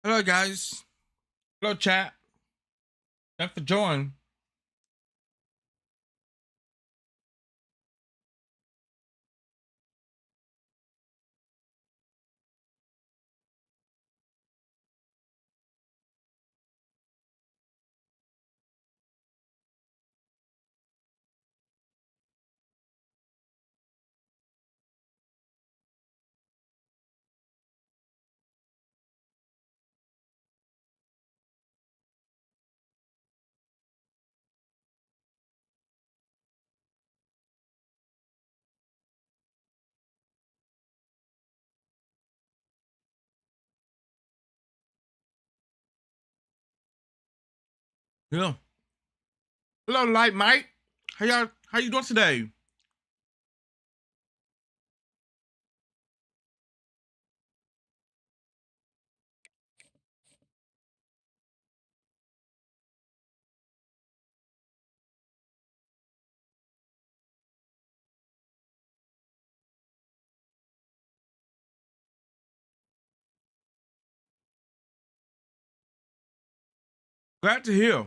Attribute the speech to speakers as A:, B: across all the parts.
A: Hello, guys. Hello, chat. Thanks for joining. Yeah. Hello, Light Mike. How you doing today? Glad to hear.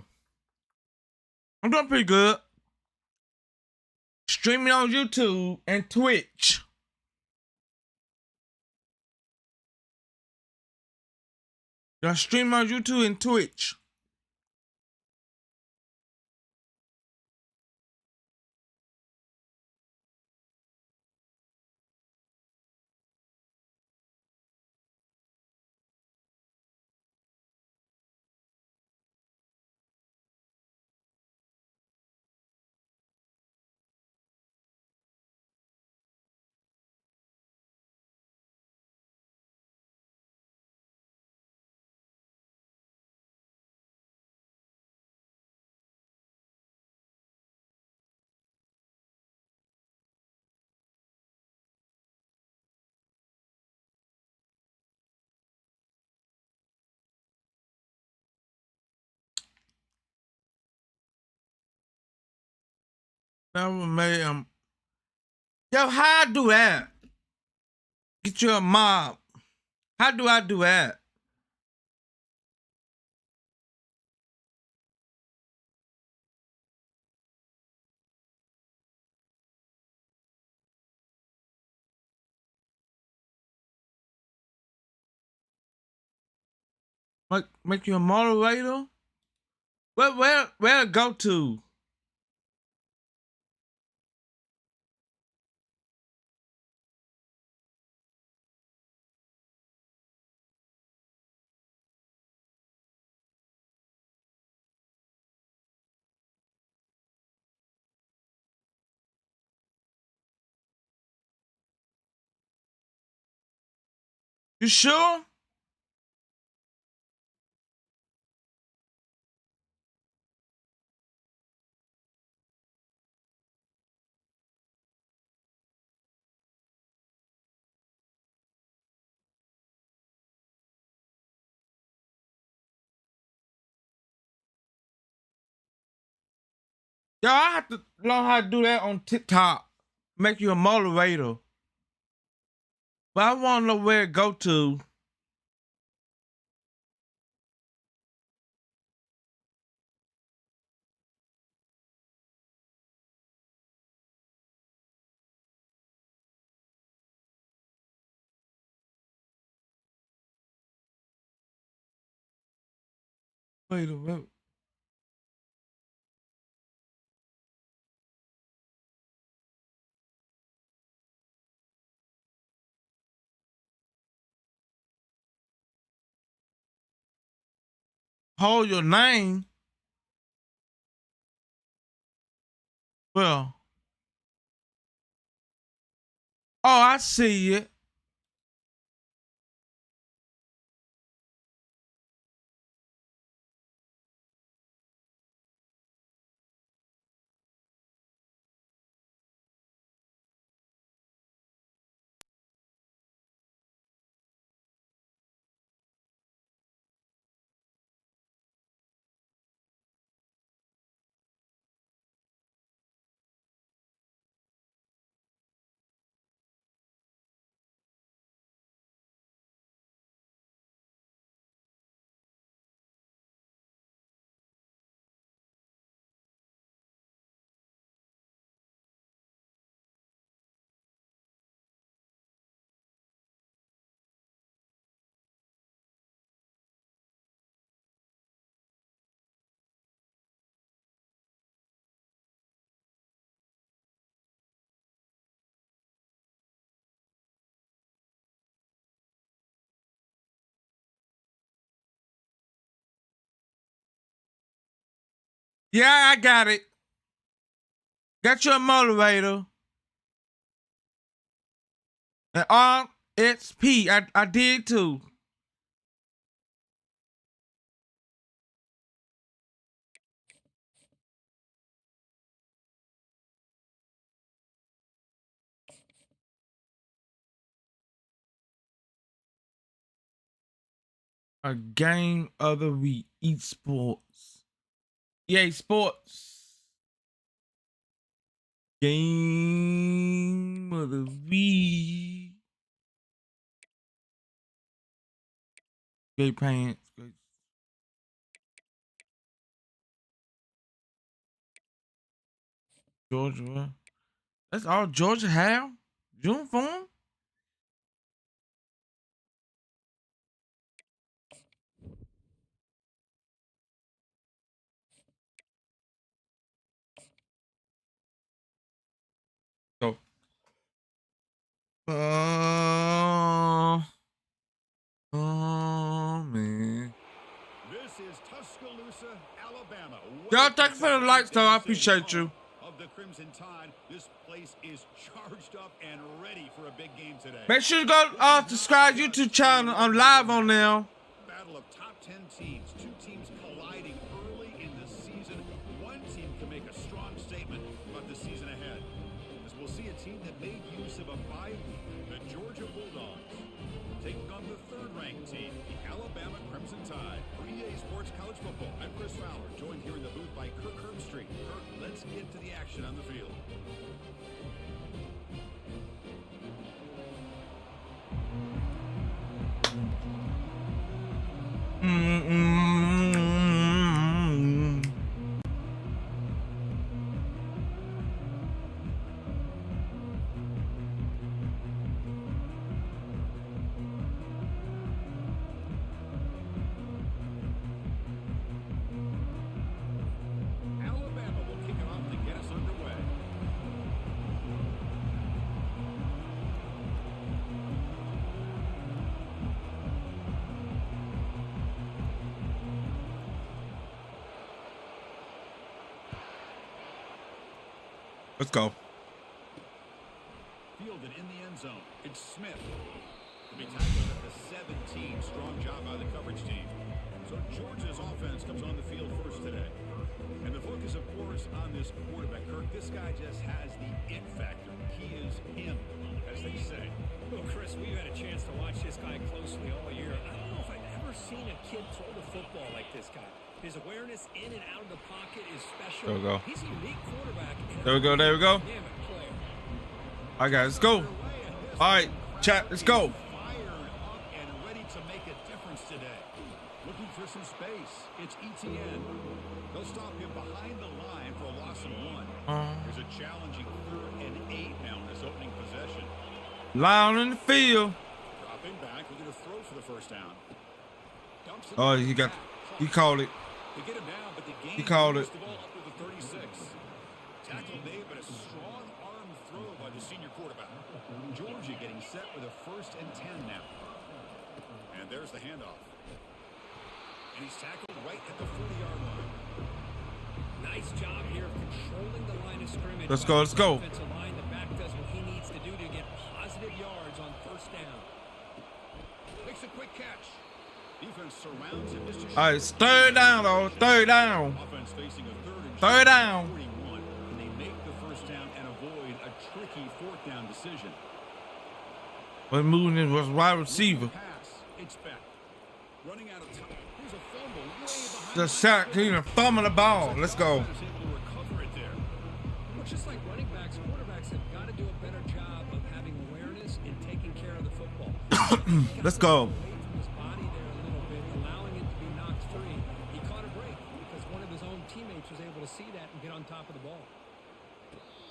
A: I'm doing pretty good. Streaming on YouTube and Twitch. I stream on YouTube and Twitch. Never made Yo, how I do that? Get you a mob. How do I do that? Make you a moderator? Where to go to? You sure? Yo, I have to learn how to do that on TikTok. Make you a moderator. But I want to know where to go to. Wait a minute. Hold your name. Well, oh, I see it. Yeah, I got it. Got you a motivator. And RXP. I did too. A game of the week. Esports. EA Sports. Game of the week. Great pants. Great. Georgia. That's all Georgia have? Uniform? So. Oh man.
B: This is Tuscaloosa, Alabama.
A: Y'all, thank you for the likes, though. I appreciate you.
B: Of the Crimson Tide, this place is charged up and ready for a big game today.
A: Make sure you go subscribe YouTube channel. I'm live on now.
B: Battle of top 10 teams. Two teams colliding early in the season. One team can make a strong statement about the season ahead. As we'll see a team that made use of a bye week, the Georgia Bulldogs, taking on the third-ranked team, the Alabama Crimson Tide. For EA Sports College Football, I'm Chris Fowler, joined here in the booth by Kirk Herbstreit. Kirk, let's get to the action on the field. Alabama will kick it off to get us underway.
A: Let's go.
B: Fielded in the end zone. It's Smith. To be tackled at the 17. Strong job by the coverage team. So Georgia's offense comes on the field first today. And the focus, of course, on this quarterback. Kirk, this guy just has the it factor. He is him, as they say.
C: Well, Chris, we've had a chance to watch this guy closely all year. I don't know if I've ever seen a kid throw the football like this guy. His awareness in and out of the pocket is special.
A: There we go.
C: He's a unique quarterback.
A: There we go. There we go.
C: Dynamic player.
A: All right, guys, let's go. All right, chat, let's go.
B: Fired up and ready to make a difference today. Looking for some space. It's ETN. They'll stop him behind the line for a loss of 1. There's a challenging 3rd and 8 now in this opening possession.
A: Lion in the field.
B: Dropping back, looking to throw for the first down. Dumps it
A: Oh,
B: in the back.
A: he called it.
B: They get him down, but the game
A: He called it.
B: moves the ball up to the 36. Tackle made, but a strong arm throw by the senior quarterback. Georgia getting set with a 1st and 10 now. And there's the handoff. And he's tackled right at the 40-yard line.
C: Nice job here of controlling the line of scrimmage.
A: Let's go, let's go.
C: Offensive line, the back does what he needs to do to get positive yards on 1st down.
B: Makes a quick catch. Defense surrounds him.
A: All right, it's 3rd down, though. 3rd down.
B: Offense facing a 3rd and
A: 3rd down.
B: 41. And they make the 1st down and avoid a tricky 4th down decision.
A: But moving in was wide receiver.
B: Pass. It's back. Running out of time. Here's a fumble way behind
A: The sack, he even thumbing the ball. Let's go.
B: Offense able to recover it there.
C: Well, just like running backs, quarterbacks have got to do a better job of having awareness and taking care of the football.
A: Let's go.
C: Away from his body there a little bit, allowing it to be knocked free. He caught a break because one of his own teammates was able to see that and get on top of the ball.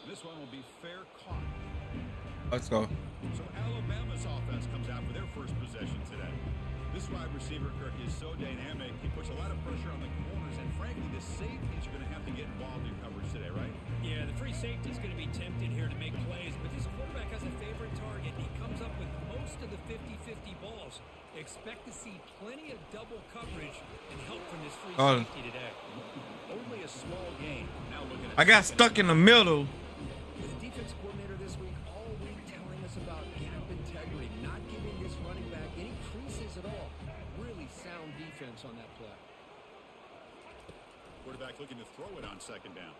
B: This one will be fair caught.
A: Let's go.
B: So Alabama's offense comes out for their first possession today. This wide receiver, Kirk, is so dynamic. He puts a lot of pressure on the corners, and frankly, the safeties are going to have to get involved in coverage today, right?
C: Yeah, the free safety is going to be tempted here to make plays, but this quarterback has a favorite target. He comes up with most of the 50-50 balls. Expect to see plenty of double coverage and help from this free
A: Oh.
C: safety today.
B: Only a small game. Now looking at
A: I got stuck in the middle.
C: The defense coordinator this week all week telling us about gap integrity, not giving this running back any creases at all. Really sound defense on that play.
B: Quarterback looking to throw it on second down.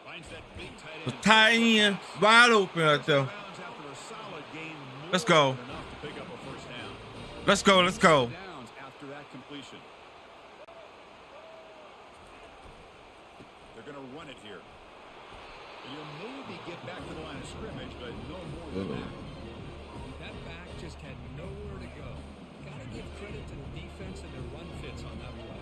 B: Finds that big tight
A: The
B: end.
A: tight end wide open right there.
B: Bounds after a solid gain, more
A: Let's go.
B: than enough to pick up a first down.
A: Let's go. Let's go.
B: Downs after that completion. They're going to run it here. You'll maybe get back to the line of scrimmage, but no more than that.
C: That back just had nowhere to go. Got to give credit to the defense and their run fits on that play.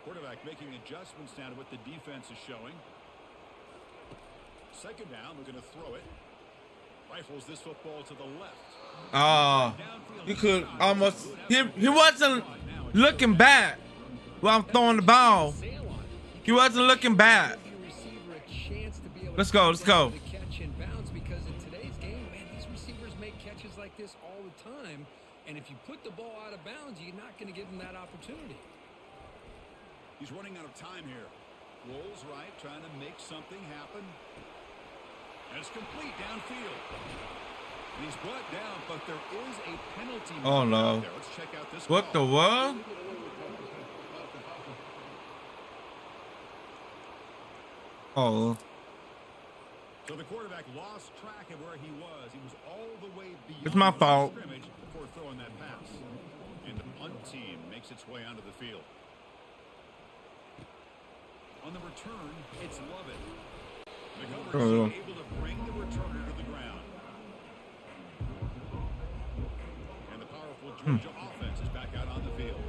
B: Quarterback making adjustments now to what the defense is showing. Second down, looking to throw it. Rifles this football to the left.
A: You could almost. He wasn't looking back while I'm throwing the ball. He wasn't looking back. Let's go. Let's go.
C: Catch in bounds because in today's game, man, these receivers make catches like this all the time. And if you put the ball out of bounds, you're not going to give them that opportunity.
B: He's running out of time here. Rolls right, trying to make something happen. And it's complete downfield. He's brought down, but there is a penalty.
A: Oh no.
B: There. Let's check out this
A: What the
B: call.
A: what? Oh.
B: So the quarterback lost track of where he was. He was all the way beyond
A: It's my
B: the
A: fault.
B: scrimmage before throwing that pass. And the punt team makes its way onto the field. On the return, it's Lovett. The coverage is able to bring the returner to the ground. And the powerful Georgia offense is back out on the field.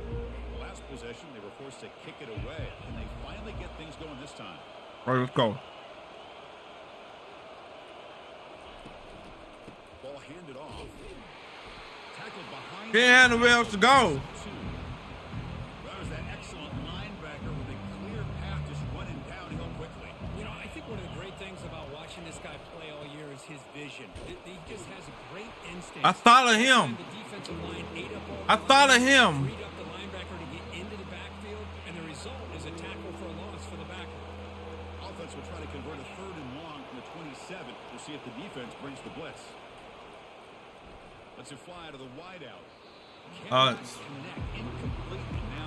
B: The last possession, they were forced to kick it away. And they finally get things going this time.
A: All right, let's go.
B: Ball handed off. Tackled behind.
A: He had nowhere else to go.
B: That was that excellent linebacker with a clear path just running downhill quickly.
C: You know, I think one of the great things about watching this guy play all year is his vision. He just has a great instinct.
A: I follow him.
C: The defensive line ate up all
A: I follow him.
C: freed up the linebacker to get into the backfield, and the result is a tackle for a loss for the backer.
B: Offense will try to convert a 3rd and long from the 27. We'll see if the defense brings the blitz. Let's it fly to the wideout.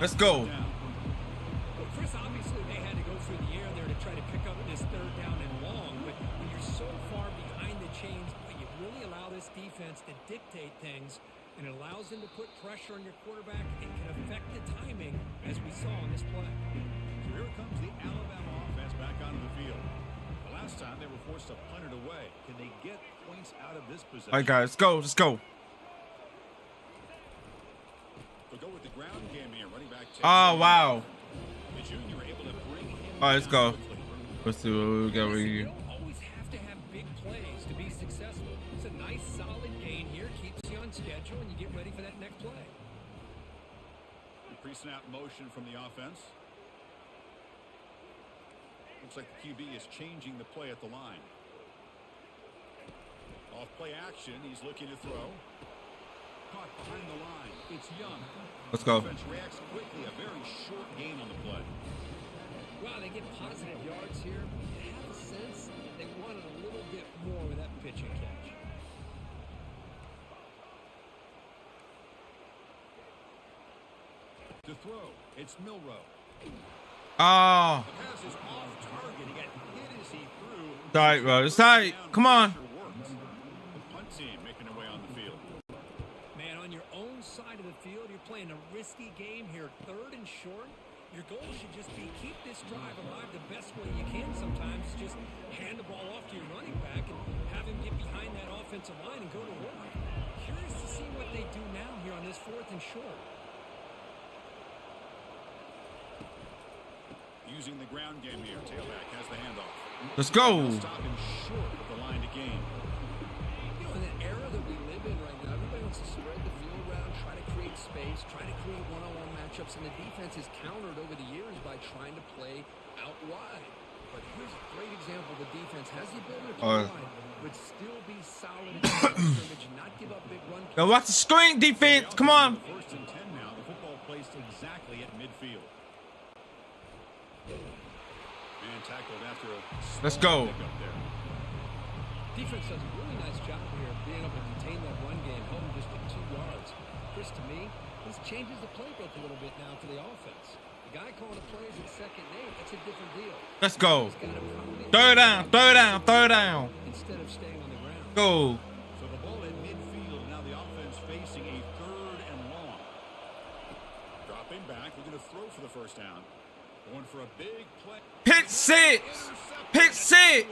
A: Let's go.
C: Well, Chris, obviously they had to go through the air there to try to pick up this 3rd down and long, but when you're so far behind the chains, you really allow this defense to dictate things, and it allows them to put pressure on your quarterback and can affect the timing, as we saw on this play.
B: So here comes the Alabama offense back onto the field. The last time they were forced to punt it away. Can they get points out of this possession?
A: All right, guys, let's go. Let's go.
B: They'll go with the ground game here. Running back.
A: Oh wow.
B: The junior able to bring him
A: All right, let's
B: down
A: go.
B: quickly.
A: Let's see what we got right
C: You
A: here.
C: don't always have to have big plays to be successful. It's a nice, solid gain here. Keeps you on schedule, and you get ready for that next play.
B: The pre-snap motion from the offense. Looks like the QB is changing the play at the line. Off play action. He's looking to throw. Caught behind the line. It's Young.
A: Let's go.
B: Defense reacts quickly. A very short gain on the play.
C: Wow, they get positive yards here. You have a sense that they wanted a little bit more with that pitch and catch.
B: To throw, it's Milrow.
A: Oh.
B: The pass is off target. He got hit as he threw.
A: It's all right, bro. It's all right. Come on.
B: The punt team making their way on the field.
C: Man, on your own side of the field, you're playing a risky game here. 3rd and short. Your goal should just be keep this drive alive the best way you can sometimes. Just hand the ball off to your running back and have him get behind that offensive line and go to work. Curious to see what they do now here on this 4th and short.
B: Using the ground game here. Tailback has the handoff.
A: Let's go.
B: Stopping short of the line to gain.
C: You know, in the era that we live in right now, everybody wants to spread the field around, try to create space, try to create one-on-one matchups, and the defense is countered over the years by trying to play out wide. But here's a great example. The defense has the ability to keep
A: Oh.
C: line, but still be solid in the scrimmage, not give up big run.
A: Now watch the screen defense. Come on.
B: First and 10 now. The football placed exactly at midfield. And tackled after a
A: Let's go.
B: pickup there.
C: Defense does a really nice job here of being able to contain that run game, held them just to 2 yards. Chris, to me, this changes the playbook a little bit now for the offense. The guy calling the plays at 2nd and 8, that's a different deal.
A: Let's go.
C: He's got to come in
A: Third down. Third down. Third down.
C: instead of staying on the ground.
A: Go.
B: So the ball at midfield. Now the offense facing a 3rd and long. Dropping back. We're going to throw for the first down. Going for a big play.
A: Pick 6. Pick 6.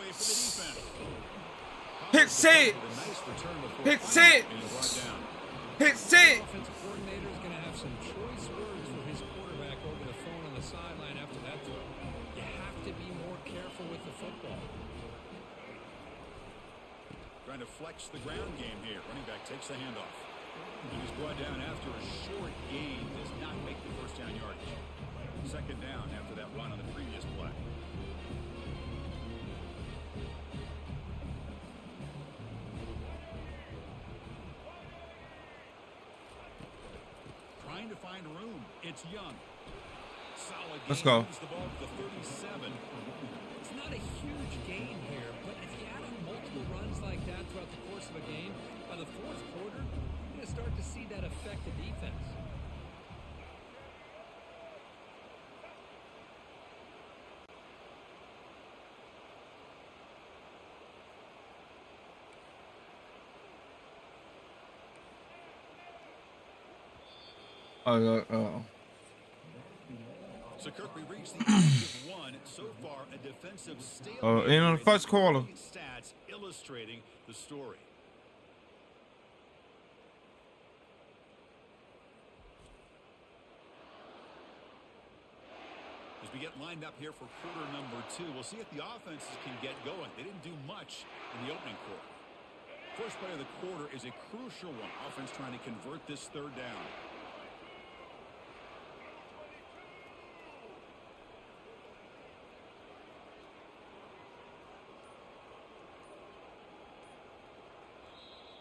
A: Pick 6. Pick 6. Pick 6.
C: Offensive coordinator is going to have some choice words for his quarterback over the phone on the sideline after that throw. You have to be more careful with the football.
B: Trying to flex the ground game here. Running back takes the handoff. He was brought down after a short gain. Does not make the first down yardage. 2nd down after that run on the previous play. Trying to find room. It's Young. Solid gain.
A: Let's go.
B: Moves the ball to the 37.
C: It's not a huge gain here, but if you add up multiple runs like that throughout the course of a game, by the 4th quarter, you're going to start to see that affect the defense.
B: So Kirk, we reached the end of 1. So far, a defensive stalemate.
A: In the first quarter.
B: Stats illustrating the story. As we get lined up here for quarter number 2, we'll see if the offenses can get going. They didn't do much in the opening quarter. First play of the quarter is a crucial one. Offense trying to convert this 3rd down.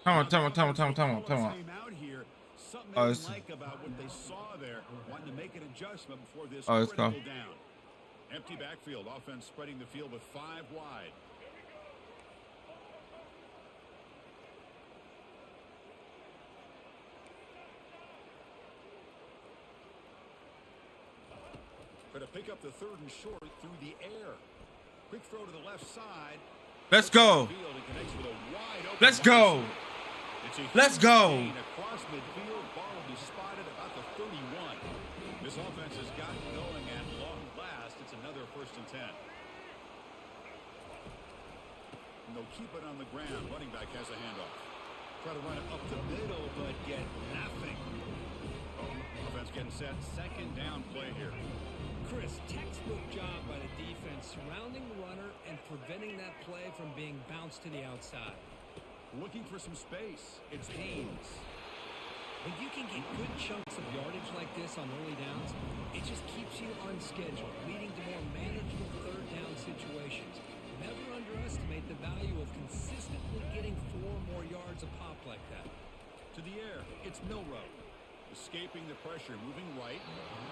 A: Come on.
B: Came out here. Something they didn't like about what they saw there. Wanting to make an adjustment before this
A: let's
B: critical
A: go.
B: down. Empty backfield. Offense spreading the field with 5 wide. Try to pick up the 3rd and short through the air. Quick throw to the left side.
A: Let's go. Let's go. Let's go.
B: Across midfield, ball will be spotted about the 31. This offense has gotten going at long last. It's another 1st and 10. And they'll keep it on the ground. Running back has a handoff. Try to run it up the middle, but get nothing. Offense getting set. 2nd down play here.
C: Chris, textbook job by the defense surrounding the runner and preventing that play from being bounced to the outside.
B: Looking for some space. It's Haynes.
C: When you can get good chunks of yardage like this on early downs, it just keeps you on schedule, leading to more manageable 3rd down situations. Never underestimate the value of consistently getting 4 more yards a pop like that.
B: To the air. It's Milrow. Escaping the pressure, moving right.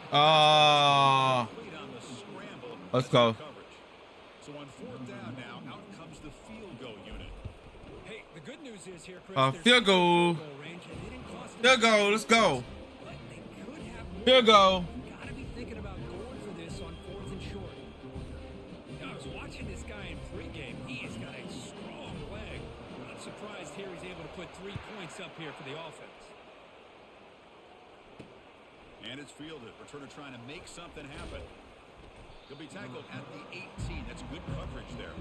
B: Complete on the scramble.
A: Let's go.
B: Coverage. So on 4th down now, out comes the field goal unit.
C: Hey, the good news is here, Chris,
A: Field goal.
C: range, and it didn't cost them
A: Field goal. Let's go.
C: but they could have more.
A: Field goal.
C: Gotta be thinking about going for this on 4th and short. Now, I was watching this guy in pregame. He has got a strong leg. Not surprised here he's able to put 3 points up here for the offense.
B: And it's fielded. Returner trying to make something happen. He'll be tackled at the 18. That's good coverage there.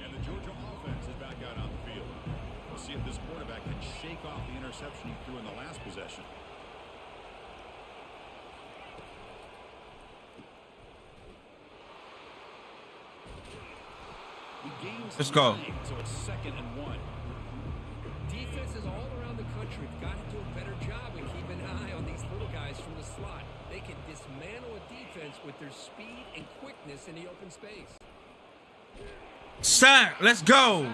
B: And the Georgia offense is back out on the field. We'll see if this quarterback can shake off the interception he threw in the last possession.
A: Let's go.
B: So it's 2nd and 1.
C: Defenses all around the country have got to do a better job of keeping an eye on these little guys from the slot. They can dismantle a defense with their speed and quickness in the open space.
A: Sack. Let's go.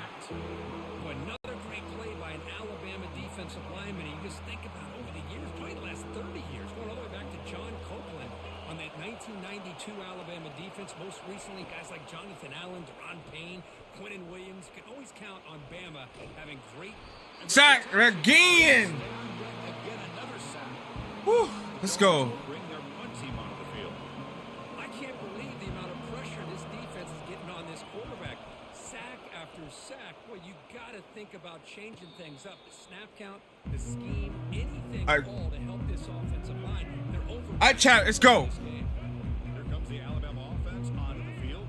C: Another great play by an Alabama defensive lineman. You just think about over the years, probably the last 30 years, going all the way back to John Copeland on that 1992 Alabama defense. Most recently, guys like Jonathan Allen, Deron Payne, Quentin Williams. You can always count on Bama having great.
A: Sack again.
B: Again, another sack.
A: Whew. Let's go.
B: Bring their punt team onto the field.
C: I can't believe the amount of pressure this defense is getting on this quarterback. Sack after sack. Well, you got to think about changing things up. The snap count, the scheme, anything at all to help this offensive line. They're over.
A: Chat. Let's go.
B: Here comes the Alabama offense onto the field.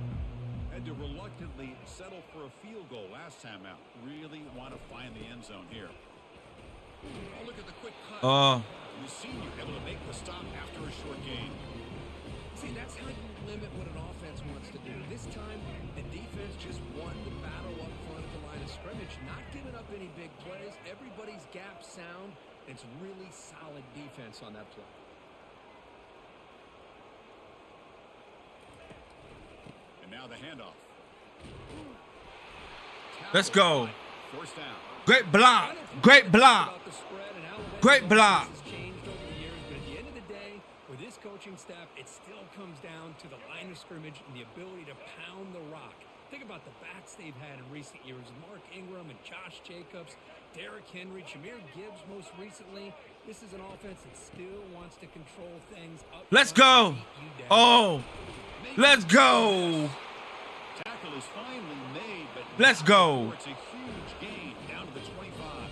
B: Had to reluctantly settle for a field goal last time out. Really want to find the end zone here. Oh, look at the quick cut. We've seen you able to make the stop after a short game.
C: See, that's how you limit what an offense wants to do. This time, the defense just won the battle up front at the line of scrimmage, not giving up any big plays. Everybody's gap sound. It's really solid defense on that play.
B: And now the handoff.
A: Let's go.
B: First down.
A: Great block. Great block. Great block.
C: With this coaching staff, it still comes down to the line of scrimmage and the ability to pound the rock. Think about the backs they've had in recent years. Mark Ingram and Josh Jacobs, Derrick Henry, Jahmyr Gibbs most recently. This is an offense that still wants to control things up.
A: Let's go. Oh, let's go.
B: Tackle is finally made, but
A: let's go.
B: It's a huge gain down to the 25.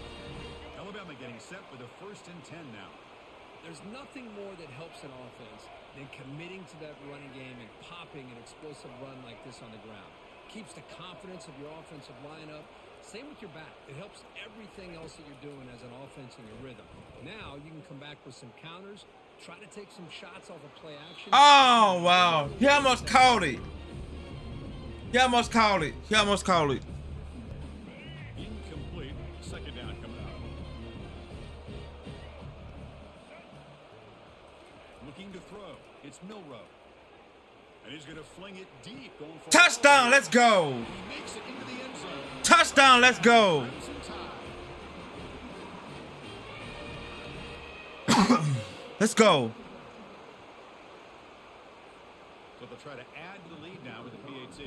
B: Alabama getting set for the 1st and 10 now.
C: There's nothing more that helps an offense than committing to that running game and popping an explosive run like this on the ground. Keeps the confidence of your offensive lineup. Same with your back. It helps everything else that you're doing as an offense in your rhythm. Now you can come back with some counters, try to take some shots off of play action.
A: Oh, wow. He almost called it. He almost called it. He almost called it.
B: Incomplete. 2nd down coming up. Looking to throw. It's Milrow. And he's going to fling it deep. Going for
A: Touchdown. Let's go.
B: He makes it into the end zone.
A: Touchdown. Let's go. Let's go.
B: So they'll try to add to the lead now with the PAT.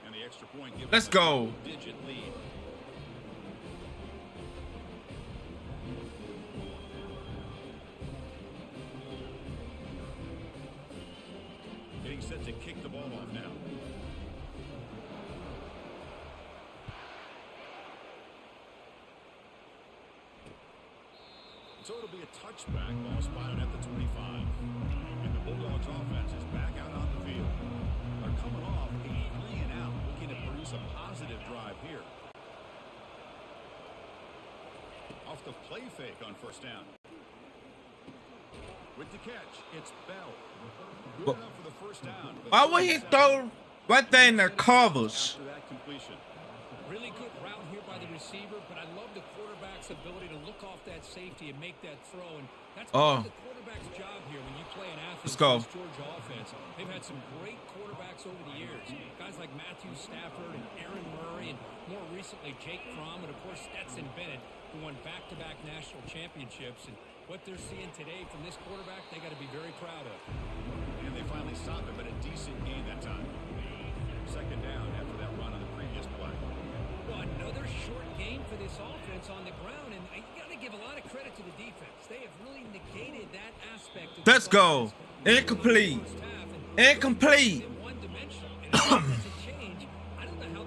B: And the extra point gives
A: Let's go.
B: Digit lead. Getting set to kick the ball off now. So it'll be a touchback, ball spotted at the 25. And the Bulldogs offense is back out on the field. They're coming off a 3-and-out, looking to produce a positive drive here. Off the play fake on 1st down. With the catch, it's Bell. Good enough for the 1st down.
A: Why would he throw right there in the covers?
B: After that completion.
C: Really good route here by the receiver, but I love the quarterback's ability to look off that safety and make that throw. And that's part of the quarterback's job here when you play an athlete.
A: Let's go.
C: Georgia offense. They've had some great quarterbacks over the years. Guys like Matthew Stafford and Aaron Murray, and more recently Jake Fromm, and of course Stetson Bennett, who won back-to-back national championships. And what they're seeing today from this quarterback, they got to be very proud of.
B: And they finally stopped him, but a decent gain that time. 2nd down after that run on the previous play.
C: Well, another short game for this offense on the ground, and you got to give a lot of credit to the defense. They have really negated that aspect of
A: Let's go. Incomplete. Incomplete.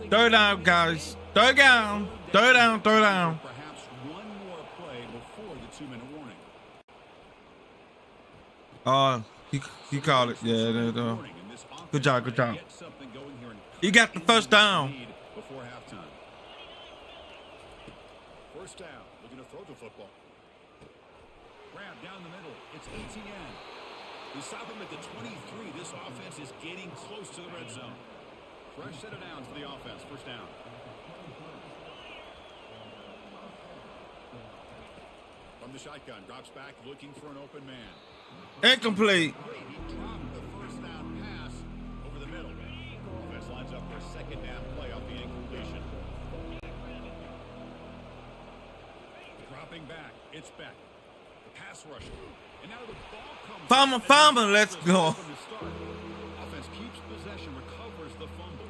A: 3rd down, guys. 3rd down. 3rd down. 3rd down.
B: Perhaps one more play before the 2-minute warning.
A: He called it. Yeah. Good job. Good job. You got the 1st down.
B: Before halftime. 1st down. Looking to throw the football. Grab down the middle. It's Ncaa. We stop him at the 23. This offense is getting close to the red zone. Fresh set of downs for the offense. 1st down. From the shotgun, drops back, looking for an open man.
A: Incomplete.
B: He dropped the 1st down pass over the middle. second down play off the incompletion. Dropping back, it's Beck. The pass rusher. And now the ball comes
A: Fumble, let's go.
B: from the start. Offense keeps possession, recovers the fumble.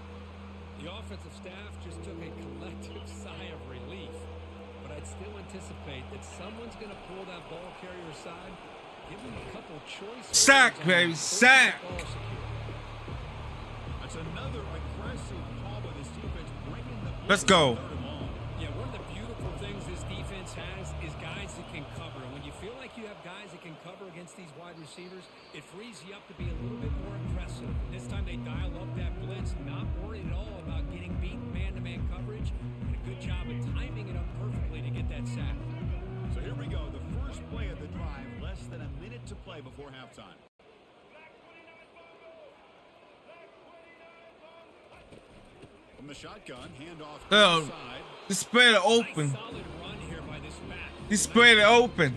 C: The offensive staff just took a collective sigh of relief. But I'd still anticipate that someone's going to pull that ball carrier aside, give him a couple choice.
A: Sack, baby, sack.
B: That's another aggressive call by this defense, bringing the blitz
A: Let's go.
B: to third and long.
C: Yeah, one of the beautiful things this defense has is guys that can cover. And when you feel like you have guys that can cover against these wide receivers, it frees you up to be a little bit more aggressive. This time they dial up that blitz, not worried at all about getting beat man-to-man coverage. And a good job of timing it up perfectly to get that sack.
B: So here we go, the first play of the drive, less than a minute to play before halftime. From the shotgun, handoff to
A: Oh,
B: the side.
A: he spread it open. He spread it open.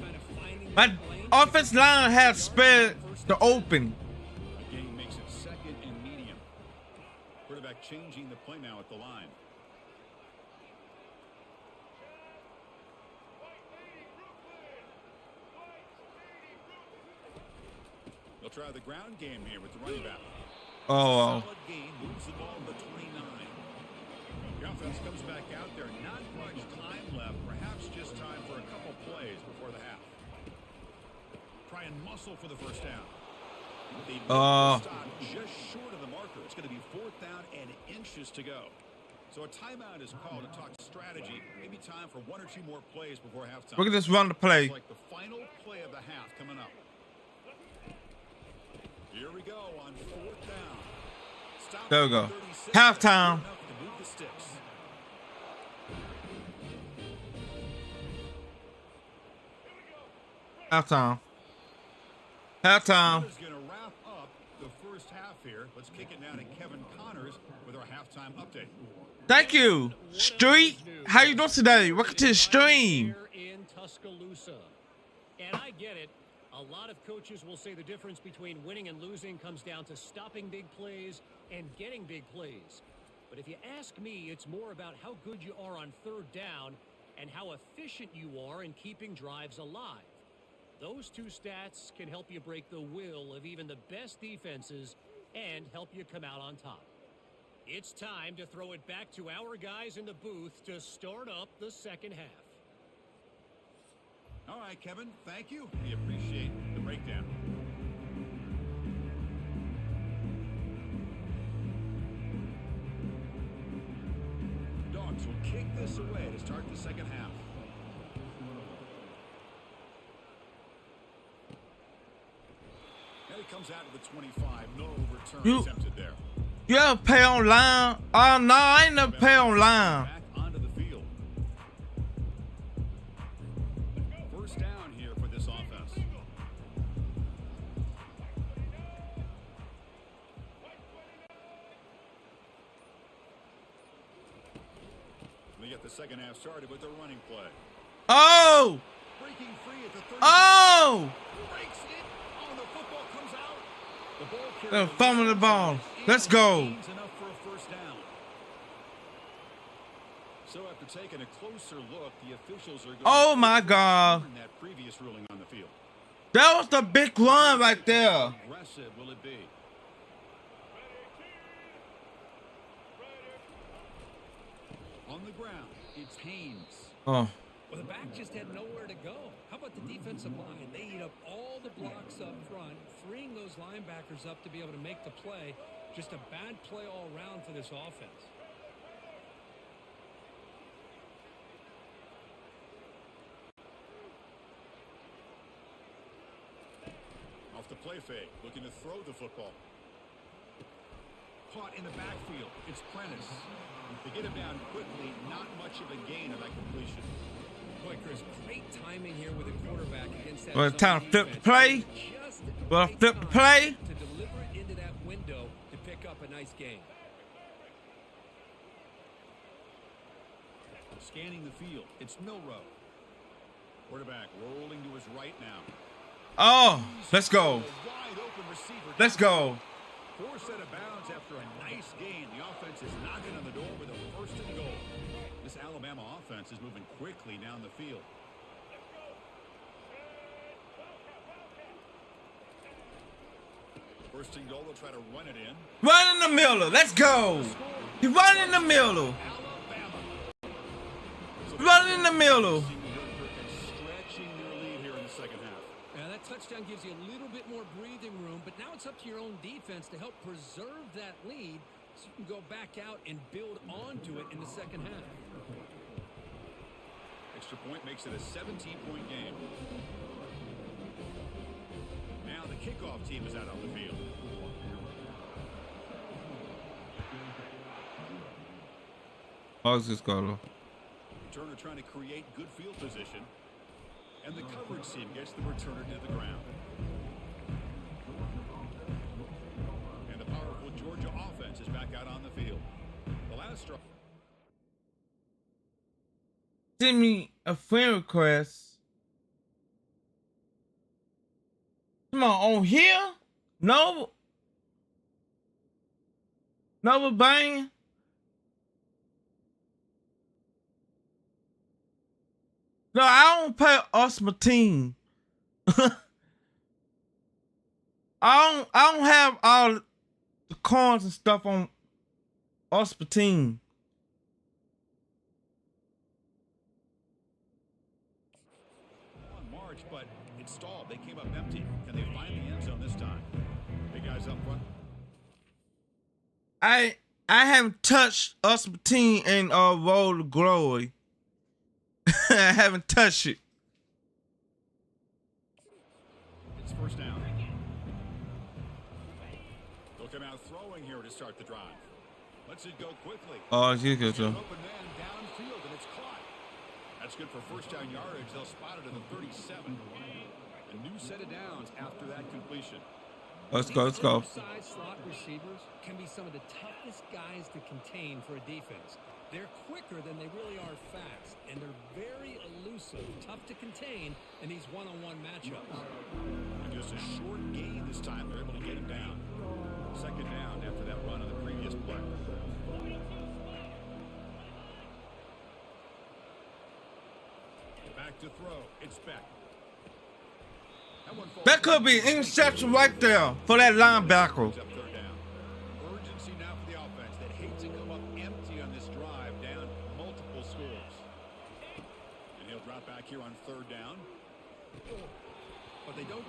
A: My offense line has spread the open.
B: The game makes it second and medium. Quarterback changing the play now at the line. They'll try the ground game here with the running back.
A: Oh,
B: Solid gain, moves the ball to the 29. The offense comes back out there. Not much time left. Perhaps just time for a couple plays before the half. Try and muscle for the first down. They stop just short of the marker. It's going to be 4th down and inches to go. So a timeout is called to talk strategy. Maybe time for 1 or 2 more plays before halftime.
A: look at this run to play.
B: It's like the final play of the half coming up. Here we go on 4th down. Stop
A: There we go.
B: 36.
A: Halftime.
B: Enough to move the sticks.
A: Halftime. Halftime.
B: Is going to wrap up the first half here. Let's kick it now to Kevin Connors with our halftime update.
A: Thank you, Street. How you doing today? Welcome to the stream.
D: Here in Tuscaloosa. And I get it. A lot of coaches will say the difference between winning and losing comes down to stopping big plays and getting big plays. But if you ask me, it's more about how good you are on 3rd down and how efficient you are in keeping drives alive. Those two stats can help you break the will of even the best defenses and help you come out on top. It's time to throw it back to our guys in the booth to start up the second half.
B: All right, Kevin, thank you. We appreciate the breakdown. Dogs will kick this away to start the second half. And it comes out to the 25. No return attempted there.
A: You ever pay online? Oh, no, I ain't never pay online.
B: Back onto the field. First down here for this offense. We get the second half started with the running play.
A: Oh!
B: Breaking free at the 30.
A: Oh!
B: Breaks it. Oh, the football comes out. The ball
A: They're
B: carrier
A: fumbling the ball. Let's go.
B: gains enough for a first down. So after taking a closer look, the officials are going
A: Oh my God.
B: to that previous ruling on the field.
A: That was the big run right there.
B: How aggressive will it be? On the ground, it's Haynes.
A: Oh.
C: Well, the back just had nowhere to go. How about the defensive line? They eat up all the blocks up front, freeing those linebackers up to be able to make the play. Just a bad play all around for this offense.
B: Off the play fake, looking to throw the football. Caught in the backfield, it's Prentice. They get him down quickly, not much of a gain on that completion.
C: Boy, Chris, great timing here with a quarterback against that.
A: Well,
C: zone
A: time to flip the
C: defense.
A: play.
C: Just
A: Well,
C: right
A: flip the
C: time
A: play.
C: to deliver it into that window to pick up a nice gain.
B: Scanning the field, it's Milrow. Quarterback rolling to his right now.
A: Oh, let's go.
B: Wide open receiver.
A: Let's go.
B: Forced out of bounds after a nice gain. The offense is knocking on the door with a first and goal. This Alabama offense is moving quickly down the field. First and goal, they'll try to run it in.
A: Run in the middle. Let's go. He run in the middle. Run in the middle.
B: Stretching their lead here in the second half.
C: Now that touchdown gives you a little bit more breathing room, but now it's up to your own defense to help preserve that lead so you can go back out and build onto it in the second half.
B: Extra point makes it a 17-point game. Now the kickoff team is out on the field.
A: How's this going?
B: Returner trying to create good field position. And the coverage team gets the returner to the ground. And the powerful Georgia offense is back out on the field. The last drive.
A: Send me a friend request. Come on here? No. No, bang. No, I don't pay us my team. I don't have all the coins and stuff on us my team.
B: On March, but it stalled. They came up empty. Can they find the end zone this time? Big guys up front.
A: I haven't touched us my team in Roll of Glory. I haven't touched it.
B: It's first down. They'll come out throwing here to start the drive. Lets it go quickly.
A: Oh, you good,
B: Open man downfield, and it's caught. That's good for first down yardage. They'll spot it at the 37. A new set of downs after that completion.
A: Let's go, let's go.
C: Outside slot receivers can be some of the toughest guys to contain for a defense. They're quicker than they really are fast, and they're very elusive, tough to contain in these one-on-one matchups.
B: And just a short gain this time. They're able to get him down. Second down after that run on the previous play. Back to throw. It's back.
A: That could be an interception right there for that linebacker.
B: Third down. Urgency now for the offense that hates to come up empty on this drive, down multiple scores. And he'll drop back here on third down. But they don't.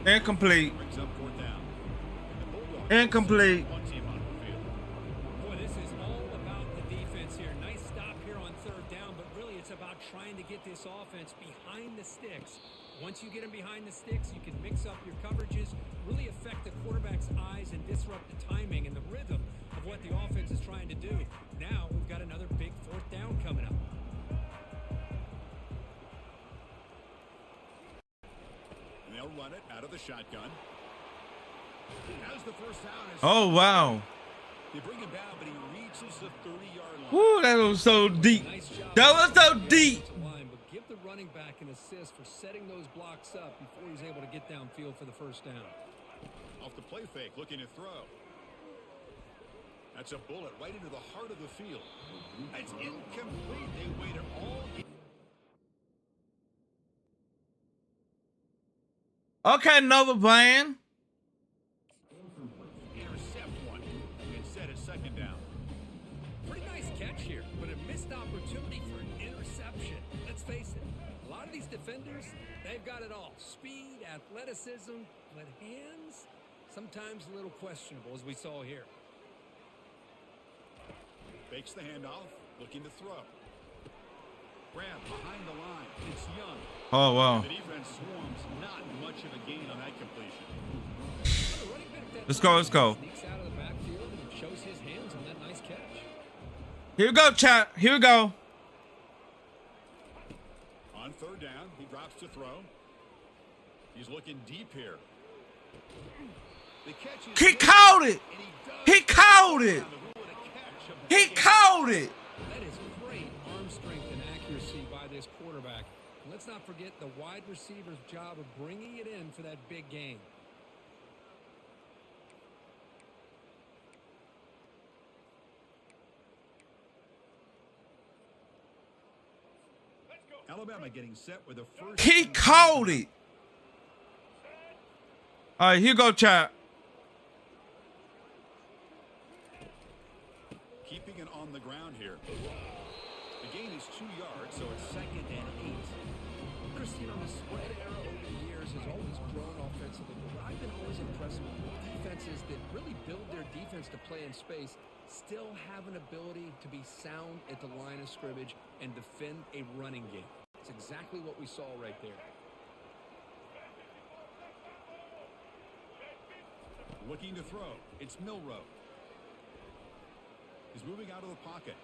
A: Incomplete.
B: Brings up fourth down.
A: Incomplete.
B: One team on the field.
C: Boy, this is all about the defense here. Nice stop here on third down, but really it's about trying to get this offense behind the sticks. Once you get them behind the sticks, you can mix up your coverages, really affect the quarterback's eyes and disrupt the timing and the rhythm of what the offense is trying to do. Now we've got another big fourth down coming up.
B: And they'll run it out of the shotgun. As the first down is
A: Oh, wow.
B: they bring him down, but he reaches the 30-yard line.
A: Woo, that was so deep.
C: Nice job.
A: That was so deep.
C: Line, but give the running back an assist for setting those blocks up before he's able to get downfield for the first down.
B: Off the play fake, looking to throw. That's a bullet right into the heart of the field. It's incomplete. They waited all game.
A: Okay, Nova Brand.
B: Intercept one. Instead, it's second down.
C: Pretty nice catch here, but a missed opportunity for an interception. Let's face it, a lot of these defenders, they've got it all. Speed, athleticism, but hands, sometimes a little questionable, as we saw here.
B: Fakes the handoff, looking to throw. Grab behind the line. It's Young.
A: Oh, wow.
B: The defense swarms. Not much of a gain on that completion.
C: The running back that
A: Let's go, let's go.
C: sneaks out of the backfield and shows his hands on that nice catch.
A: Here we go, chat. Here we go.
B: On third down, he drops to throw. He's looking deep here. The catch is
A: He caught it.
B: and he does
A: He caught it.
B: down the rule and a catch of
A: He caught it.
C: That is great arm strength and accuracy by this quarterback. And let's not forget the wide receiver's job of bringing it in for that big game.
B: Alabama getting set with a first.
A: He called it. All right, here go, chat.
B: Keeping it on the ground here. The gain is 2 yards, so it's 2nd and 8.
C: Christine, on the spread era over the years has always grown offensively. But I've been always impressed with defenses that really build their defense to play in space, still have an ability to be sound at the line of scrimmage and defend a running game. It's exactly what we saw right there.
B: Looking to throw. It's Milroe. He's moving out of the pocket.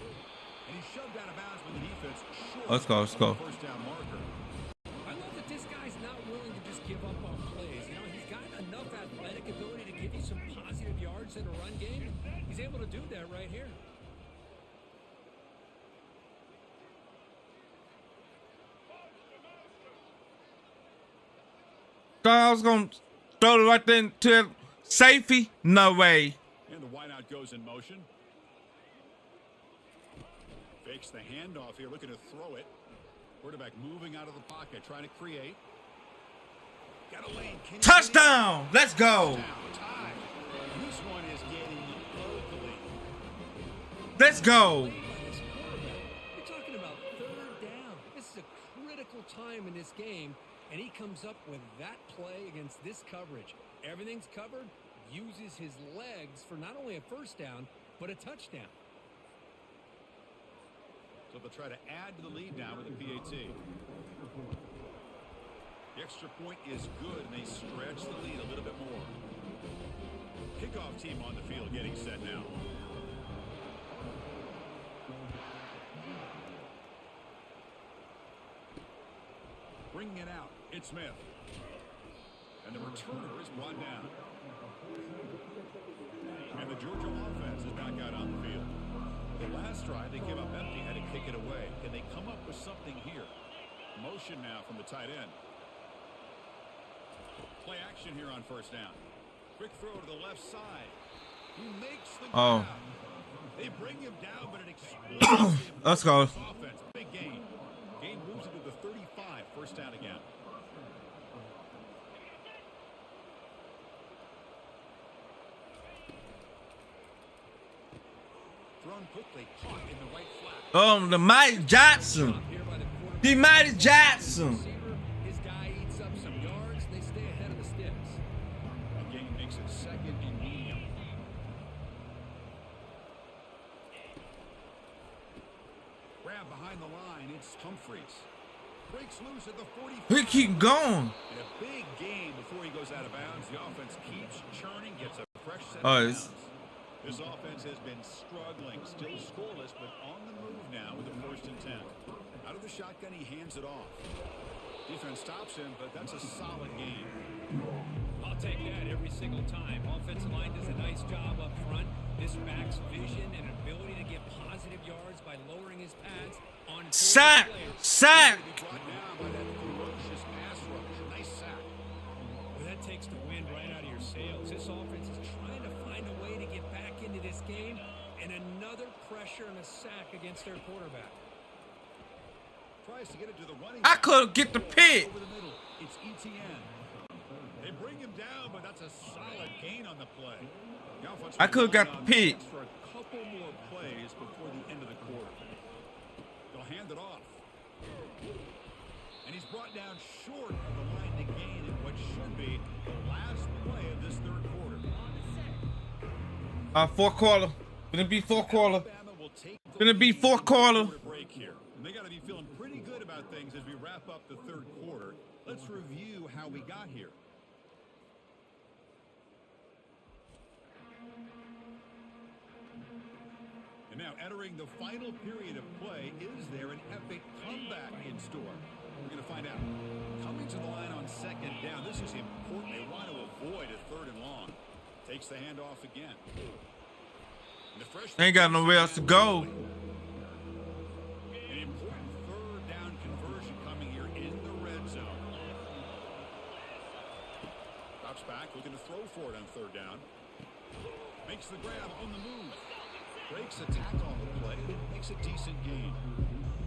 B: And he's shoved out of bounds with the defense.
A: Let's go, let's go.
B: First down marker.
C: I love that this guy's not willing to just give up on plays. You know, he's got enough athletic ability to give you some positive yards in a run game. He's able to do that right here.
A: I was going to throw it right there to safety. No way.
B: And the wideout goes in motion. Fakes the handoff here, looking to throw it. Quarterback moving out of the pocket, trying to create. Got a lane.
A: Touchdown! Let's go.
B: Tie. This one is getting ugly.
A: Let's go.
C: You're talking about 3rd down. This is a critical time in this game, and he comes up with that play against this coverage. Everything's covered, uses his legs for not only a first down, but a touchdown.
B: So they'll try to add to the lead now with a PAT. The extra point is good, and they stretch the lead a little bit more. Kickoff team on the field getting set now. Bringing it out. It's Smith. And the returner is brought down. And the Georgia offense is back out on the field. The last drive, they came up empty, had to kick it away. Can they come up with something here? Motion now from the tight end. Play action here on first down. Quick throw to the left side. He makes the grab. They bring him down, but it explodes.
A: Let's go.
B: Offense, big gain. Gain moves it to the 35. First down again. Thrown quickly, caught in the right flat.
A: The Mighty Johnson. The Mighty Johnson.
C: His guy eats up some yards. They stay ahead of the sticks.
B: The gain makes it 2nd and medium. Grab behind the line. It's Humphreys. Breaks loose at the 45.
A: He keep going.
B: And a big gain before he goes out of bounds. The offense keeps churning, gets a fresh set
A: Oh,
B: of
A: it's-
B: downs. This offense has been struggling, still scoreless, but on the move now with the 1st and 10. Out of the shotgun, he hands it off. Defense stops him, but that's a solid game.
C: I'll take that every single time. Offensive line does a nice job up front. This back's vision and ability to get positive yards by lowering his pads on
A: Sack! Sack!
B: Brought down by that ferocious pass rush. Nice sack.
C: Well, that takes the wind right out of your sails. This offense is trying to find a way to get back into this game, and another pressure and a sack against their quarterback.
B: Tries to get it to the running
A: I
B: back.
A: could get the pick.
B: Over the middle. It's ETN. They bring him down, but that's a solid gain on the play. The offense
A: I could've got the pick.
B: for a couple more plays before the end of the quarter. They'll hand it off. And he's brought down short of the line to gain in what should be the last play of this 3rd quarter.
A: 4th quarter. Gonna be 4th quarter.
B: Alabama will take the
A: Gonna be
B: lead
A: 4th quarter.
B: break here. And they got to be feeling pretty good about things as we wrap up the 3rd quarter. Let's review how we got here. And now entering the final period of play, is there an epic comeback in store? We're going to find out. Coming to the line on 2nd down. This is important. They want to avoid a 3rd and long. Takes the handoff again. And the freshman
A: Ain't got nowhere else to go.
B: An important 3rd down conversion coming here in the red zone. Drops back, looking to throw for it on 3rd down. Makes the grab on the move. Breaks a tackle on the play, makes a decent gain.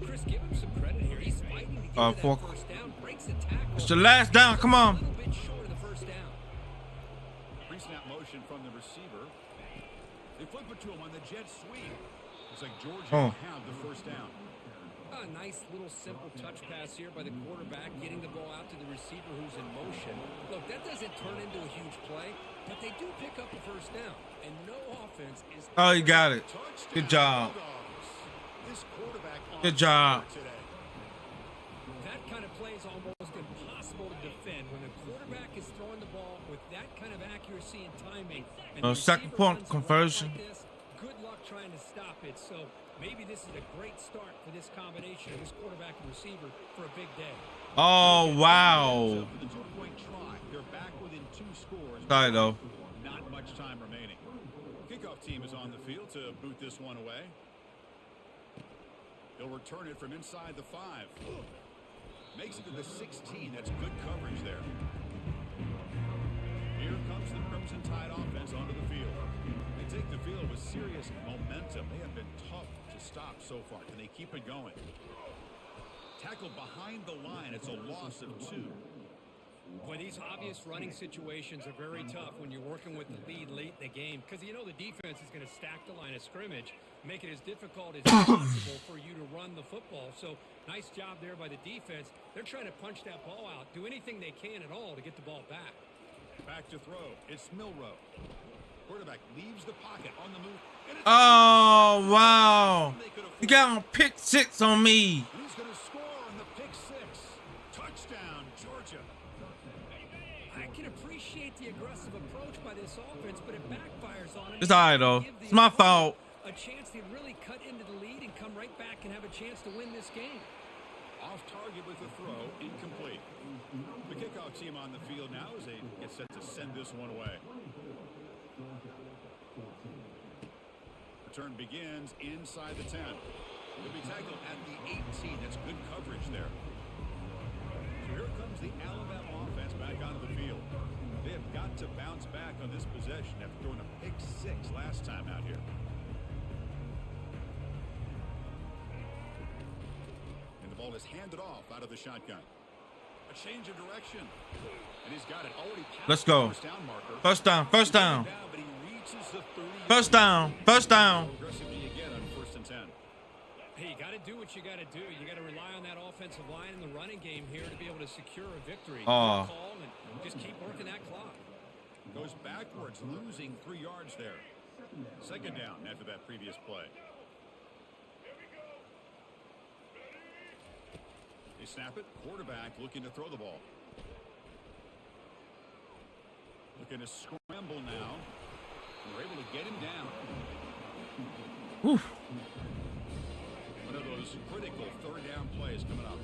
C: Chris, give him some credit here. He's fighting to get to that first down, breaks the tackle.
A: It's the last down. Come on.
C: A little bit short of the first down.
B: Pre-snap motion from the receiver. They flip it to him on the jet sweep. Looks like Georgia will have the first down.
C: A nice little simple touch pass here by the quarterback, getting the ball out to the receiver who's in motion. Look, that doesn't turn into a huge play, but they do pick up the first down. And no offense is...
A: Oh, you got it. Good job. Good job.
C: That kind of play is almost impossible to defend when the quarterback is throwing the ball with that kind of accuracy and timing. And
A: second point conversion.
C: Like this, good luck trying to stop it. So maybe this is a great start for this combination of this quarterback and receiver for a big day.
A: Oh, wow. Sorry, though.
B: Not much time remaining. Kickoff team is on the field to boot this one away. He'll return it from inside the 5. Makes it to the 16. That's good coverage there. Here comes the Crimson Tide offense onto the field. They take the field with serious momentum. They have been tough to stop so far. Can they keep it going? Tackled behind the line. It's a loss of 2.
C: Boy, these obvious running situations are very tough when you're working with the lead late in the game because you know the defense is going to stack the line of scrimmage, make it as difficult as possible for you to run the football. So nice job there by the defense. They're trying to punch that ball out, do anything they can at all to get the ball back.
B: Back to throw. It's Milroe. Quarterback leaves the pocket on the move.
A: Oh, wow. You got on pick 6 on me.
B: He's going to score on the pick 6. Touchdown, Georgia.
C: I can appreciate the aggressive approach by this offense, but it backfires on him.
A: It's all right, though. It's my fault.
C: A chance to really cut into the lead and come right back and have a chance to win this game.
B: Off target with the throw, incomplete. The kickoff team on the field now as they get set to send this one away. Return begins inside the 10. He'll be tackled at the 18. That's good coverage there. So here comes the Alabama offense back onto the field. They have got to bounce back on this possession after throwing a pick 6 last time out here. And the ball is handed off out of the shotgun. A change of direction. And he's got it already past.
A: Let's go.
B: First down marker.
A: First down. First down.
B: But he reaches the 30.
A: First down. First down.
B: Aggressively again on 1st and 10.
C: Hey, you got to do what you got to do. You got to rely on that offensive line in the running game here to be able to secure a victory.
A: Oh.
C: Call and just keep working that clock.
B: Goes backwards, losing 3 yards there. Second down after that previous play. They snap it. Quarterback looking to throw the ball. Looking to scramble now. We're able to get him down.
A: Oof.
B: One of those critical 3rd down plays coming up.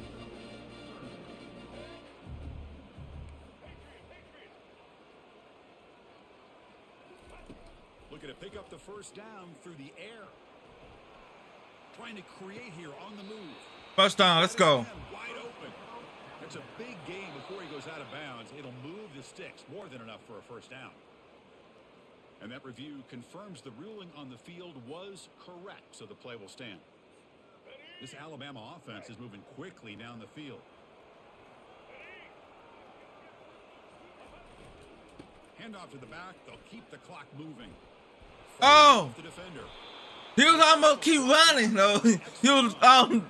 B: Looking to pick up the first down through the air. Trying to create here on the move.
A: First down. Let's go.
B: Wide open. That's a big gain before he goes out of bounds. It'll move the sticks. More than enough for a first down. And that review confirms the ruling on the field was correct, so the play will stand. This Alabama offense is moving quickly down the field. Handoff to the back. They'll keep the clock moving.
A: Oh.
B: The defender.
A: He was almost keep running, though. He was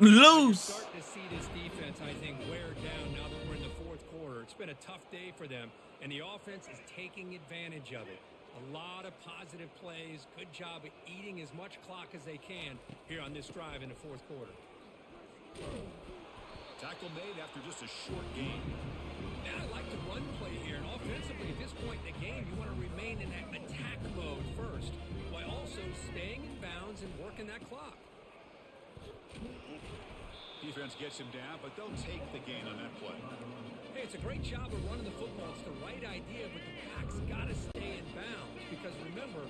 A: loose.
C: Starting to see this defense, I think, wear down now that we're in the 4th quarter. It's been a tough day for them, and the offense is taking advantage of it. A lot of positive plays. Good job of eating as much clock as they can here on this drive in the 4th quarter.
B: Tackle made after just a short gain.
C: And I like the run play here. And offensively, at this point in the game, you want to remain in that attack mode first, while also staying in bounds and working that clock.
B: Defense gets him down, but they'll take the gain on that play.
C: Hey, it's a great job of running the football. It's the right idea, but the back's got to stay in bounds. Because remember,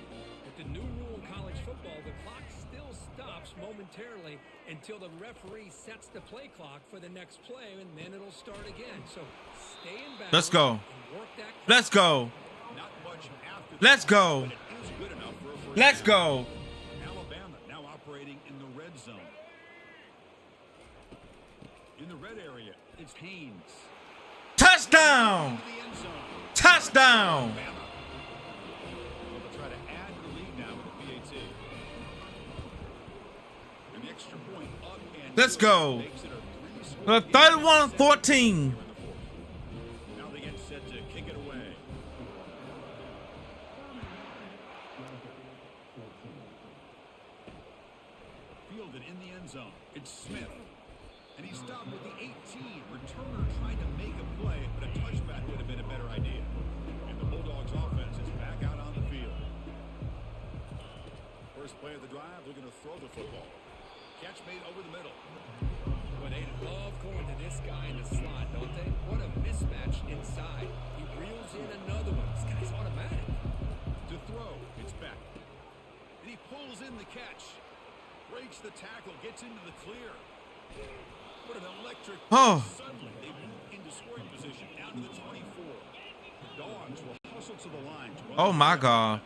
C: with the new rule in college football, the clock still stops momentarily until the referee sets the play clock for the next play, and then it'll start again. So stay in bounds.
A: Let's go.
C: And work that clock.
A: Let's go.
B: Not much after
A: Let's
B: that,
A: go.
B: but it is good enough for a first
A: Let's
B: down.
A: go.
B: Alabama now operating in the red zone. It's Haynes.
A: Touchdown!
B: To the end zone.
A: Touchdown!
B: They'll try to add the lead now with the PAT. And the extra point up and
A: Let's go.
B: makes it a 3-score
A: 31-14.
B: Now they get set to kick it away. Fielded in the end zone. It's Smith. And he stopped with the 18. Returner trying to make a play, but a touchback would have been a better idea. And the Bulldogs offense is back out on the field. First play of the drive, they're going to throw the football. Catch made over the middle.
C: Well, they love going to this guy in the slot, don't they? What a mismatch inside. He reels in another one. This guy's automatic.
B: To throw, it's Beck. And he pulls in the catch. Breaks the tackle, gets into the clear. What an electric.
A: Oh.
B: Suddenly, they move into scoring position down to the 24. The Dogs will hustle to the line.
A: Oh, my God.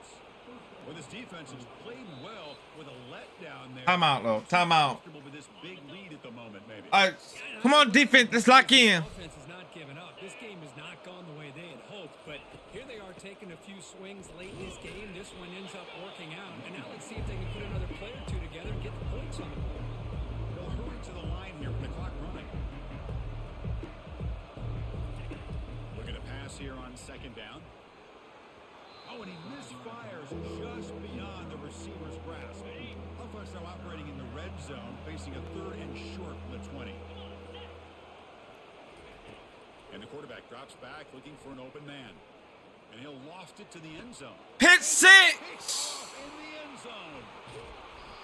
B: Well, this defense has played well with a letdown there.
A: Time out, though. Time out.
B: Comfortable with this big lead at the moment, maybe.
A: All right. Come on, defense. Let's lock in.
C: Offense has not given up. This game has not gone the way they had hoped, but here they are taking a few swings late in this game. This one ends up working out, and now let's see if they can put another play or two together and get the points on the board.
B: They'll hurry to the line here with the clock running. Looking to pass here on second down. Oh, and he misfires just beyond the receiver's grasp. Offense now operating in the red zone, facing a 3rd and short from the 20. And the quarterback drops back, looking for an open man. And he'll loft it to the end zone.
A: Hit six.
B: Off in the end zone.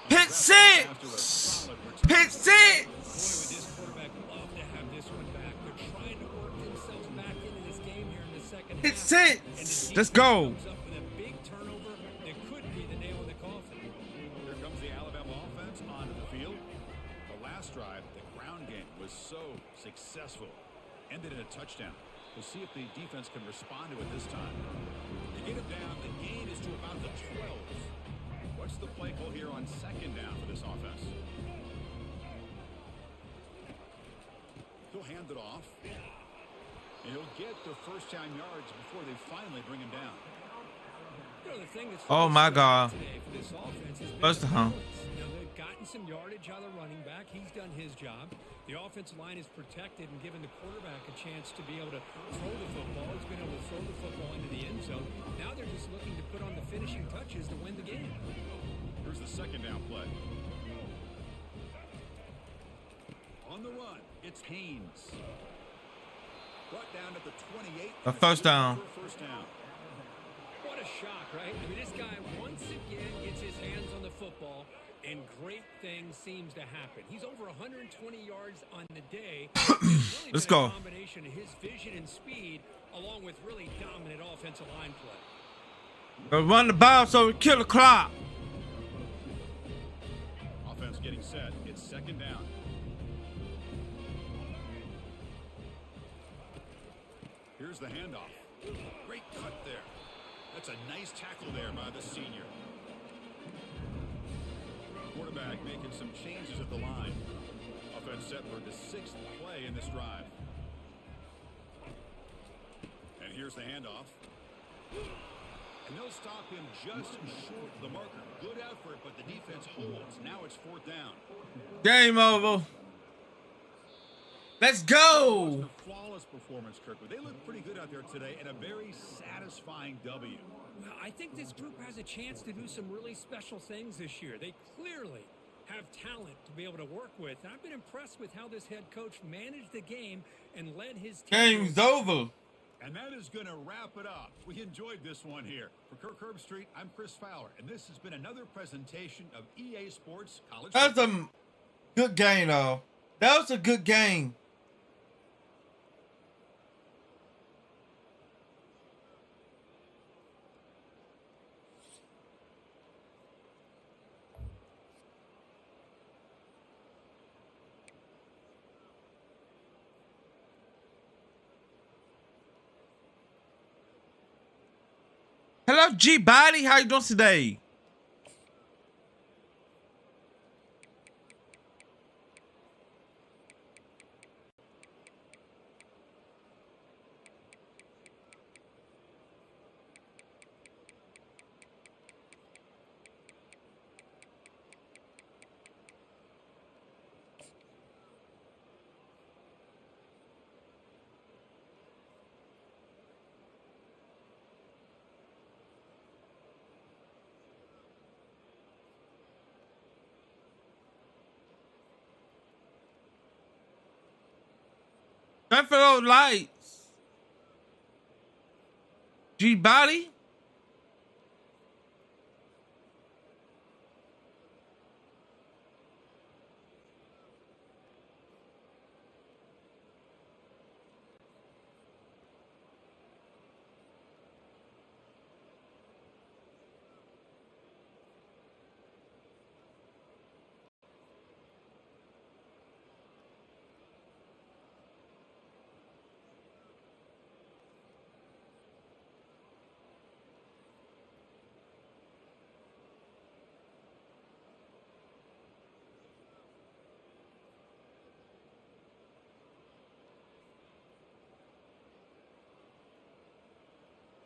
A: Hit six. Hit six.
C: Boy, would this quarterback love to have this one back. They're trying to work themselves back into this game here in the second
A: Hit
C: half.
A: six.
C: And the
A: Let's
C: defense
A: go.
C: comes up with a big turnover that could be the nail in the coffin.
B: Here comes the Alabama offense onto the field. The last drive, the ground game was so successful. Ended in a touchdown. We'll see if the defense can respond to it this time. They get it down. The gain is to about the 12. What's the play call here on second down for this offense? He'll hand it off. And he'll get the first-time yards before they finally bring him down.
C: You know, the thing that's
A: Oh, my God.
C: today for this offense has been
A: First down.
C: balance. You know, they've gotten some yardage out of the running back. He's done his job. The offensive line is protected and given the quarterback a chance to be able to throw the football. He's been able to throw the football into the end zone. Now they're just looking to put on the finishing touches to win the game.
B: Here's the second down play. On the run, it's Haynes. Brought down at the 28.
A: A first down.
B: First down.
C: What a shock, right? I mean, this guy once again gets his hands on the football, and great things seems to happen. He's over 120 yards on the day. Really
A: Let's
C: been
A: go.
C: A combination of his vision and speed, along with really dominant offensive line play.
A: Run the ball so we kill the clock.
B: Offense getting set. It's second down. Here's the handoff. Great cut there. That's a nice tackle there by the senior. Quarterback making some changes at the line. Offense set for the 6th play in this drive. And here's the handoff. And they'll stop him just short of the marker. Good effort, but the defense holds. Now it's 4th down.
A: Game over. Let's go.
B: A flawless performance, Kirkwood. They look pretty good out there today, and a very satisfying W.
C: Well, I think this group has a chance to do some really special things this year. They clearly have talent to be able to work with. And I've been impressed with how this head coach managed the game and led his team.
A: Game's over.
B: And that is going to wrap it up. We enjoyed this one here. For Kirk Herbstreit, I'm Chris Fowler, and this has been another presentation of EA Sports College.
A: That's a good game, though. That was a good game. Hello, G-Body. How you doing today? Buffalo Lights. G Body.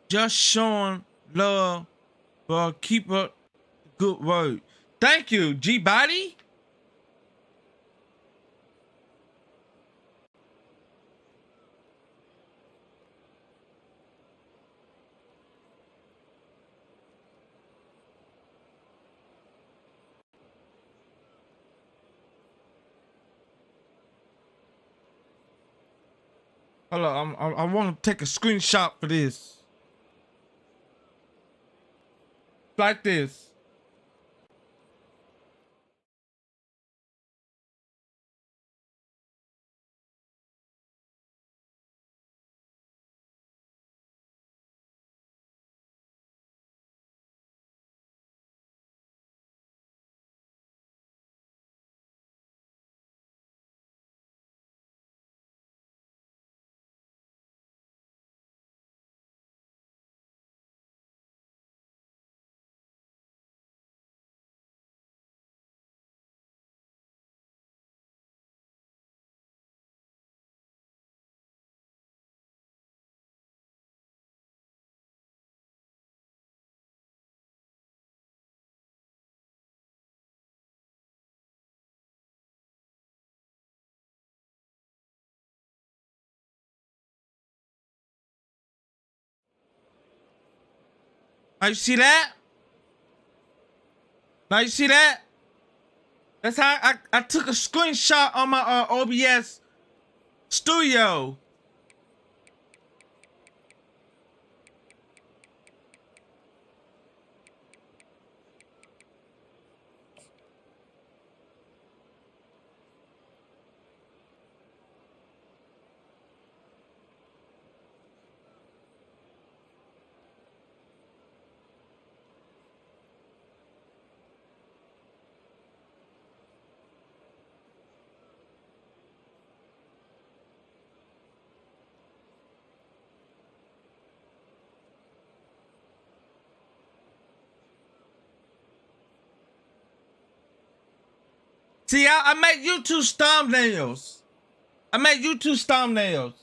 A: Just showing love, but keep up the good word. Thank you, G Body. Hold on, I want to take a screenshot for this. Like this. Now you see that? Now you see that? That's how I took a screenshot on my OBS studio. See, I made YouTube thumbnails. I made YouTube thumbnails.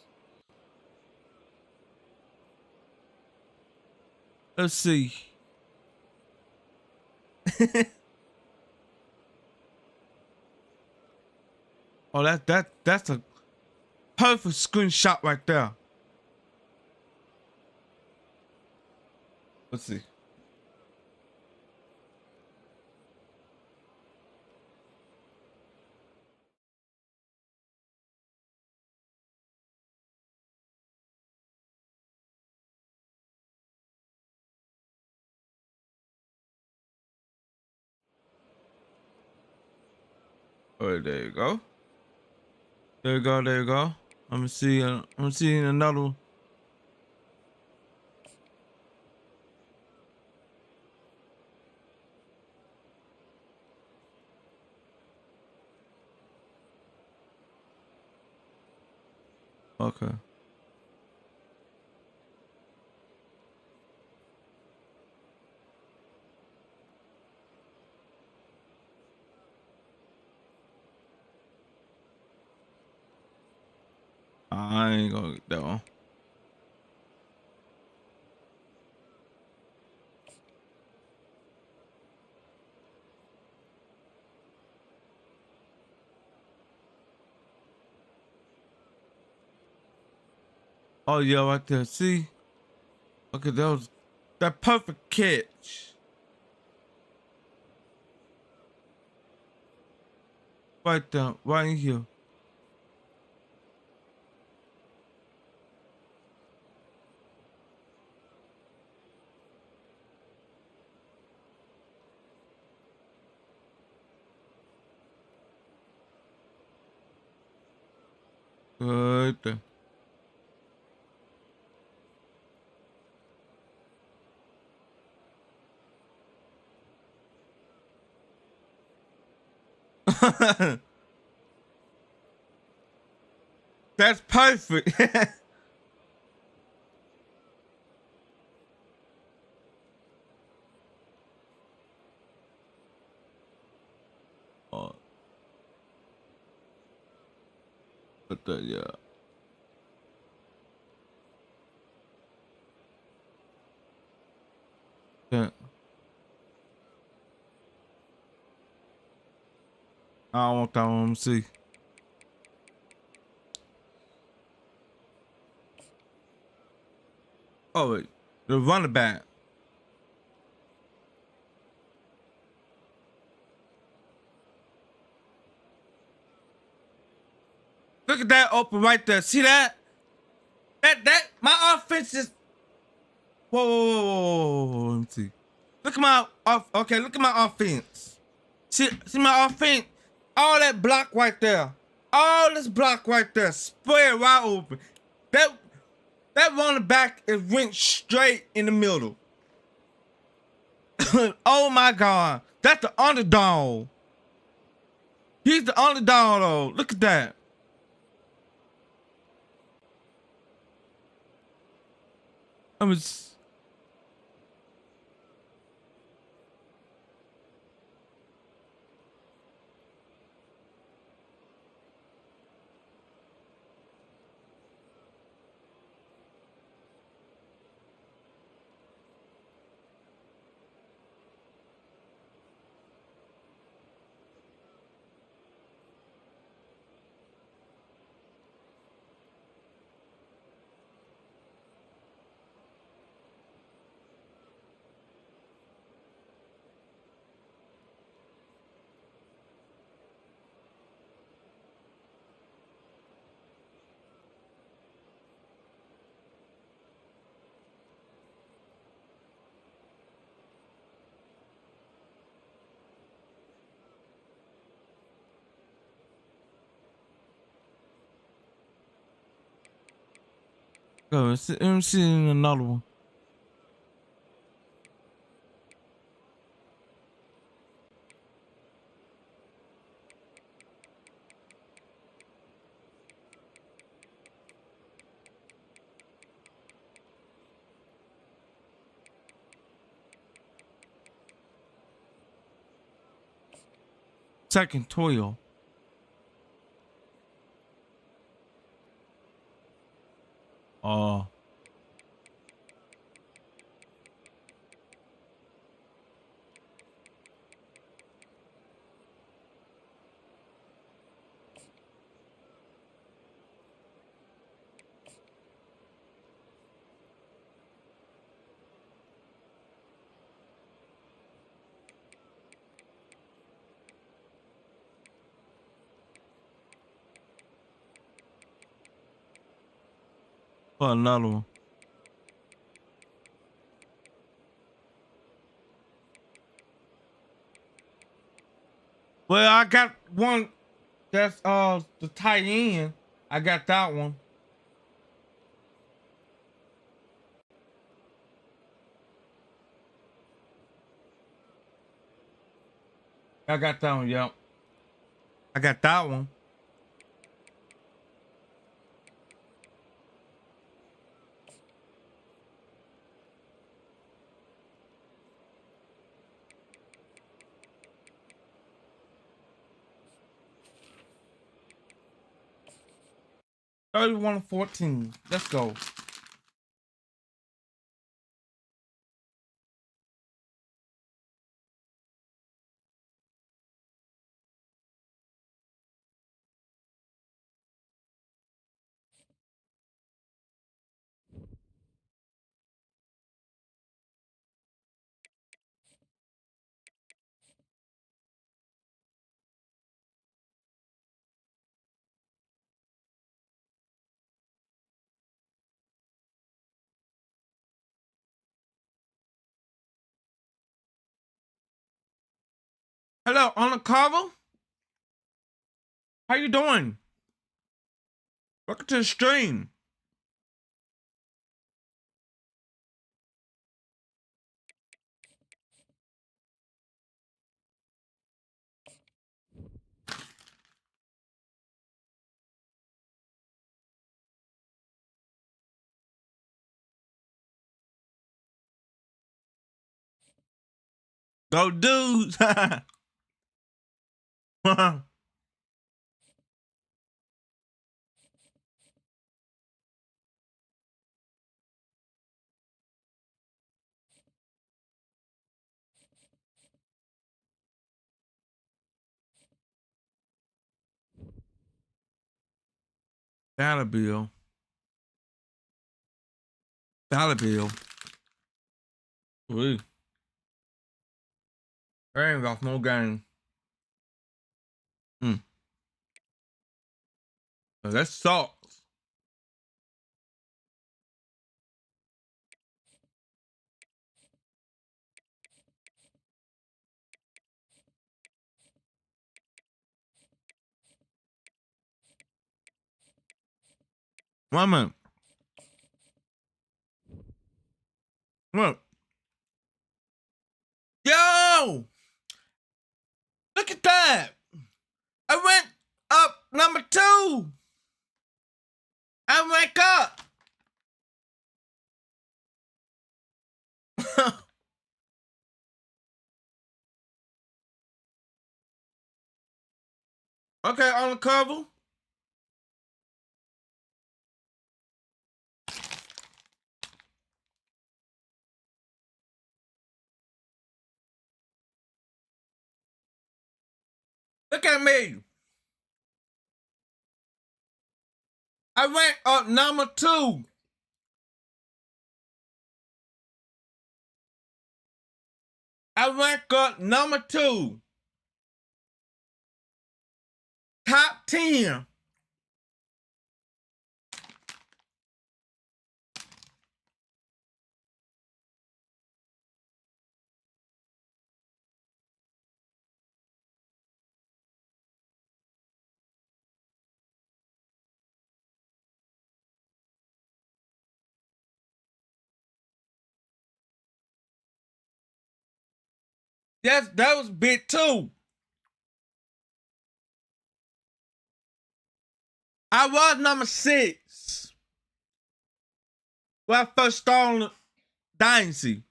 A: Let's see. Oh, that's a perfect screenshot right there. Let's see. Oh, there you go. There you go. There you go. Let me see. I'm seeing another one. Okay. I ain't gonna get that one. Oh yeah, right there. See? Okay, that perfect catch. Right there, right in here. Good. That's perfect. Oh, but yeah. Yeah. I don't want that one. Let me see. Oh wait, the running back. Look at that open right there. See that? That my offense is. Whoa. Let me see. Look at my off. Okay, look at my offense. See my offense. All that block right there. All this block right there. Spread wide open. That running back is went straight in the middle. Oh my God. That's the underdog. He's the underdog though. Look at that. I was. Go. Let me see another one. Second 12. Oh. For another one. Well, I got one that's the tight end. I got that one. I got that one, yep. I got that one. $31 to 14. Let's go. Hello, on the cover. How you doing? Welcome to the stream. Go dudes. Dollar bill. Dollar bill. Ooh. I ain't got no game. That sucks. One minute. Look. Yo! Look at that. I went up number 2. I went up. Okay, on the cover. Look at me. I went up number 2. I went up number 2. Top 10. Yes, that was big too. I was number 6 when I first started on Dynasty.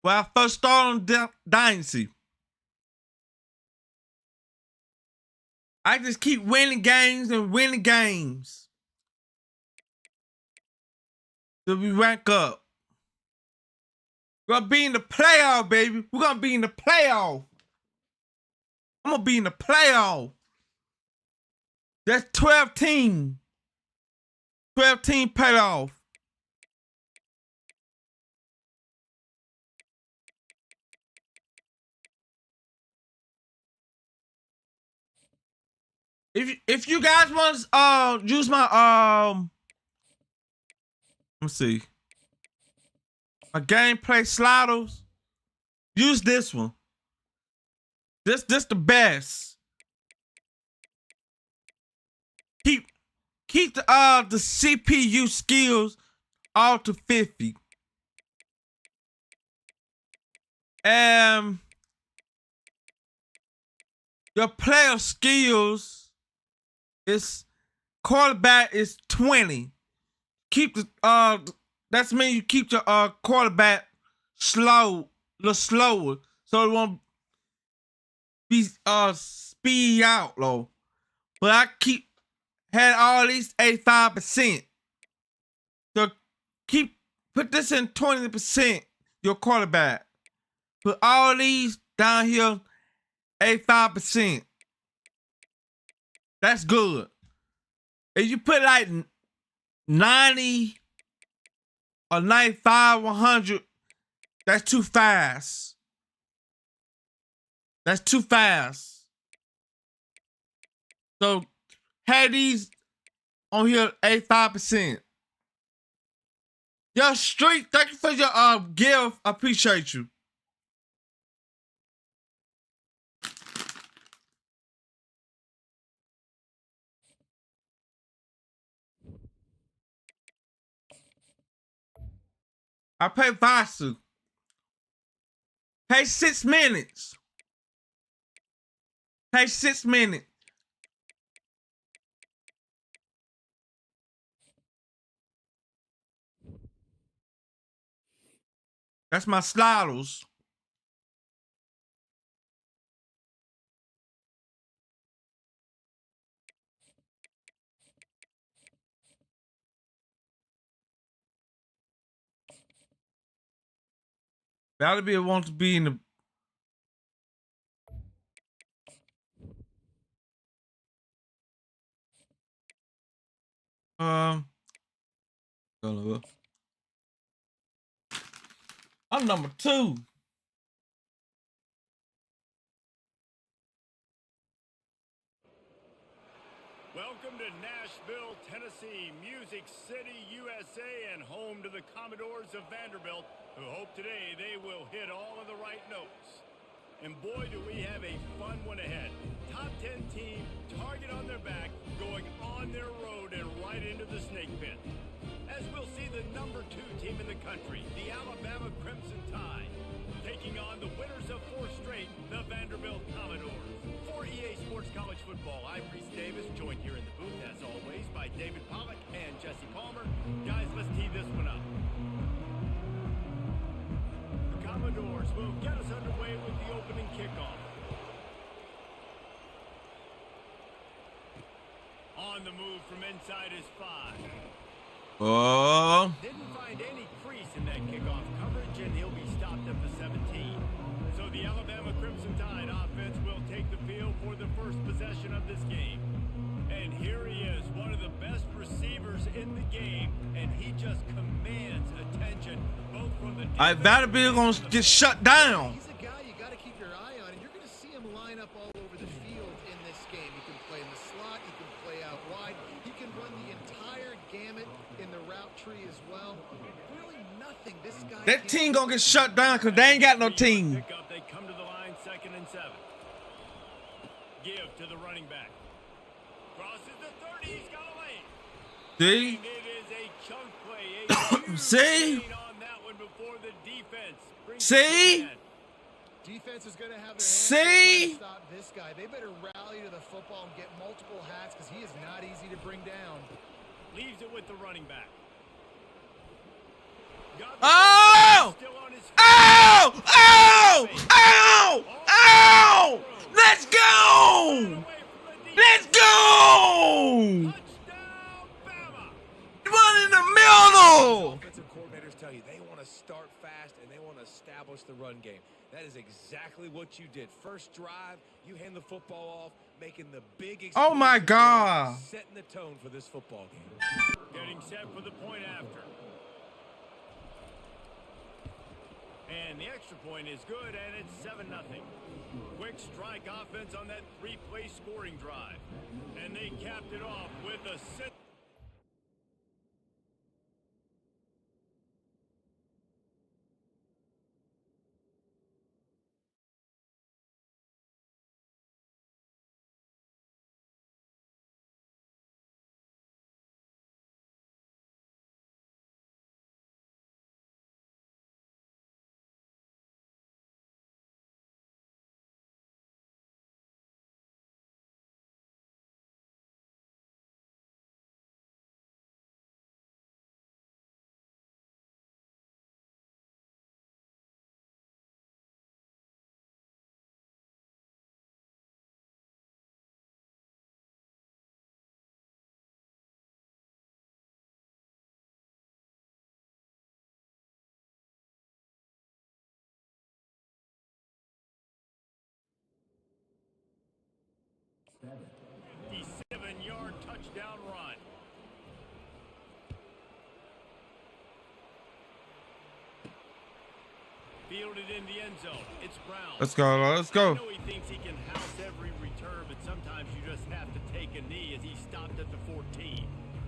A: When I first started on Dynasty. I just keep winning games and winning games. So we rank up. We're gonna be in the playoff, baby. We're gonna be in the playoff. I'm gonna be in the playoff. That's 12 team. 12 team playoff. If you guys want to use my let's see. My gameplay sliders, use this one. This the best. Keep the CPU skills all to 50. Your player skills is quarterback is 20. Keep the that's mean you keep your quarterback slow, a little slower, so it won't be speed out low. But I had all these 85%. So put this in 20%, your quarterback. Put all these down here, 85%. That's good. If you put like 90 or 95, 100, that's too fast. That's too fast. So have these on here 85%. Yo, Street, thank you for your gift. I appreciate you. I pay Vasu. Pay 6 minutes. Pay 6 minutes. That's my sliders. That'll be want to be in the I'm number 2.
B: Welcome to Nashville, Tennessee, Music City, USA, and home to the Commodores of Vanderbilt, who hope today they will hit all of the right notes. And boy, do we have a fun one ahead. Top 10 team, target on their back, going on their road and right into the snake pit. As we'll see the number 2 team in the country, the Alabama Crimson Tide, taking on the winners of 4 straight, the Vanderbilt Commodores. For EA Sports College Football, I'm Reese Davis, joined here in the booth, as always, by David Pollack and Jesse Palmer. Guys, let's tee this one up. The Commodores will get us underway with the opening kickoff. On the move from inside is 5.
A: Oh.
B: Didn't find any crease in that kickoff coverage, and he'll be stopped at the 17. So the Alabama Crimson Tide offense will take the field for the first possession of this game. And here he is, one of the best receivers in the game, and he just commands attention, both from the
A: I Vanderbilt gonna get shut down.
E: He's a guy you got to keep your eye on, and you're going to see him line up all over the field in this game. He can play in the slot, he can play out wide, he can run the entire gamut in the route tree as well. Really nothing this guy
A: That team gonna get shut down because they ain't got no team.
B: They come to the line, 2nd and 7. Give to the running back. Crosses the 30, he's got a lane.
A: See?
B: It is a chunk play.
A: See?
B: On that one before the defense brings
A: See?
B: it in.
E: Defense is going to have their
A: See?
E: hands to stop this guy. They better rally to the football and get multiple hats because he is not easy to bring down.
B: Leaves it with the running back.
A: Oh! Oh! Oh! Oh! Oh! Let's go! Let's go!
B: Touchdown, Bama!
A: One in the middle!
F: Offensive coordinators tell you they want to start fast and they want to establish the run game. That is exactly what you did. First drive, you hand the football off, making the big
A: Oh my God.
F: setting the tone for this football game.
B: Getting set for the point after. And the extra point is good, and it's 7-0. Quick strike offense on that 3-play scoring drive. And they capped it off with a sit. The 7-yard touchdown run. Fielded in the end zone. It's Brown.
A: Let's go, let's
B: I
A: go.
B: know he thinks he can house every return, but sometimes you just have to take a knee as he stopped at the 14.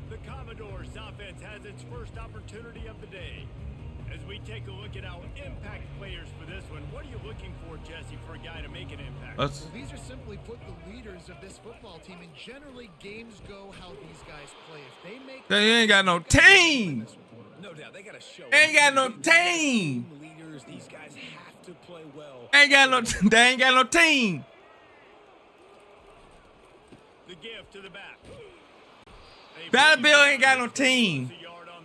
B: The Commodores offense has its first opportunity of the day. As we take a look at our impact players for this one, what are you looking for, Jesse, for a guy to make an impact?
A: Let's.
E: Well, these are simply put the leaders of this football team, and generally games go how these guys play. If they make
A: They ain't got no team.
F: No doubt, they got to show.
A: Ain't got no team.
F: Leaders, these guys have to play well.
A: Ain't got no. They ain't got no team.
B: The gift to the back.
A: Vanderbilt ain't got no team.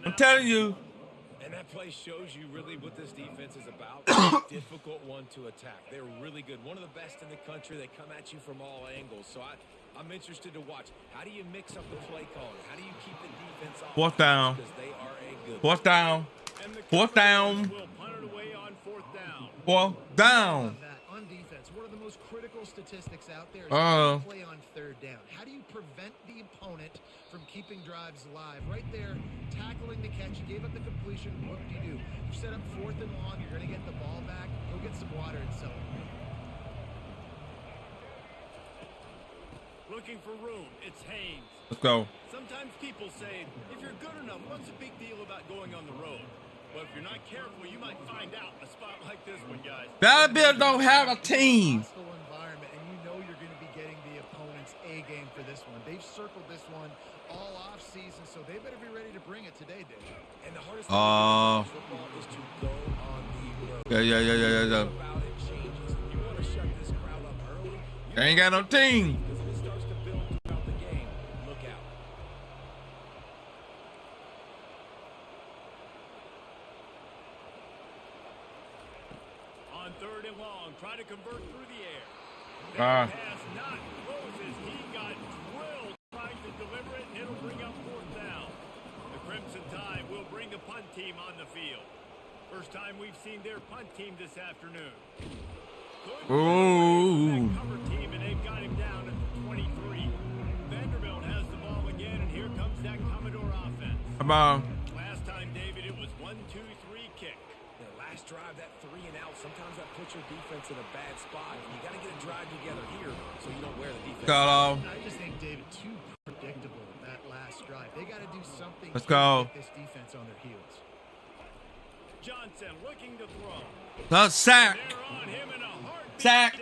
A: I'm telling you.
F: And that play shows you really what this defense is about. It's a difficult one to attack. They're really good. One of the best in the country. They come at you from all angles. So I'm interested to watch. How do you mix up the play calling? How do you keep the defense off?
A: Fourth down.
F: Because they are a good.
A: Fourth down. Fourth down.
B: Will punt it away on fourth down.
A: Fourth down.
E: On defense, one of the most critical statistics out there is play on third down. How do you prevent the opponent from keeping drives alive? Right there, tackling the catch. You gave up the completion. What do? You set up fourth and long. You're going to get the ball back. Go get some water and celebrate.
B: Looking for room. It's Haynes.
A: Let's go.
B: Sometimes people say, if you're good enough, what's the big deal about going on the road? But if you're not careful, you might find out a spot like this one, guys.
A: Vanderbilt don't have a team.
E: Hostile environment, and you know you're going to be getting the opponent's A game for this one. They've circled this one all off season, so they better be ready to bring it today, Dave.
F: And the hardest thing about football is to go on the road.
A: Yeah.
F: About it changes. You want to shut this crowd up early.
A: They ain't got no team.
F: Because if it starts to build throughout the game, look out.
B: On third and long, try to convert through the air.
A: Ah.
B: Pass not closes. He got drilled trying to deliver it, and it'll bring up fourth down. The Crimson Tide will bring the punt team on the field. First time we've seen their punt team this afternoon.
A: Ooh.
B: Cover team, and they've got him down at the 23. Vanderbilt has the ball again, and here comes that Commodore offense.
A: Come on.
B: Last time, David, it was 1-2-3 kick.
F: The last drive, that 3 and out, sometimes that puts your defense in a bad spot. And you got to get a drive together here so you don't wear the defense.
A: Got off.
E: I just think, David, too predictable that last drive. They got to do something
A: Let's
E: to
A: go.
E: get this defense on their heels.
B: Johnson looking to throw.
A: The sack.
B: They're on him in a heartbeat.
A: Sack.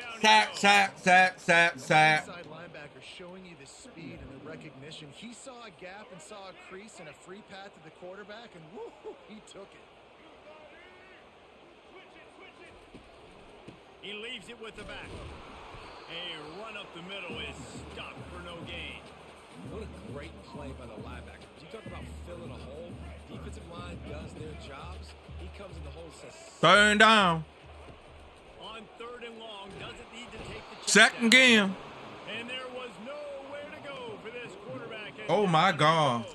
E: Inside linebacker showing you the speed and the recognition. He saw a gap and saw a crease and a free path to the quarterback, and woo, he took it.
B: He leaves it with the back. A run up the middle is stopped for no gain.
F: What a great play by the linebacker. You talk about filling a hole. Defensive line does their jobs. He comes in the hole and says,
A: Third down.
B: On third and long, doesn't need to take the check
A: Second
B: down.
A: game.
B: And there was nowhere to go for this quarterback.
A: Oh my God.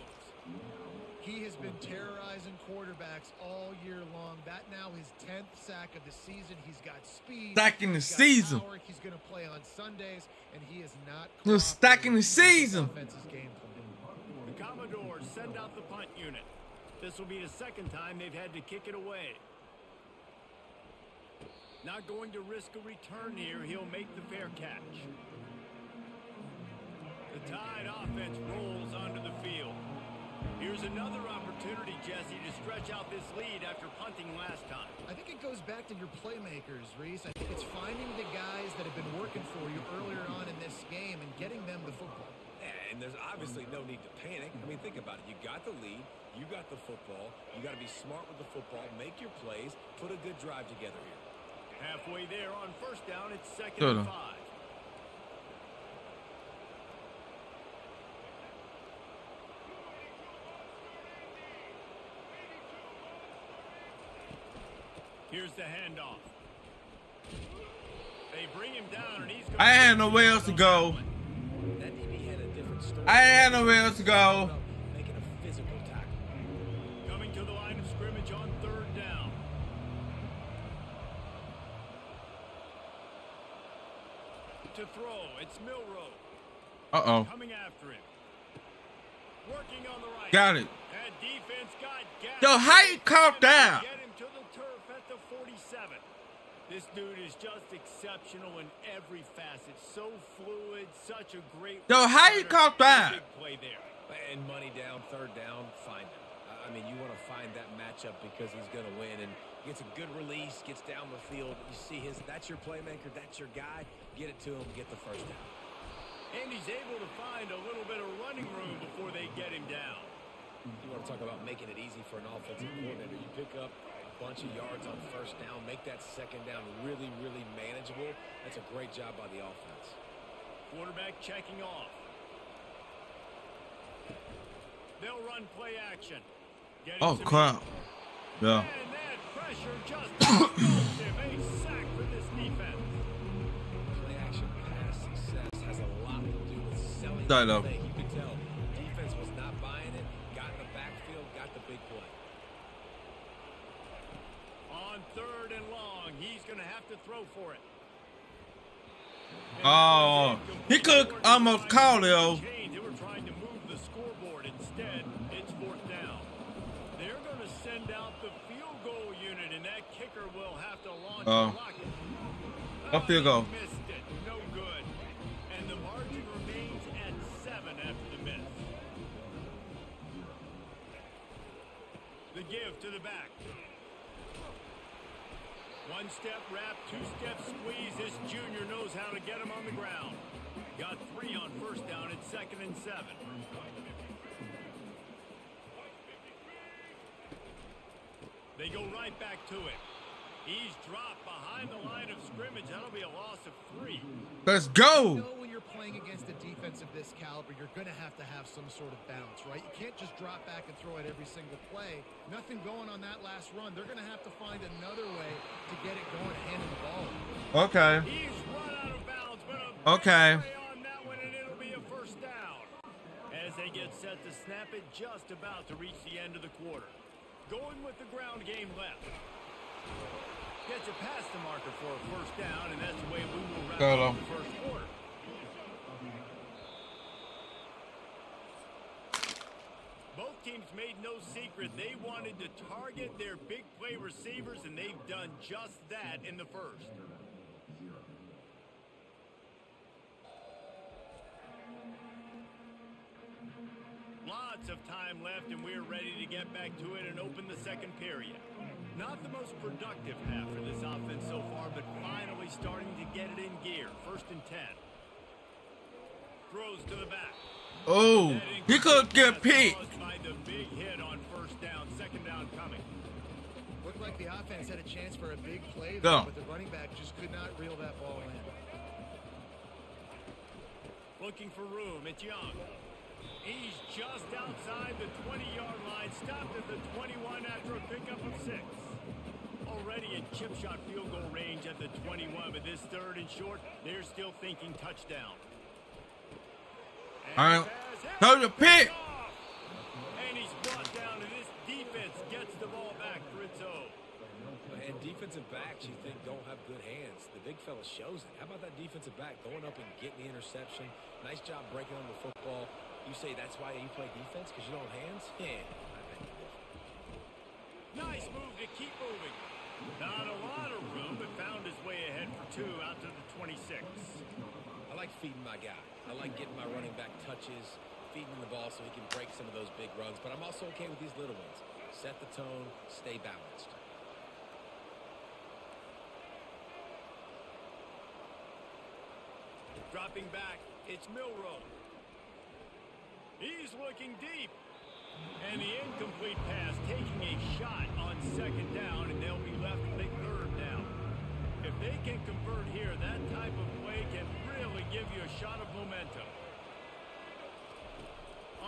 E: He has been terrorizing quarterbacks all year long. That now his 10th sack of the season. He's got speed.
A: Stacking the
E: He's got
A: season.
E: power. He's going to play on Sundays, and he is not.
A: You're stacking the
E: cooperating with
A: season.
E: Offense's game plan.
B: The Commodores send out the punt unit. This will be the second time they've had to kick it away. Not going to risk a return here. He'll make the fair catch. The Tide offense rolls onto the field. Here's another opportunity, Jesse, to stretch out this lead after punting last time.
E: I think it goes back to your playmakers, Reese. I think it's finding the guys that have been working for you earlier on in this game and getting them the football.
F: yeah, and there's obviously no need to panic. I mean, think about it. You got the lead. You got the football. You got to be smart with the football. Make your plays. Put a good drive together here.
B: Halfway there on first down, it's second
A: Good.
B: and 5. Here's the handoff. They bring him down, and he's going
A: I had nowhere else to go.
F: That DB had a different story.
A: I had nowhere else to go.
F: Making a physical tackle.
B: coming to the line of scrimmage on third down. To throw, it's Milrow.
A: Uh-oh.
B: Coming after him. Working on the right.
A: Got it.
B: That defense got gas.
A: Yo, how you caught that?
B: Get him to the turf at the 47. This dude is just exceptional in every facet. So fluid, such a great.
A: Yo, how you
B: returner.
A: caught that?
B: Big play there.
F: And money down, third down, find him. I mean, you want to find that matchup because he's going to win. And gets a good release, gets down the field. You see that's your playmaker, that's your guy. Get it to him, get the first down.
B: And he's able to find a little bit of running room before they get him down.
F: You want to talk about making it easy for an offensive coordinator. You pick up a bunch of yards on first down, make that second down really, really manageable. That's a great job by the offense.
C: Quarterback checking off. They'll run play action.
A: Oh, crap. Yeah.
C: And that pressure just engulfed him. A sack for this defense.
F: Play action pass success has a lot to do with selling
A: I
F: the
A: know.
F: thing. You can tell defense was not buying it, got in the backfield, got the big play.
C: On 3rd and long, he's going to have to throw for it.
A: Oh, he could almost call it. Oh.
C: They were trying to move the scoreboard. Instead, it's 4th down. They're going to send out the field goal unit, and that kicker will have to launch a rocket.
A: Up field goal.
C: He missed it. No good. And the margin remains at 7 after the miss. The give to the back. 1-step wrap, 2-step squeeze. This junior knows how to get him on the ground. Got 3 on first down at 2nd and 7. They go right back to it. He's dropped behind the line of scrimmage. That'll be a loss of 3.
A: Let's go.
E: You know, when you're playing against a defense of this caliber, you're going to have some sort of bounce, right? You can't just drop back and throw it every single play. Nothing going on that last run. They're going to have to find another way to get it going and handing the ball.
A: Okay.
C: He's run out of bounds, but a
A: Okay.
C: play on that one, and it'll be a first down. As they get set to snap it, just about to reach the end of the quarter. Going with the ground game left. Gets it past the marker for a first down, and that's the way we will wrap up the first quarter. Both teams made no secret they wanted to target their big play receivers, and they've done just that in the first. Lots of time left, and we're ready to get back to it and open the second period. Not the most productive half for this offense so far, but finally starting to get it in gear. 1st and 10. Throws to the back.
A: Oh, he could get picked.
C: By the big hit on first down, 2nd down coming.
E: Looked like the offense had a chance for a big play,
A: Go.
E: but the running back just could not reel that ball in.
C: Looking for room. It's Young. He's just outside the 20-yard line. Stopped at the 21 after a pickup of 6. Already in chip shot field goal range at the 21, but this 3rd and short, they're still thinking touchdown.
A: All right. Throw the pick.
C: And he's brought down, and this defense gets the ball back for its own.
F: And defensive backs you think don't have good hands. The big fella shows it. How about that defensive back going up and getting the interception? Nice job breaking on the football. You say that's why you play defense, because you don't have hands? Yeah, I think you do.
C: Nice move to keep moving. Not a lot of room, but found his way ahead for 2 out to the 26.
F: I like feeding my guy. I like getting my running back touches, feeding him the ball so he can break some of those big runs. But I'm also okay with these little ones. Set the tone, stay balanced.
C: Dropping back, it's Milrow. He's looking deep. And the incomplete pass taking a shot on 2nd down, and they'll be left with a 3rd down. If they can convert here, that type of play can really give you a shot of momentum.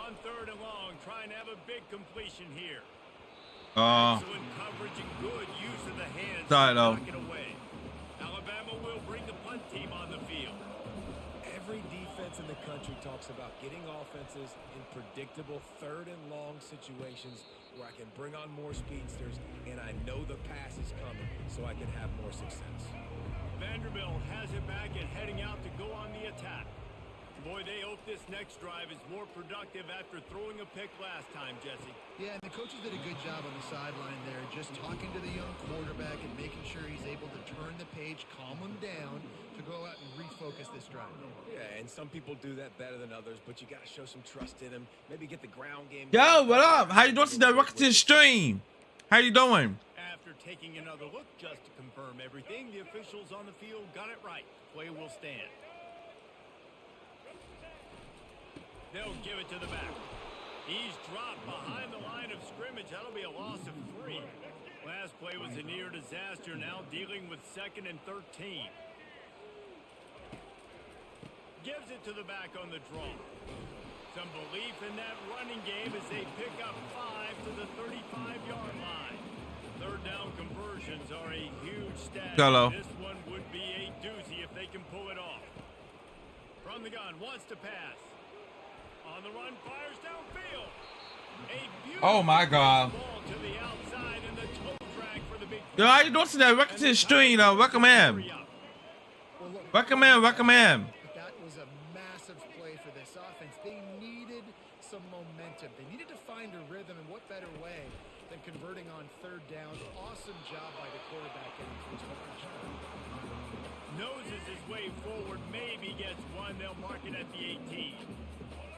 C: On 3rd and long, trying to have a big completion here. Excellent coverage and good use of the hands to knock it away. Alabama will bring the punt team on the field.
F: Every defense in the country talks about getting offenses in predictable 3rd and long situations where I can bring on more speedsters and I know the pass is coming so I can have more success.
C: Vanderbilt has it back and heading out to go on the attack. Boy, they hope this next drive is more productive after throwing a pick last time, Jesse.
E: Yeah, and the coaches did a good job on the sideline there, just talking to the young quarterback and making sure he's able to turn the page, calm him down to go out and refocus this drive.
F: Yeah, and some people do that better than others, but you got to show some trust in him. Maybe get the ground game.
A: Yo, what up? How you doing today? Welcome to the stream. How you doing?
C: After taking another look just to confirm everything, the officials on the field got it right. Play will stand. They'll give it to the back.
G: He's dropped behind the line of scrimmage. That'll be a loss of 3. Last play was a near disaster. Now dealing with 2nd and 13. Gives it to the back on the draw. Some belief in that running game as they pick up 5 to the 35-yard line. 3rd down conversions are a huge stat.
A: Hello.
G: This one would be a doozy if they can pull it off. From the gun, wants to pass. On the run, fires downfield. A beautiful
A: Oh my God.
G: ball to the outside and the toe drag for the big.
A: Yo, how you doing today? Welcome to the stream, though. Welcome in. Welcome in. Welcome in.
E: That was a massive play for this offense. They needed some momentum. They needed to find a rhythm, and what better way than converting on 3rd down. Awesome job by the quarterback getting through his progression.
G: Noses his way forward, maybe gets one. They'll mark it at the 18.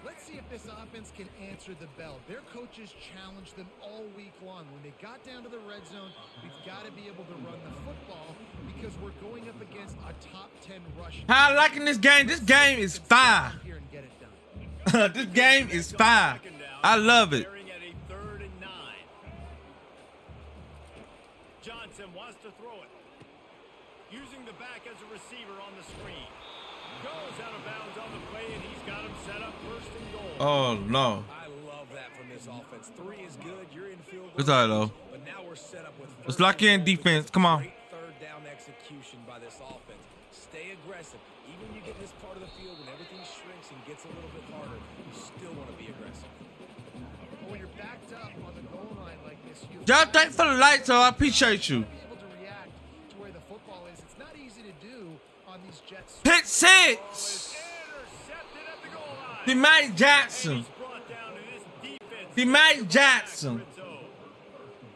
E: Let's see if this offense can answer the bell. Their coaches challenged them all week long. When they got down to the red zone, we've got to be able to run the football because we're going up against a top 10 rush.
A: How I liking this game? This game is fire.
E: Here and get it done.
A: This game is fire. I love it.
G: At a 3rd and 9. Johnson wants to throw it. Using the back as a receiver on the screen. Goes out of bounds on the play, and he's got him set up 1st and goal.
A: Oh no.
F: I love that from this offense. 3 is good. You're in field goal.
A: It's all right, though.
F: But now we're set up with
A: Let's lock in defense. Come on.
F: Great 3rd down execution by this offense. Stay aggressive. Even when you get this part of the field when everything shrinks and gets a little bit harder, you still want to be aggressive.
E: But when you're backed up on the goal line like this, you
A: Y'all thank for the lights, so I appreciate you.
E: be able to react to where the football is. It's not easy to do on these Jets.
A: Pick 6.
G: Intercepted at the goal line.
A: The Mike Jackson.
G: He's brought down to this defense.
A: The Mike Jackson.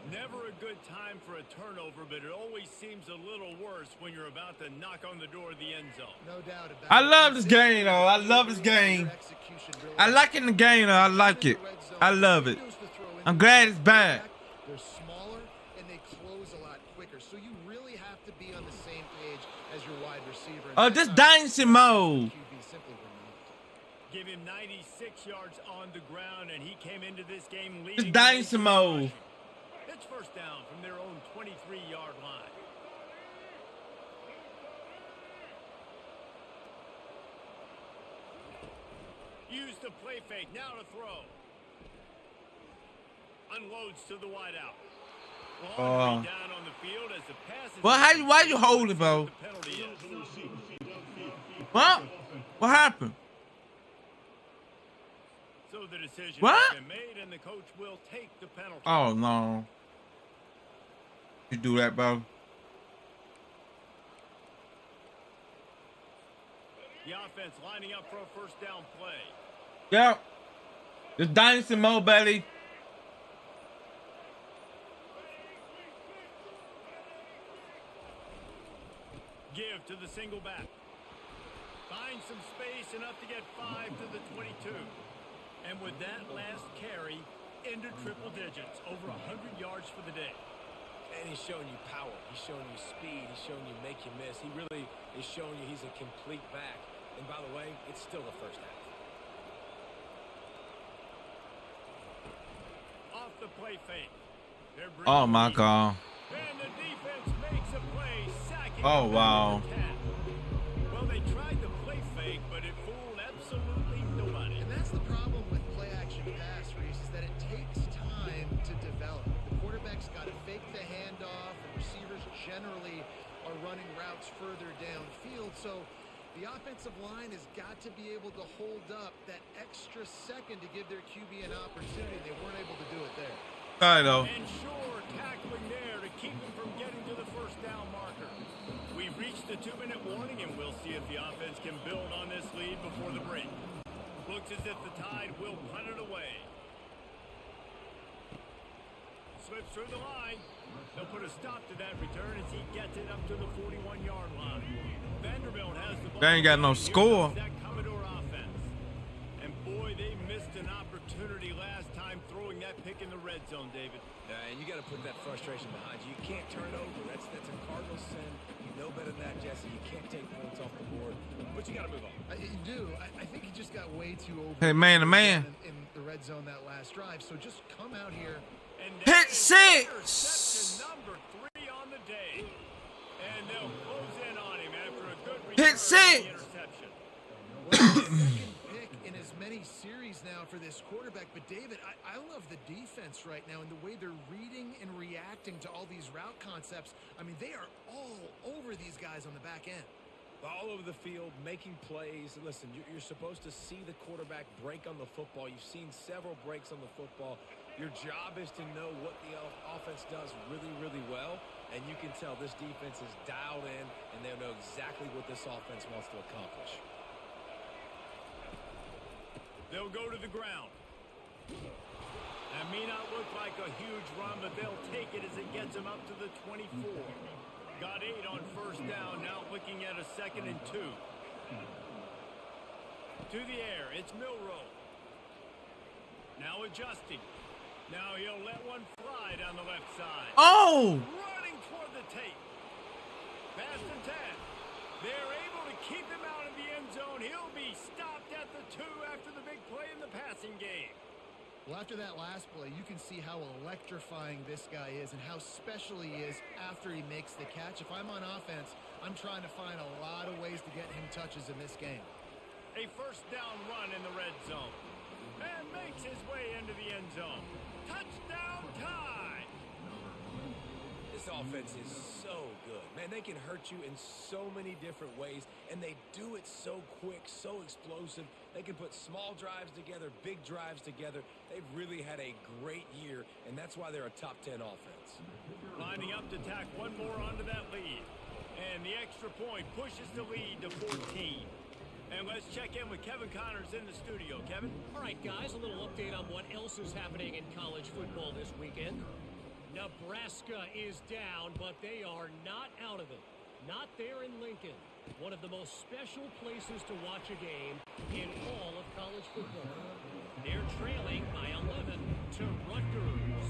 G: Never a good time for a turnover, but it always seems a little worse when you're about to knock on the door of the end zone.
E: No doubt about
A: I
E: it.
A: love this game, though. I love this game.
E: Execution really
A: I like it in the game, though. I like it. I love it. I'm glad it's back.
E: They're smaller and they close a lot quicker, so you really have to be on the same page as your wide receiver.
A: Oh, this dynasty mode.
E: QB simply were not.
G: Give him 96 yards on the ground, and he came into this game leading.
A: It's dynasty mode.
G: It's 1st down from their own 23-yard line. Use the play fake. Now to throw. Unloads to the wideout. Down on the field as the pass is
A: Well, why you holding, bro?
G: the penalty is.
A: What? What happened?
G: So the decision
A: What?
G: has been made, and the coach will take the penalty.
A: Oh, no. You do that, bro.
G: The offense lining up for a 1st down play.
A: Yep. This dynasty mode, baby.
G: Give to the single back. Find some space enough to get 5 to the 22. And with that last carry, into triple digits, over 100 yards for the day.
F: And he's showing you power. He's showing you speed. He's showing you make you miss. He really is showing you he's a complete back. And by the way, it's still the 1st half.
G: Off the play fake.
A: Oh, my God.
G: And the defense makes a play, sacking
A: Oh, wow.
G: Well, they tried the play fake, but it fooled absolutely nobody.
E: And that's the problem with play action pass, Reese, is that it takes time to develop. The quarterback's got to fake the handoff, and receivers generally are running routes further downfield. So the offensive line has got to be able to hold up that extra second to give their QB an opportunity. They weren't able to do it there.
A: I know.
G: And sure, tackling there to keep him from getting to the 1st down marker. We've reached the 2-minute warning, and we'll see if the offense can build on this lead before the break. Looks as if the Tide will punt it away. Slips through the line. They'll put a stop to that return as he gets it up to the 41-yard line. Vanderbilt has the ball.
A: They ain't got no score.
G: That Commodore offense. And boy, they missed an opportunity last time throwing that pick in the red zone, David.
F: And you got to put that frustration behind you. You can't turn it over. That's a cardinal sin. You know better than that, Jesse. You can't take points off the board. But you got to move on.
E: You do. I think he just got way too over.
A: Hey, man to man.
E: In the red zone that last drive. So just come out here
G: And
A: Hit six.
G: interception number 3 on the day. And they'll close in on him after a good return
A: Hit
G: on the
A: six.
G: interception.
E: well, second pick in as many series now for this quarterback. But David, I love the defense right now and the way they're reading and reacting to all these route concepts. I mean, they are all over these guys on the back end.
F: All over the field, making plays. Listen, you're supposed to see the quarterback break on the football. You've seen several breaks on the football. Your job is to know what the offense does really, really well. And you can tell this defense is dialed in, and they know exactly what this offense wants to accomplish.
G: They'll go to the ground. That may not look like a huge run, but they'll take it as it gets them up to the 24. Got 8 on first down, now looking at a 2nd and 2. To the air, it's Milroe. Now adjusting. Now he'll let one fly down the left side.
A: Oh!
G: Running toward the tape. Pass and tag. They're able to keep him out of the end zone. He'll be stopped at the 2 after the big play in the passing game.
E: Well, after that last play, you can see how electrifying this guy is and how special he is after he makes the catch. If I'm on offense, I'm trying to find a lot of ways to get him touches in this game.
G: A first down run in the red zone. And makes his way into the end zone. Touchdown tie!
F: This offense is so good. Man, they can hurt you in so many different ways, and they do it so quick, so explosive. They can put small drives together, big drives together. They've really had a great year, and that's why they're a top 10 offense.
G: Lining up to tack one more onto that lead. And the extra point pushes the lead to 14. And let's check in with Kevin Connors in the studio. Kevin?
D: All right, guys, a little update on what else is happening in college football this weekend. Nebraska is down, but they are not out of it. Not there in Lincoln. One of the most special places to watch a game in all of college football. They're trailing by 11 to Rutgers.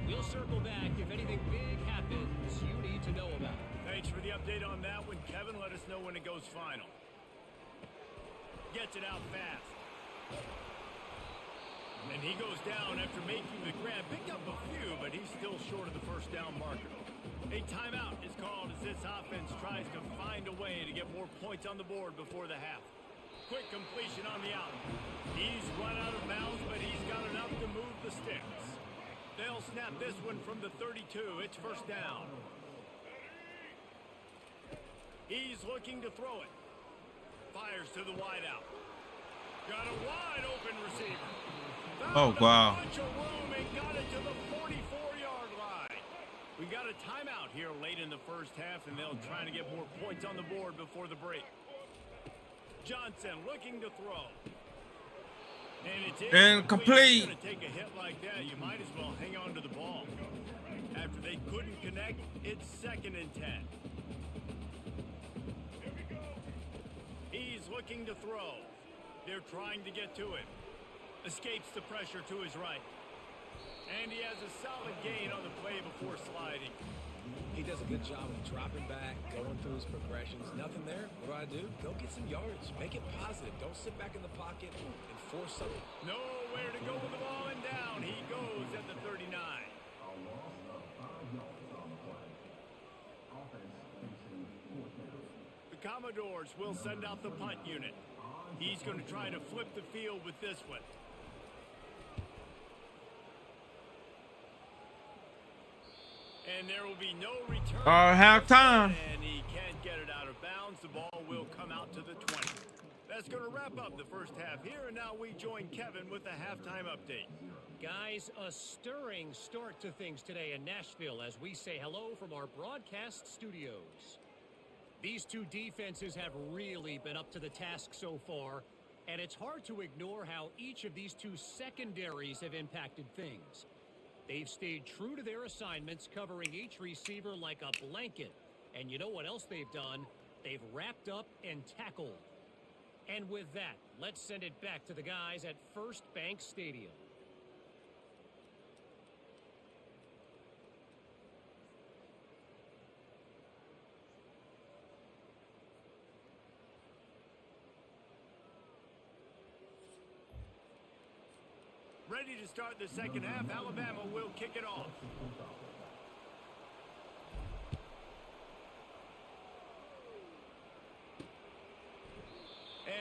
D: We'll circle back if anything big happens you need to know about.
G: Thanks for the update on that one, Kevin. Let us know when it goes final. Gets it out fast. And he goes down after making the grab. Picked up a few, but he's still short of the first down marker. A timeout is called as this offense tries to find a way to get more points on the board before the half. Quick completion on the out. He's run out of bounds, but he's got enough to move the sticks. They'll snap this one from the 32. It's first down. He's looking to throw it. Fires to the wide out. Got a wide open receiver.
A: Oh, wow.
G: Bunch of room and got it to the 44-yard line. We got a timeout here late in the first half, and they'll try to get more points on the board before the break. Johnson looking to throw. And it's
A: incomplete.
G: Going to take a hit like that, you might as well hang on to the ball. After they couldn't connect, it's 2nd and 10. He's looking to throw. They're trying to get to it. Escapes the pressure to his right. And he has a solid gain on the play before sliding.
F: He does a good job of dropping back, going through his progressions. Nothing there. What do? Go get some yards. Make it positive. Don't sit back in the pocket and force something.
G: Nowhere to go with the ball, and down he goes at the 39. The Commodores will send out the punt unit. He's going to try to flip the field with this one. And there will be no return.
A: Halftime.
G: And he can't get it out of bounds. The ball will come out to the 20. That's going to wrap up the first half here. And now we join Kevin with the halftime update.
D: Guys, a stirring start to things today in Nashville as we say hello from our broadcast studios. These two defenses have really been up to the task so far, and it's hard to ignore how each of these two secondaries have impacted things. They've stayed true to their assignments, covering each receiver like a blanket. And you know what else they've done? They've wrapped up and tackled. And with that, let's send it back to the guys at First Bank Stadium.
G: ready to start the second half. Alabama will kick it off.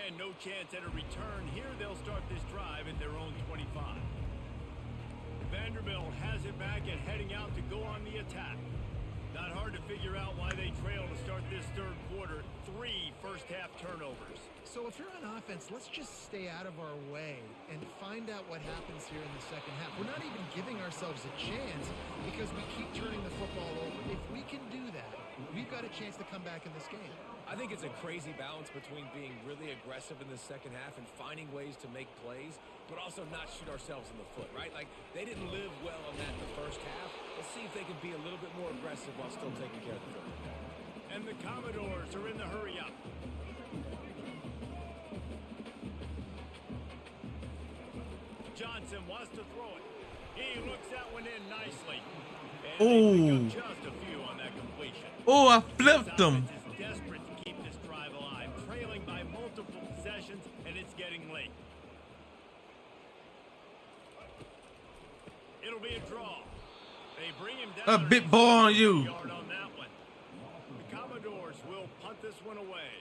G: And no chance at a return here. They'll start this drive at their own 25. Vanderbilt has it back and heading out to go on the attack. Not hard to figure out why they trail to start this third quarter. 3 first-half turnovers.
E: So if you're on offense, let's just stay out of our way and find out what happens here in the second half. We're not even giving ourselves a chance because we keep turning the football over. If we can do that, we've got a chance to come back in this game.
F: I think it's a crazy balance between being really aggressive in the second half and finding ways to make plays, but also not shoot ourselves in the foot, right? Like, they didn't live well on that in the first half. Let's see if they can be a little bit more aggressive while still taking care of the football.
G: And the Commodores are in the hurry-up. Johnson wants to throw it. He looks that one in nicely. And they pick up just a few on that completion.
A: Oh, I flipped him.
G: Is desperate to keep this drive alive, trailing by multiple possessions, and it's getting late. It'll be a draw. They bring him down.
A: A big ball on you.
G: Yard on that one. The Commodores will punt this one away.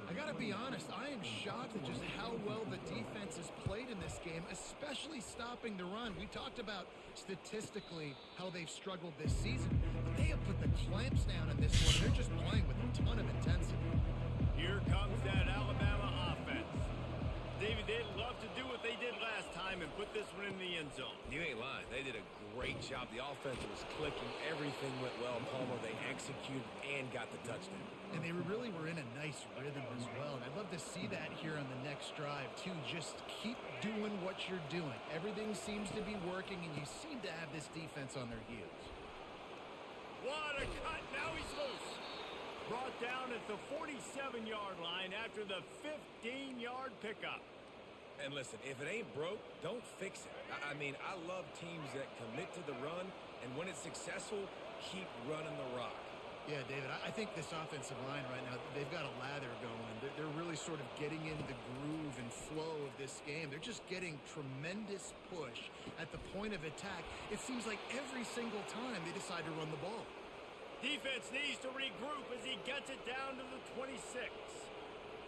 E: I got to be honest, I am shocked at just how well the defense has played in this game, especially stopping the run. We talked about statistically how they've struggled this season, but they have put the clamps down in this one. They're just playing with a ton of intensity.
G: Here comes that Alabama offense. David, they'd love to do what they did last time and put this one in the end zone.
F: You ain't lying. They did a great job. The offense was clicking. Everything went well. Palmer, they executed and got the touchdown.
E: And they really were in a nice rhythm as well. And I'd love to see that here on the next drive, too. Just keep doing what you're doing. Everything seems to be working, and you seem to have this defense on their heels.
G: What a cut. Now he's loose. Brought down at the 47-yard line after the 15-yard pickup.
F: And listen, if it ain't broke, don't fix it. I mean, I love teams that commit to the run, and when it's successful, keep running the rock.
E: Yeah, David, I think this offensive line right now, they've got a lather going. They're really sort of getting in the groove and flow of this game. They're just getting tremendous push at the point of attack. It seems like every single time they decide to run the ball.
G: Defense needs to regroup as he gets it down to the 26.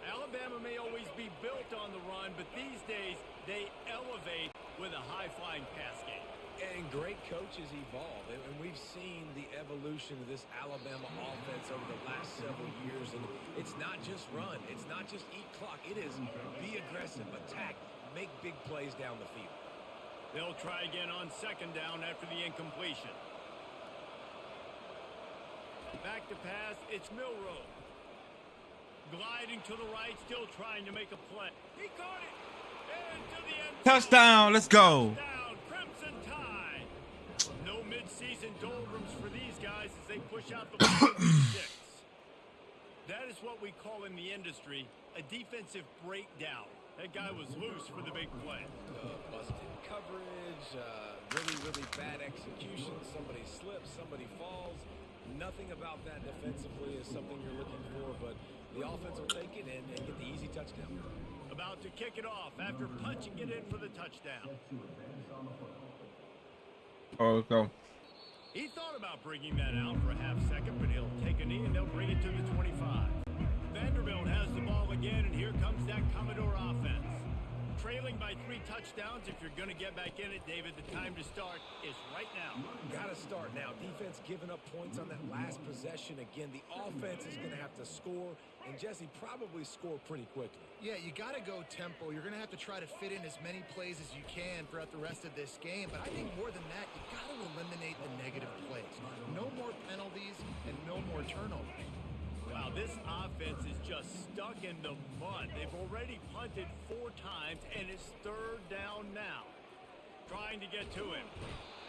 G: Alabama may always be built on the run, but these days they elevate with a high-flying pass game.
F: And great coaches evolve, and we've seen the evolution of this Alabama offense over the last several years. And it's not just run, it's not just eat clock. It is be aggressive, attack, make big plays down the field.
G: They'll try again on second down after the incompletion. Back to pass, it's Milroe. Gliding to the right, still trying to make a play. He caught it! And to the end.
A: Touchdown, let's go.
G: Touchdown, Crimson Tide. No mid-season doldrums for these guys as they push out the 6. That is what we call in the industry a defensive breakdown. That guy was loose for the big play.
F: Busted coverage, really bad execution. Somebody slips, somebody falls. Nothing about that defensively is something you're looking for, but the offense will take it and get the easy touchdown.
G: About to kick it off after punching it in for the touchdown.
A: Oh, let's go.
G: He thought about bringing that out for a half second, but he'll take a knee and they'll bring it to the 25. Vanderbilt has the ball again, and here comes that Commodore offense. Trailing by 3 touchdowns. If you're going to get back in it, David, the time to start is right now.
F: Got to start now. Defense giving up points on that last possession. Again, the offense is going to have to score, and Jesse probably score pretty quickly.
E: Yeah, you got to go tempo. You're going to have to try to fit in as many plays as you can throughout the rest of this game. But I think more than that, you got to eliminate the negative plays. No more penalties and no more turnovers.
G: Wow, this offense is just stuck in the mud. They've already punted 4 times, and it's 3rd down now. Trying to get to him.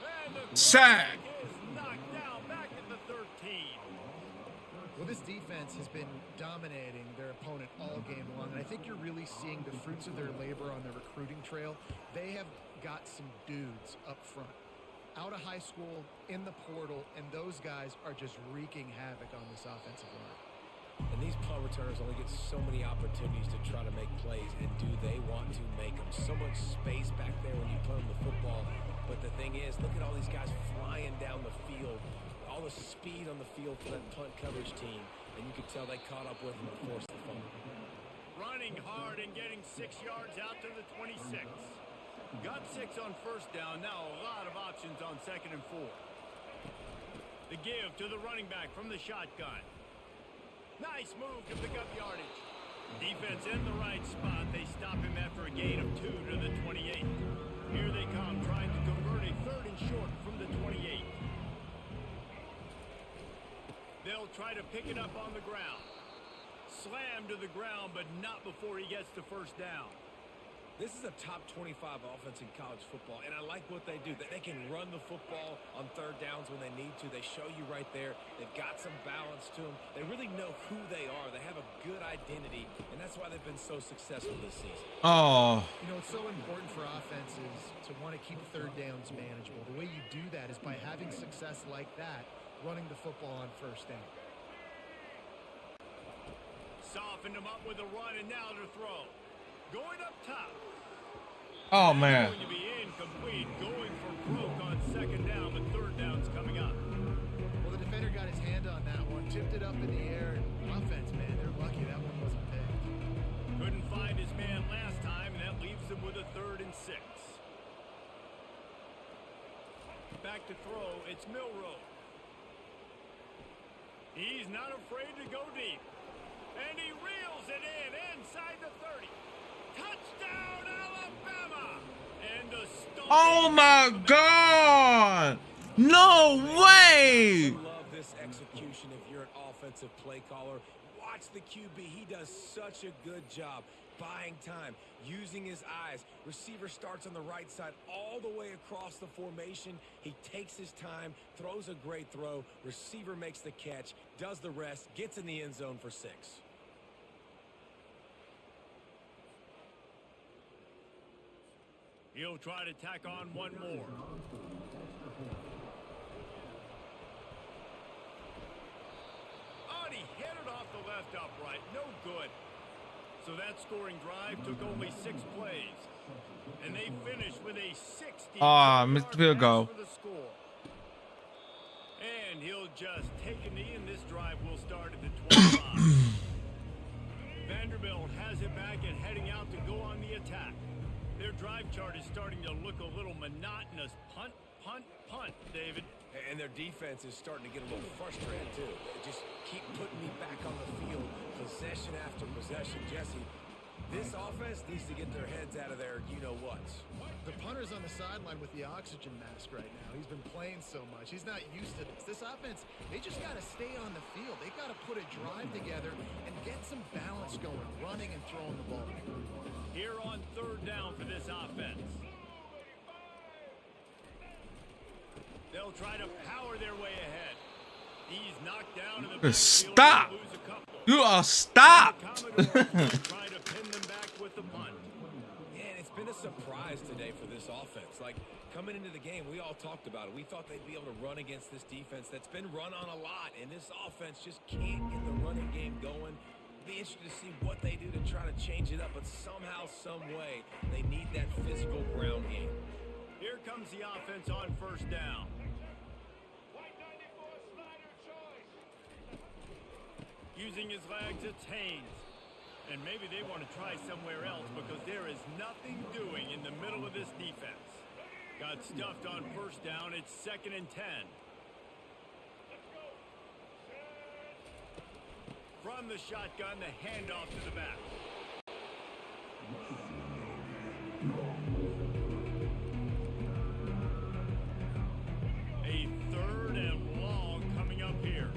G: And the
A: Sack
G: is knocked down back at the 13.
E: Well, this defense has been dominating their opponent all game long, and I think you're really seeing the fruits of their labor on the recruiting trail. They have got some dudes up front, out of high school, in the portal, and those guys are just wreaking havoc on this offensive line.
F: And these punt returners only get so many opportunities to try to make plays, and do they want to make them? So much space back there when you put them the football. But the thing is, look at all these guys flying down the field, all the speed on the field for that punt coverage team, and you could tell they caught up with them and forced the fumble.
G: Running hard and getting 6 yards out to the 26. Got 6 on first down. Now a lot of options on 2nd and 4. The give to the running back from the shotgun. Nice move to pick up yardage. Defense in the right spot. They stop him after a gain of 2 to the 28. Here they come, trying to convert a 3rd and short from the 28. They'll try to pick it up on the ground. Slam to the ground, but not before he gets to first down.
F: This is a top 25 offense in college football, and I like what they do. They can run the football on 3rd downs when they need to. They show you right there. They've got some balance to them. They really know who they are. They have a good identity, and that's why they've been so successful this season.
A: Oh.
E: You know, it's so important for offenses to want to keep 3rd downs manageable. The way you do that is by having success like that, running the football on first down.
G: Softened him up with a run, and now to throw. Going up top.
A: Oh, man.
G: Going to be incomplete. Going for broke on 2nd down, but 3rd down's coming up.
E: Well, the defender got his hand on that one, tipped it up in the air, and offense, man, they're lucky that one wasn't picked.
G: Couldn't find his man last time, and that leaves him with a 3rd and 6. Back to throw. It's Milroe. He's not afraid to go deep. And he reels it in inside the 30. Touchdown, Alabama! And the
A: Oh my God! No way!
F: I love this execution if you're an offensive play caller. Watch the QB. He does such a good job buying time, using his eyes. Receiver starts on the right side all the way across the formation. He takes his time, throws a great throw. Receiver makes the catch, does the rest, gets in the end zone for 6.
G: He'll try to tack on one more. Oh, and he hit it off the left upright. No good. So that scoring drive took only 6 plays. And they finished with a 60.
A: Missed the field goal.
G: For the score. And he'll just take a knee, and this drive will start at the 25. Vanderbilt has it back and heading out to go on the attack. Their drive chart is starting to look a little monotonous. Punt, punt, punt, David.
F: And their defense is starting to get a little frustrated, too. They just keep putting me back on the field, possession after possession. Jesse, this offense needs to get their heads out of their you-know-whats.
E: The punter's on the sideline with the oxygen mask right now. He's been playing so much. He's not used to this. This offense, they just got to stay on the field. They've got to put a drive together and get some balance going, running and throwing the ball.
G: Here on 3rd down for this offense. They'll try to power their way ahead. He's knocked down in the backfield.
A: Stop!
G: Lose a couple.
A: You are stopped.
G: Trying to pin them back with the punt.
F: Yeah, and it's been a surprise today for this offense. Like, coming into the game, we all talked about it. We thought they'd be able to run against this defense that's been run on a lot, and this offense just can't get the running game going. Be interested to see what they do to try to change it up, but somehow, some way, they need that physical ground game.
G: Here comes the offense on 1st down. Using his legs, it's Haynes. And maybe they want to try somewhere else because there is nothing doing in the middle of this defense. Got stuffed on 1st down. It's 2nd and 10. From the shotgun, the handoff to the back. A 3rd and long coming up here.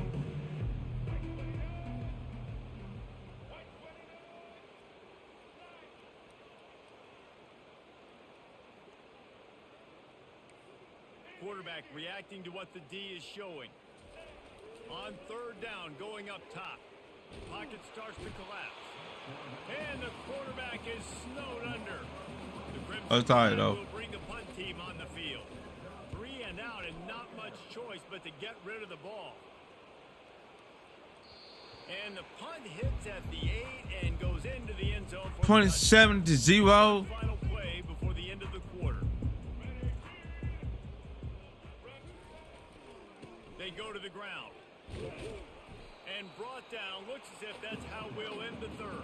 G: Quarterback reacting to what the D is showing. On 3rd down, going up top. Pocket starts to collapse. And the quarterback is snowed under. The Crimson Tide will bring the punt team on the field. 3 and out and not much choice but to get rid of the ball. And the punt hits at the 8 and goes into the end zone for
A: 27-0.
G: final play before the end of the quarter. They go to the ground. And brought down. Looks as if that's how we'll end the third.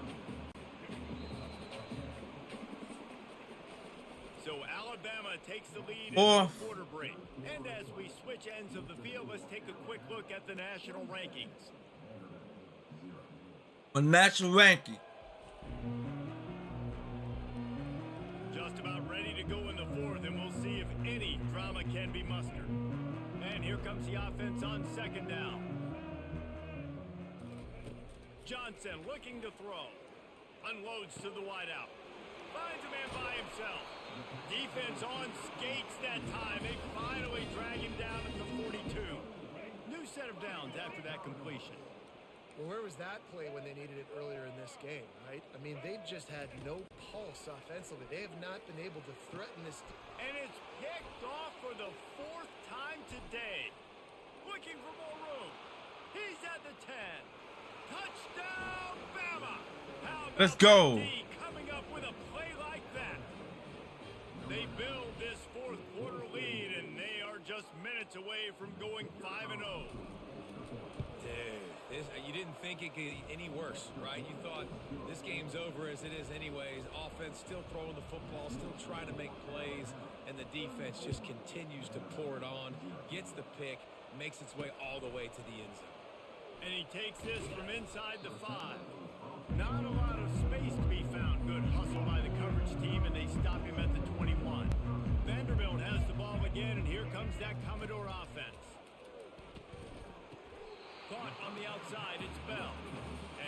G: So Alabama takes the lead in the quarter break. And as we switch ends of the field, let's take a quick look at the national rankings.
A: A national ranking.
G: Just about ready to go in the fourth, and we'll see if any drama can be mustered. And here comes the offense on second down. Johnson looking to throw. Unloads to the wideout. Finds a man by himself. Defense on skates that time. They finally drag him down at the 42. New set of downs after that completion.
E: Well, where was that play when they needed it earlier in this game, right? I mean, they've just had no pulse offensively. They have not been able to threaten this.
G: And it's picked off for the fourth time today. Looking for more room. He's at the 10. Touchdown, Bama! How about
A: Let's go.
G: D coming up with a play like that? They build this fourth quarter lead, and they are just minutes away from going 5-0.
F: Dude, you didn't think it could get any worse, right? You thought this game's over as it is anyways. Offense still throwing the football, still trying to make plays, and the defense just continues to pour it on, gets the pick, makes its way all the way to the end zone.
G: And he takes this from inside the 5. Not a lot of space to be found. Good hustle by the coverage team, and they stop him at the 21. Vanderbilt has the ball again, and here comes that Commodore offense. Caught on the outside, it's Bell.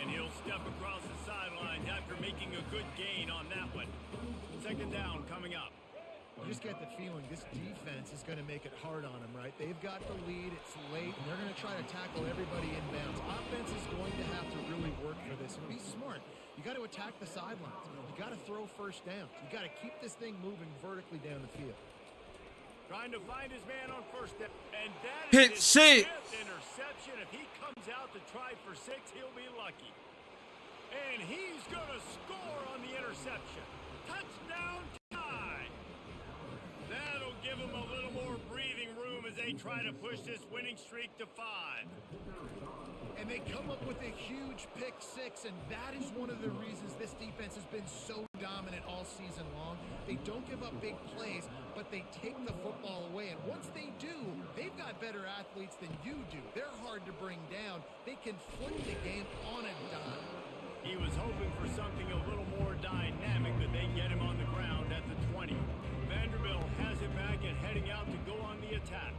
G: And he'll step across the sidelines after making a good gain on that one. Second down coming up.
E: You just get the feeling this defense is going to make it hard on them, right? They've got the lead, it's late, and they're going to try to tackle everybody inbounds. Offense is going to have to really work for this and be smart. You got to attack the sidelines. You got to throw first downs. You got to keep this thing moving vertically down the field.
G: Trying to find his man on first down. And that
A: Hit
G: is
A: six.
G: his fifth interception. If he comes out to try for 6, he'll be lucky. And he's going to score on the interception. Touchdown tie. That'll give him a little more breathing room as they try to push this winning streak to 5.
E: And they come up with a huge pick 6, and that is one of the reasons this defense has been so dominant all season long. They don't give up big plays, but they take the football away. And once they do, they've got better athletes than you do. They're hard to bring down. They can flip the game on a dime.
G: He was hoping for something a little more dynamic, but they get him on the ground at the 20. Vanderbilt has it back and heading out to go on the attack.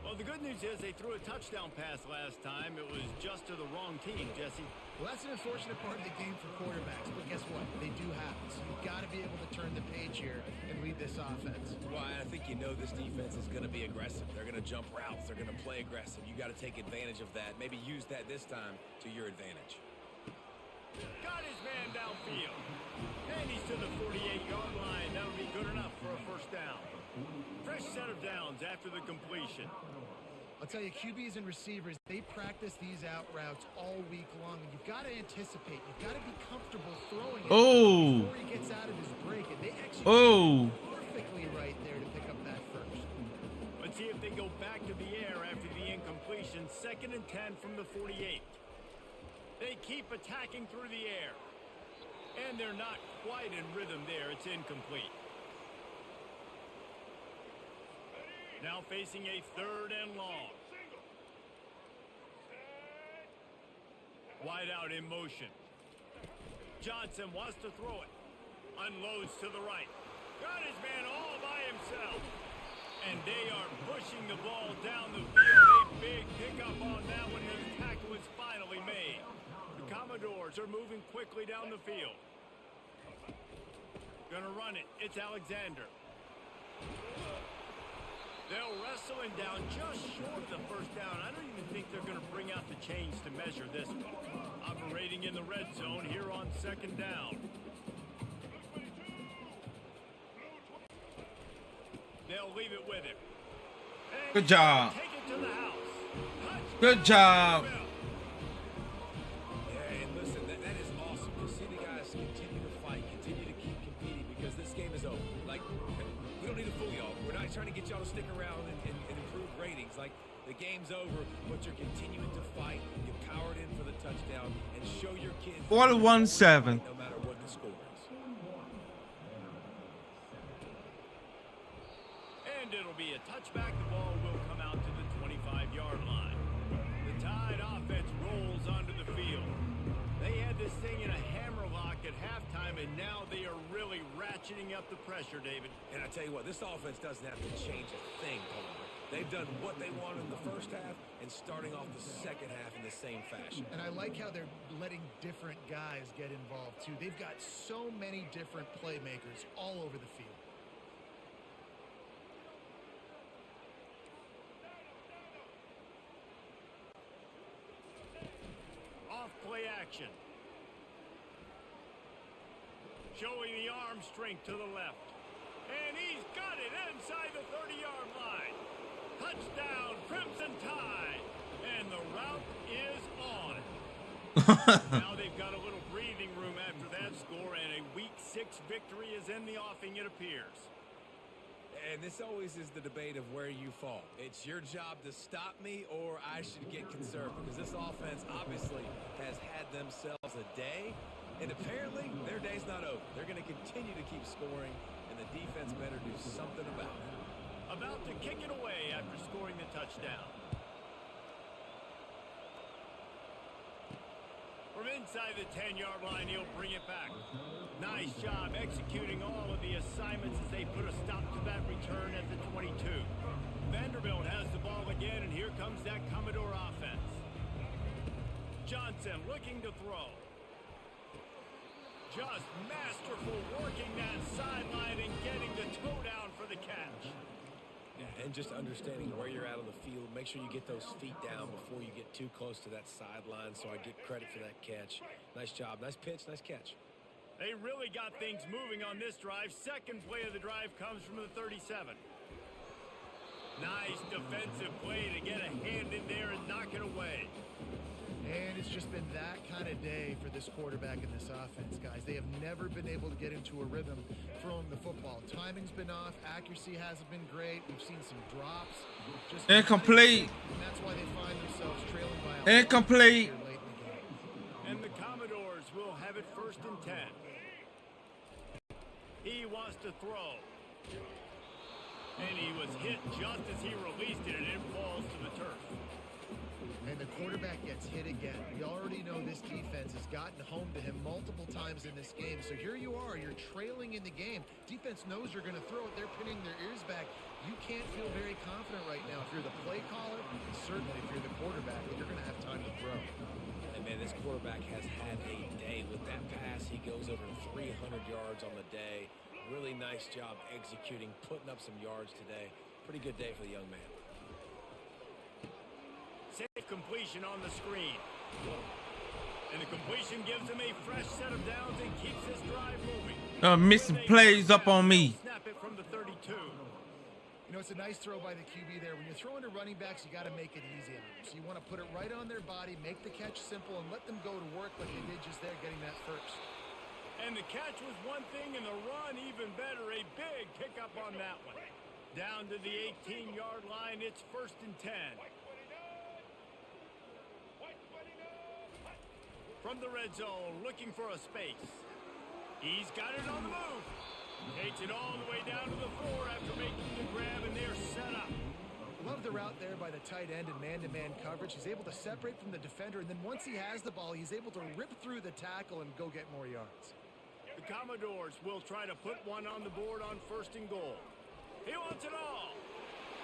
G: Well, the good news is they threw a touchdown pass last time. It was just to the wrong team, Jesse.
E: Well, that's an unfortunate part of the game for quarterbacks, but guess what? They do have it. So you've got to be able to turn the page here and lead this offense.
F: Well, I think you know this defense is going to be aggressive. They're going to jump routes. They're going to play aggressive. You got to take advantage of that. Maybe use that this time to your advantage.
G: Got his man downfield. And he's to the 48-yard line. That'll be good enough for a first down. Fresh set of downs after the completion.
E: I'll tell you, QBs and receivers, they practice these out routes all week long. And you've got to anticipate. You've got to be comfortable throwing it before he gets out of his break. And they actually perfectly right there to pick up that first.
G: Let's see if they go back to the air after the incompletion. 2nd and 10 from the 48. They keep attacking through the air. And they're not quite in rhythm there. It's incomplete. Now facing a 3rd and long. Wide out in motion. Johnson wants to throw it. Unloads to the right. Got his man all by himself. And they are pushing the ball down the field. A big pickup on that one. The tackle is finally made. The Commodores are moving quickly down the field. Gonna run it. It's Alexander. They'll wrestle him down just short of the first down. I don't even think they're going to bring out the chains to measure this one. Operating in the red zone here on 2nd down. They'll leave it with him.
A: Good job.
G: Take it to the house.
A: Good job.
F: just continue to fight, continue to keep competing, because this game is over. Like, we don't need to fool y'all. We're not trying to get y'all to stick around and improve ratings. Like, the game's over, but you're continuing to fight. You powered in for the touchdown and show your kids
A: 41-7.
F: no matter what the score is.
G: And it'll be a touchback. The ball will come out to the 25-yard line. The Tide offense rolls onto the field. They had this thing in a hammerlock at halftime, and now they are really ratcheting up the pressure, David.
F: And I tell you what, this offense doesn't have to change a thing, Palmer. They've done what they wanted in the first half and starting off the second half in the same fashion.
E: And I like how they're letting different guys get involved, too. They've got so many different playmakers all over the field.
G: Off play action. Showing the arm strength to the left. And he's got it inside the 30-yard line. Touchdown, Crimson Tide. And the route is on. Now they've got a little breathing room after that score, and a Week 6 victory is in the offing, it appears.
F: And this always is the debate of where you fall. It's your job to stop me, or I should get concerned, because this offense obviously has had themselves a day, and apparently their day's not over. They're going to continue to keep scoring, and the defense better do something about it.
G: About to kick it away after scoring the touchdown. From inside the 10-yard line, he'll bring it back. Nice job executing all of the assignments as they put a stop to that return at the 22. Vanderbilt has the ball again, and here comes that Commodore offense. Johnson looking to throw. Just masterful working that sideline and getting the toe down for the catch.
F: And just understanding where you're at on the field. Make sure you get those feet down before you get too close to that sideline, so I get credit for that catch. Nice job. Nice pitch. Nice catch.
G: They really got things moving on this drive. Second play of the drive comes from the 37. Nice defensive play to get a hand in there and knock it away.
E: And it's just been that kind of day for this quarterback and this offense, guys. They have never been able to get into a rhythm throwing the football. Timing's been off. Accuracy hasn't been great. We've seen some drops. Just
A: Incomplete.
E: and that's why they find themselves trailing by a
A: Incomplete.
E: lot late in the game.
G: And the Commodores will have it 1st and 10. He wants to throw. And he was hit just as he released it, and it falls to the turf.
E: And the quarterback gets hit again. We already know this defense has gotten home to him multiple times in this game. So here you are, you're trailing in the game. Defense knows you're going to throw it. They're pinning their ears back. You can't feel very confident right now if you're the play caller, and certainly if you're the quarterback, that you're going to have time to throw.
F: And man, this quarterback has had a day with that pass. He goes over 300 yards on the day. Really nice job executing, putting up some yards today. Pretty good day for the young man.
G: Safe completion on the screen. And the completion gives him a fresh set of downs and keeps his drive moving.
A: Missing plays up on me.
G: Snap it from the 32.
E: You know, it's a nice throw by the QB there. When you're throwing to running backs, you got to make it easy on them. So you want to put it right on their body, make the catch simple, and let them go to work like they did just there, getting that first.
G: And the catch was one thing, and the run even better. A big pickup on that one. Down to the 18-yard line, it's 1st and 10. From the red zone, looking for a space. He's got it on the move. Takes it all the way down to the 4 after making the grab, and they're set up.
E: Love the route there by the tight end in man-to-man coverage. He's able to separate from the defender, and then once he has the ball, he's able to rip through the tackle and go get more yards.
G: The Commodores will try to put one on the board on 1st and goal. He wants it all.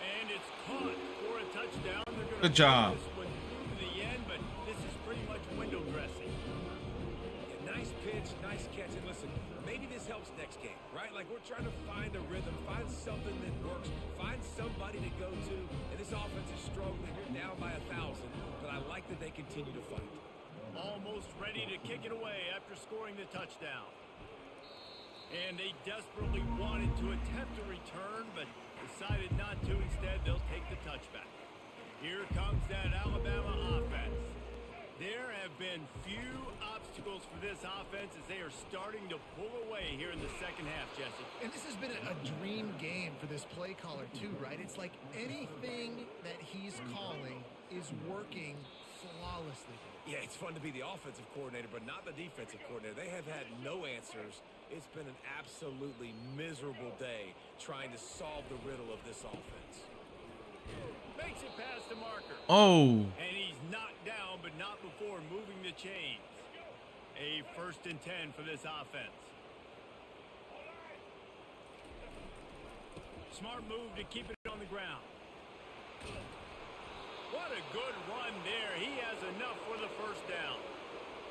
G: And it's caught for a touchdown.
A: Good job.
G: This one through to the end, but this is pretty much window dressing.
F: Yeah, nice pitch, nice catch. And listen, maybe this helps next game, right? Like, we're trying to find a rhythm, find something that works, find somebody to go to. And this offense is struggling. You're down by 1,000, but I like that they continue to fight.
G: Almost ready to kick it away after scoring the touchdown. And they desperately wanted to attempt a return, but decided not to. Instead, they'll take the touchback. Here comes that Alabama offense. There have been few obstacles for this offense as they are starting to pull away here in the second half, Jesse.
E: And this has been a dream game for this play caller too, right? It's like anything that he's calling is working flawlessly.
F: Yeah, it's fun to be the offensive coordinator, but not the defensive coordinator. They have had no answers. It's been an absolutely miserable day trying to solve the riddle of this offense.
G: Makes it past the marker.
A: Oh.
G: And he's knocked down, but not before moving the chains. A 1st and 10 for this offense. Smart move to keep it on the ground. What a good run there. He has enough for the 1st down.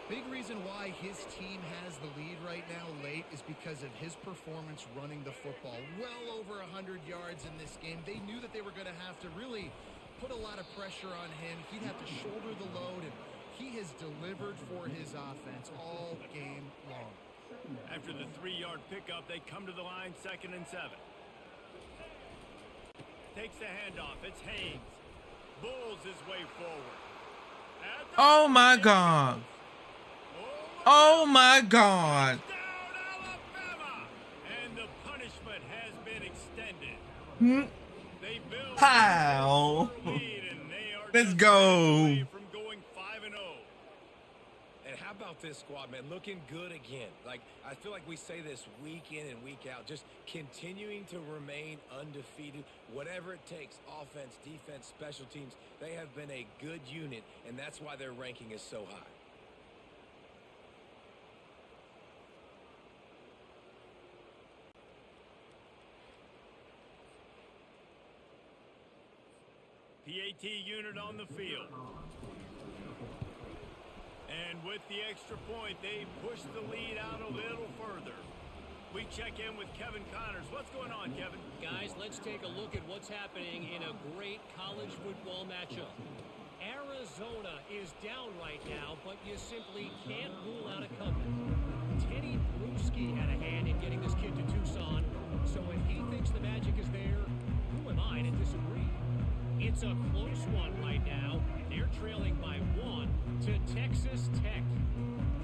E: Big reason why his team has the lead right now late is because of his performance running the football. Well over 100 yards in this game. They knew that they were going to have to really put a lot of pressure on him. He'd have to shoulder the load, and he has delivered for his offense all game long.
G: After the 3-yard pickup, they come to the line, 2nd and 7. Takes the handoff. It's Haynes. Bulls his way forward.
A: Oh my God. Oh my God.
G: Down Alabama. And the punishment has been extended. They build
A: How?
G: a lead, and they are
A: Let's
G: just
A: go.
G: away from going 5-0.
F: And how about this squad, man? Looking good again. Like, I feel like we say this week in and week out, just continuing to remain undefeated, whatever it takes, offense, defense, special teams. They have been a good unit, and that's why their ranking is so high.
G: PAT unit on the field. And with the extra point, they push the lead out a little further. We check in with Kevin Connors. What's going on, Kevin?
D: Guys, let's take a look at what's happening in a great college football matchup. Arizona is down right now, but you simply can't rule out a comeback. Teddy Bruschi had a hand in getting this kid to Tucson, so if he thinks the magic is there, who am I to disagree? It's a close one right now. They're trailing by 1 to Texas Tech.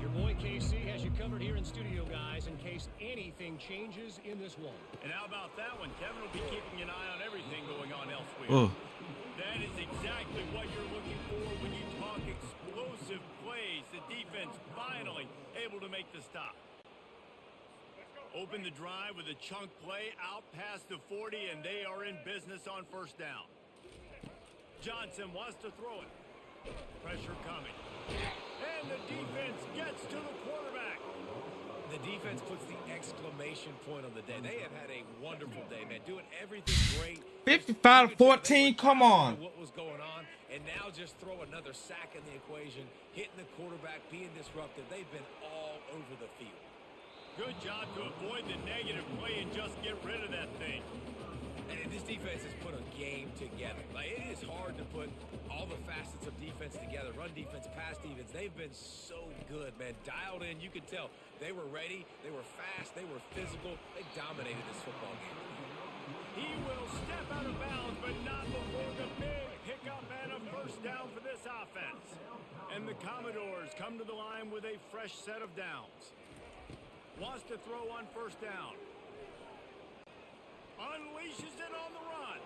D: Your boy KC has you covered here in studio, guys, in case anything changes in this one.
G: And how about that one? Kevin will be keeping an eye on everything going on elsewhere.
A: Oh.
G: That is exactly what you're looking for when you talk explosive plays. The defense finally able to make the stop. Open the drive with a chunk play out past the 40, and they are in business on 1st down. Johnson wants to throw it. Pressure coming. And the defense gets to the quarterback.
F: The defense puts the exclamation point on the day. They have had a wonderful day, man. Doing everything great.
A: 55-14, come on.
F: What was going on, and now just throw another sack in the equation, hitting the quarterback, being disruptive. They've been all over the field.
G: Good job to avoid the negative play and just get rid of that thing.
F: And this defense has put a game together. Like, it is hard to put all the facets of defense together. Run defense, pass defense. They've been so good, man. Dialed in. You could tell they were ready. They were fast. They were physical. They dominated this football game.
G: He will step out of bounds, but not before the big pickup and a 1st down for this offense. And the Commodores come to the line with a fresh set of downs. Wants to throw on 1st down. Unleashes it on the run.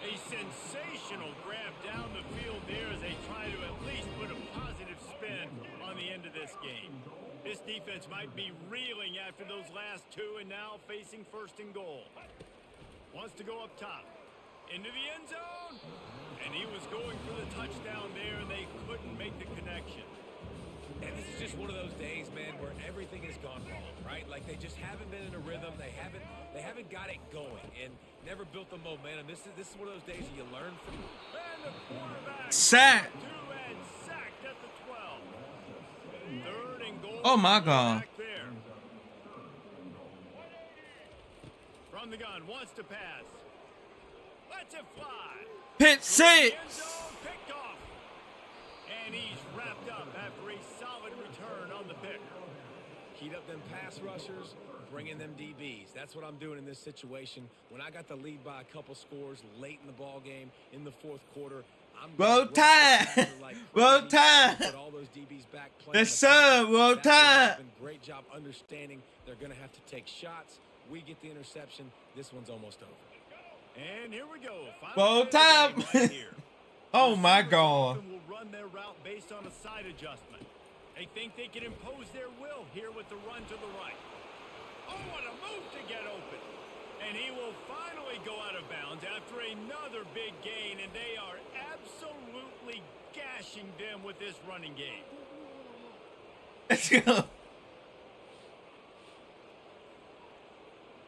G: A sensational grab down the field there as they try to at least put a positive spin on the end of this game. This defense might be reeling after those last 2 and now facing 1st and goal. Wants to go up top. Into the end zone. And he was going for the touchdown there, and they couldn't make the connection.
F: And this is just one of those days, man, where everything has gone wrong, right? Like, they just haven't been in a rhythm. They haven't got it going and never built the momentum. This is one of those days that you learn from.
G: And the quarterback
A: Sack.
G: and sacked at the 12. 3rd and goal.
A: Oh my God.
G: Back there. From the gun, wants to pass. Lets it fly.
A: Hit
G: End
A: 6.
G: zone, picked off. And he's wrapped up after a solid return on the pick.
F: Heat up them pass rushers, bring in them DBs. That's what I'm doing in this situation. When I got the lead by a couple scores late in the ball game, in the 4th quarter,
A: Roll Tide. Roll Tide.
F: Put all those DBs back playing
A: Yes,
F: the
A: sir.
F: pass.
A: Roll
F: That's what
A: Tide.
F: happened. Great job understanding they're going to have to take shots. We get the interception. This one's almost over.
G: And here we go.
A: Roll Tide.
G: Right here.
A: Oh my
G: Receivers
A: God.
G: often will run their route based on a side adjustment. They think they can impose their will here with the run to the right. Oh, what a move to get open. And he will finally go out of bounds after another big gain, and they are absolutely gashing them with this running game.
A: Let's go.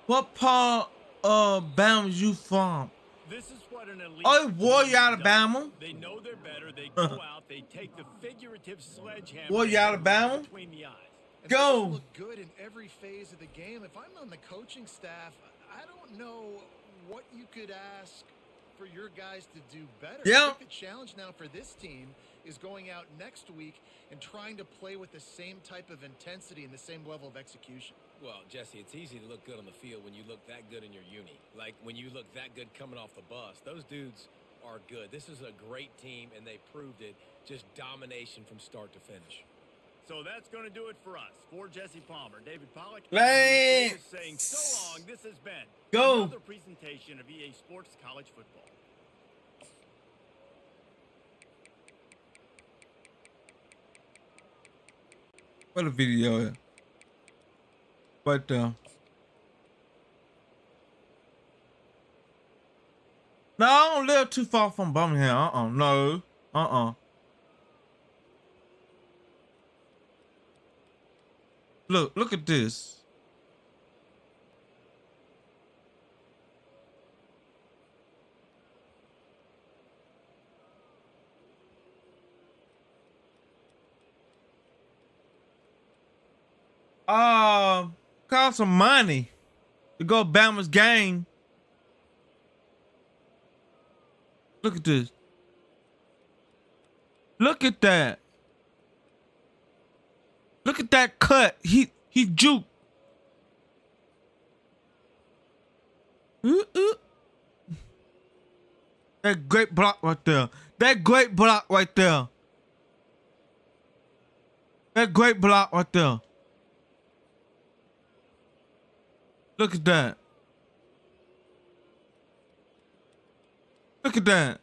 A: What part of Bama you from?
G: This is what an elite
A: Oh, Warrior
G: team
A: Alabama.
G: does. They know they're better. They go out. They take the figurative sledgehammer
A: Warrior Alabama.
G: between the eyes.
E: And
A: Go.
E: they look good in every phase of the game. If I'm on the coaching staff, I don't know what you could ask for your guys to do better.
A: Yeah.
E: I think the challenge now for this team is going out next week and trying to play with the same type of intensity and the same level of execution.
F: Well, Jesse, it's easy to look good on the field when you look that good in your uni. Like when you look that good coming off the bus. Those dudes are good. This is a great team, and they proved it. Just domination from start to finish.
G: So that's going to do it for us. For Jesse Palmer, David Pollack,
A: Lance.
G: saying so long. This has been
A: Go.
G: another presentation of EA Sports College Football.
A: What a video. But no, I don't live too far from Birmingham. No. Look at this. Cost some money to go Bama's game. Look at this. Look at that. Look at that cut. He juked. That great block right there. That great block right there. That great block right there. Look at that. Look at that.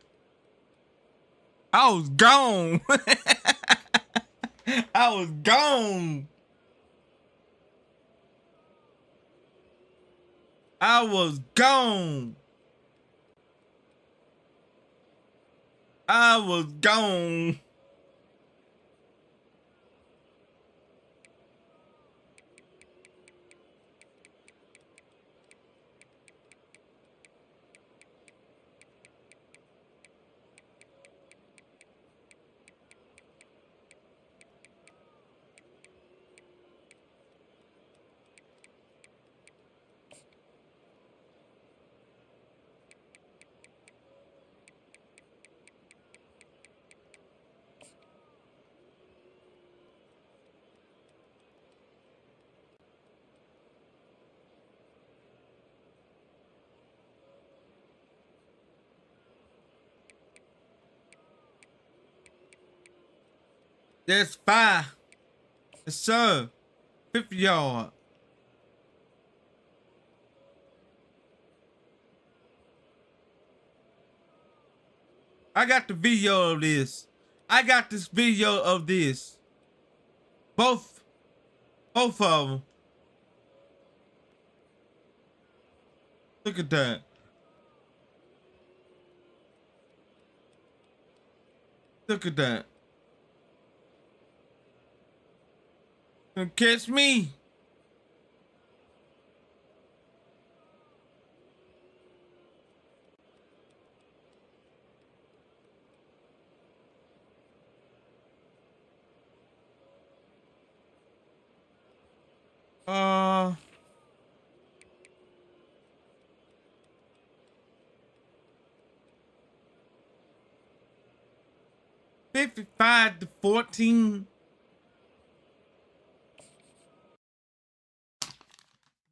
A: I was gone. I was gone. I was gone. I was gone. There's 5. Yes, sir. 50 yard. I got the video of this. I got this video of this. Both of them. Look at that. Look at that. Gonna catch me. Uh, 55-14.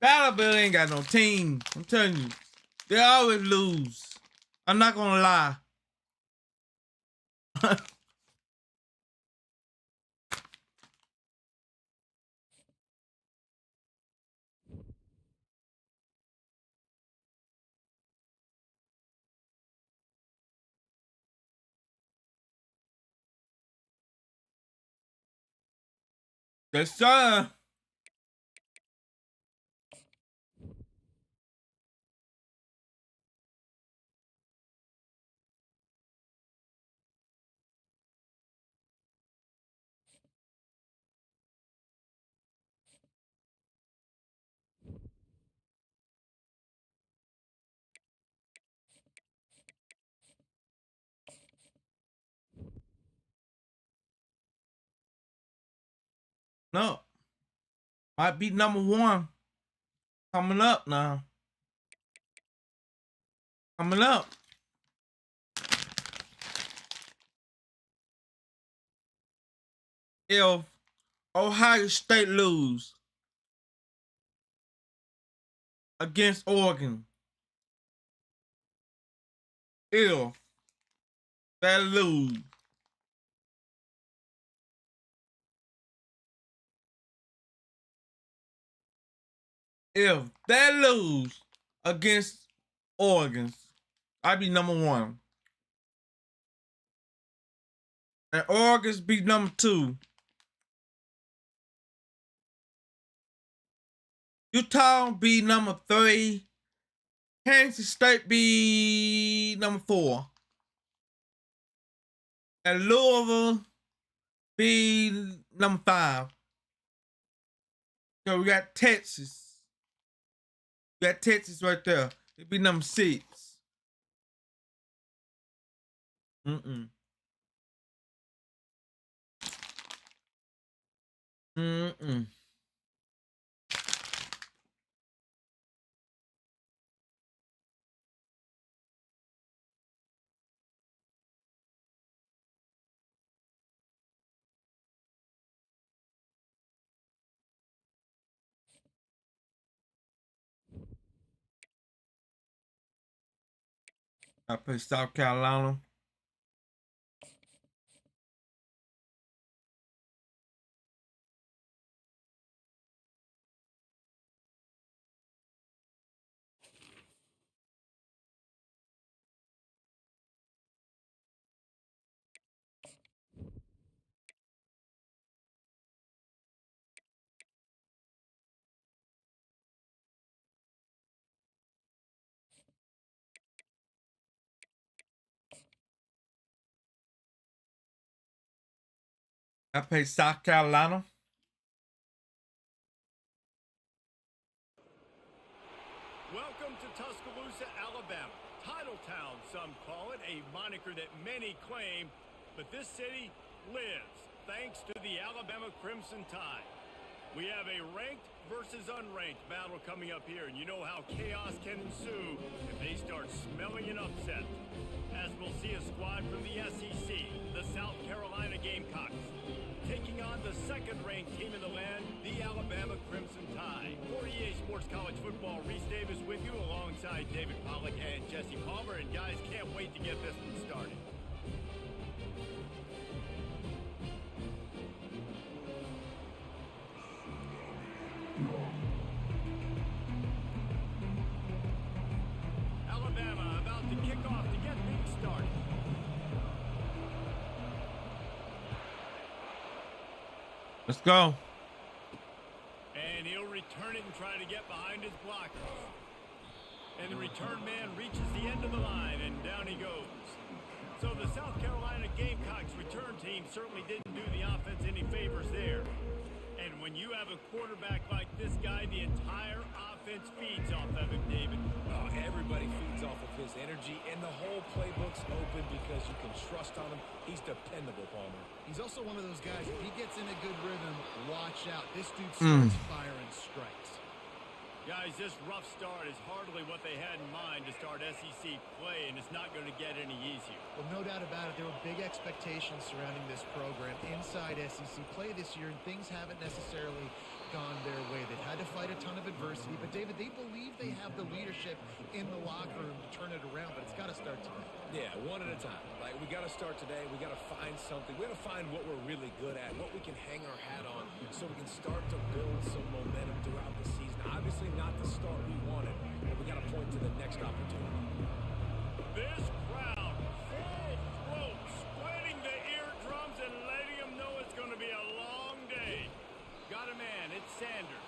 A: Battleville ain't got no team. I'm telling you. They always lose. I'm not gonna lie. Yes, sir. No. Might be number one. Coming up now. Coming up. If Ohio State lose against Oregon, if they lose against Oregon, I'd be number one. And Oregon's be number two. Utah be number three. Kansas State be number four. And Louisville be number five. So we got Texas. We got Texas right there. It'd be number six. Mm-mm. Mm-mm. I play South Carolina. I play South Carolina.
G: Welcome to Tuscaloosa, Alabama. Titletown, some call it, a moniker that many claim, but this city lives thanks to the Alabama Crimson Tide. We have a ranked versus unranked battle coming up here, and you know how chaos can ensue if they start smelling an upset. As we'll see a squad from the SEC, the South Carolina Gamecocks, taking on the second-ranked team in the land, the Alabama Crimson Tide. For EA Sports College Football, Reese Davis with you alongside David Pollack and Jesse Palmer. And guys, can't wait to get this one started. Alabama about to kick off to get things started.
A: Let's go.
G: And he'll return it and try to get behind his blockers. And the return man reaches the end of the line, and down he goes. So the South Carolina Gamecocks return team certainly didn't do the offense any favors there. And when you have a quarterback like this guy, the entire offense feeds off of him, David.
F: Oh, everybody feeds off of his energy, and the whole playbook's open because you can trust on him. He's dependable, Palmer.
E: He's also one of those guys, if he gets in a good rhythm, watch out. This dude starts firing strikes.
G: Guys, this rough start is hardly what they had in mind to start SEC play, and it's not going to get any easier.
E: Well, no doubt about it. There were big expectations surrounding this program inside SEC play this year, and things haven't necessarily gone their way. They've had to fight a ton of adversity, but David, they believe they have the leadership in the locker room to turn it around, but it's got to start today.
F: Yeah, one at a time. Like, we got to start today. We got to find something. We got to find what we're really good at, what we can hang our hat on, so we can start to build some momentum throughout the season. Obviously not the start we wanted, but we got to point to the next opportunity.
G: This crowd, full throat, splitting the eardrums and letting them know it's going to be a long day. Got a man, it's Sanders.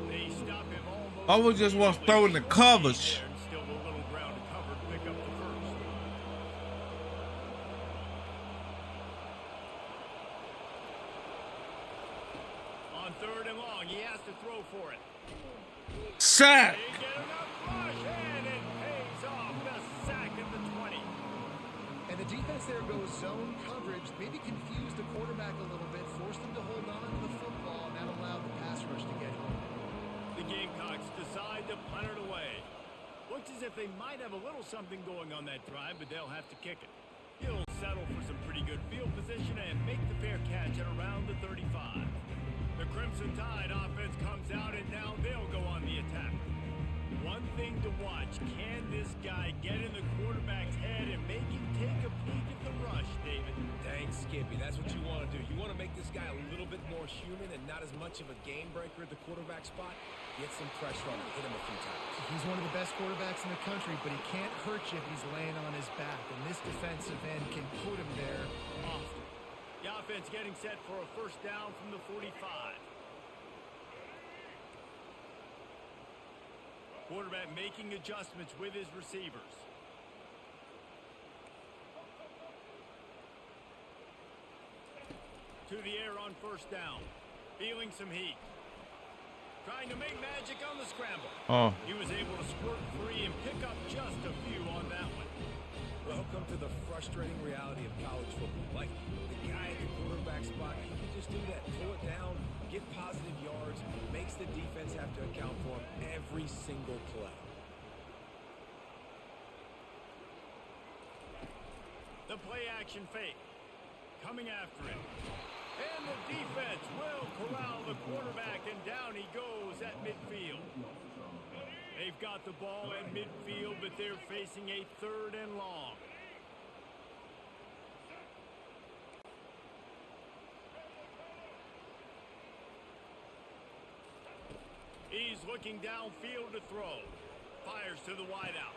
G: They stop him almost.
A: I would just want to throw in the covers.
G: Still a little ground to cover to pick up the first. On 3rd and long, he has to throw for it.
A: Sack.
G: They get enough rush, and it pays off. The sack at the 20.
E: And the defense there goes zone coverage, maybe confused the quarterback a little bit, forced him to hold on to the football, and that allowed the pass rush to get home.
G: The Gamecocks decide to punt it away. Looks as if they might have a little something going on that drive, but they'll have to kick it. He'll settle for some pretty good field position and make the fair catch at around the 35. The Crimson Tide offense comes out, and now they'll go on the attack. One thing to watch, can this guy get in the quarterback's head and make him take a peek at the rush, David?
F: Dang, Skippy, that's what you want to do. You want to make this guy a little bit more human and not as much of a game breaker at the quarterback spot. Get some pressure on him, hit him a few times.
E: He's one of the best quarterbacks in the country, but he can't hurt you if he's laying on his back, and this defensive end can put him there often.
G: The offense getting set for a first down from the 45. Quarterback making adjustments with his receivers. To the air on first down. Feeling some heat. Trying to make magic on the scramble.
A: Oh.
G: He was able to squirt free and pick up just a few on that one.
F: Welcome to the frustrating reality of college football. Like, the guy at the quarterback spot, he can just do that. Pull it down, get positive yards, makes the defense have to account for him every single play.
G: The play action fake. Coming after it. And the defense will corral the quarterback, and down he goes at midfield. They've got the ball at midfield, but they're facing a 3rd and long. He's looking downfield to throw. Fires to the wideout.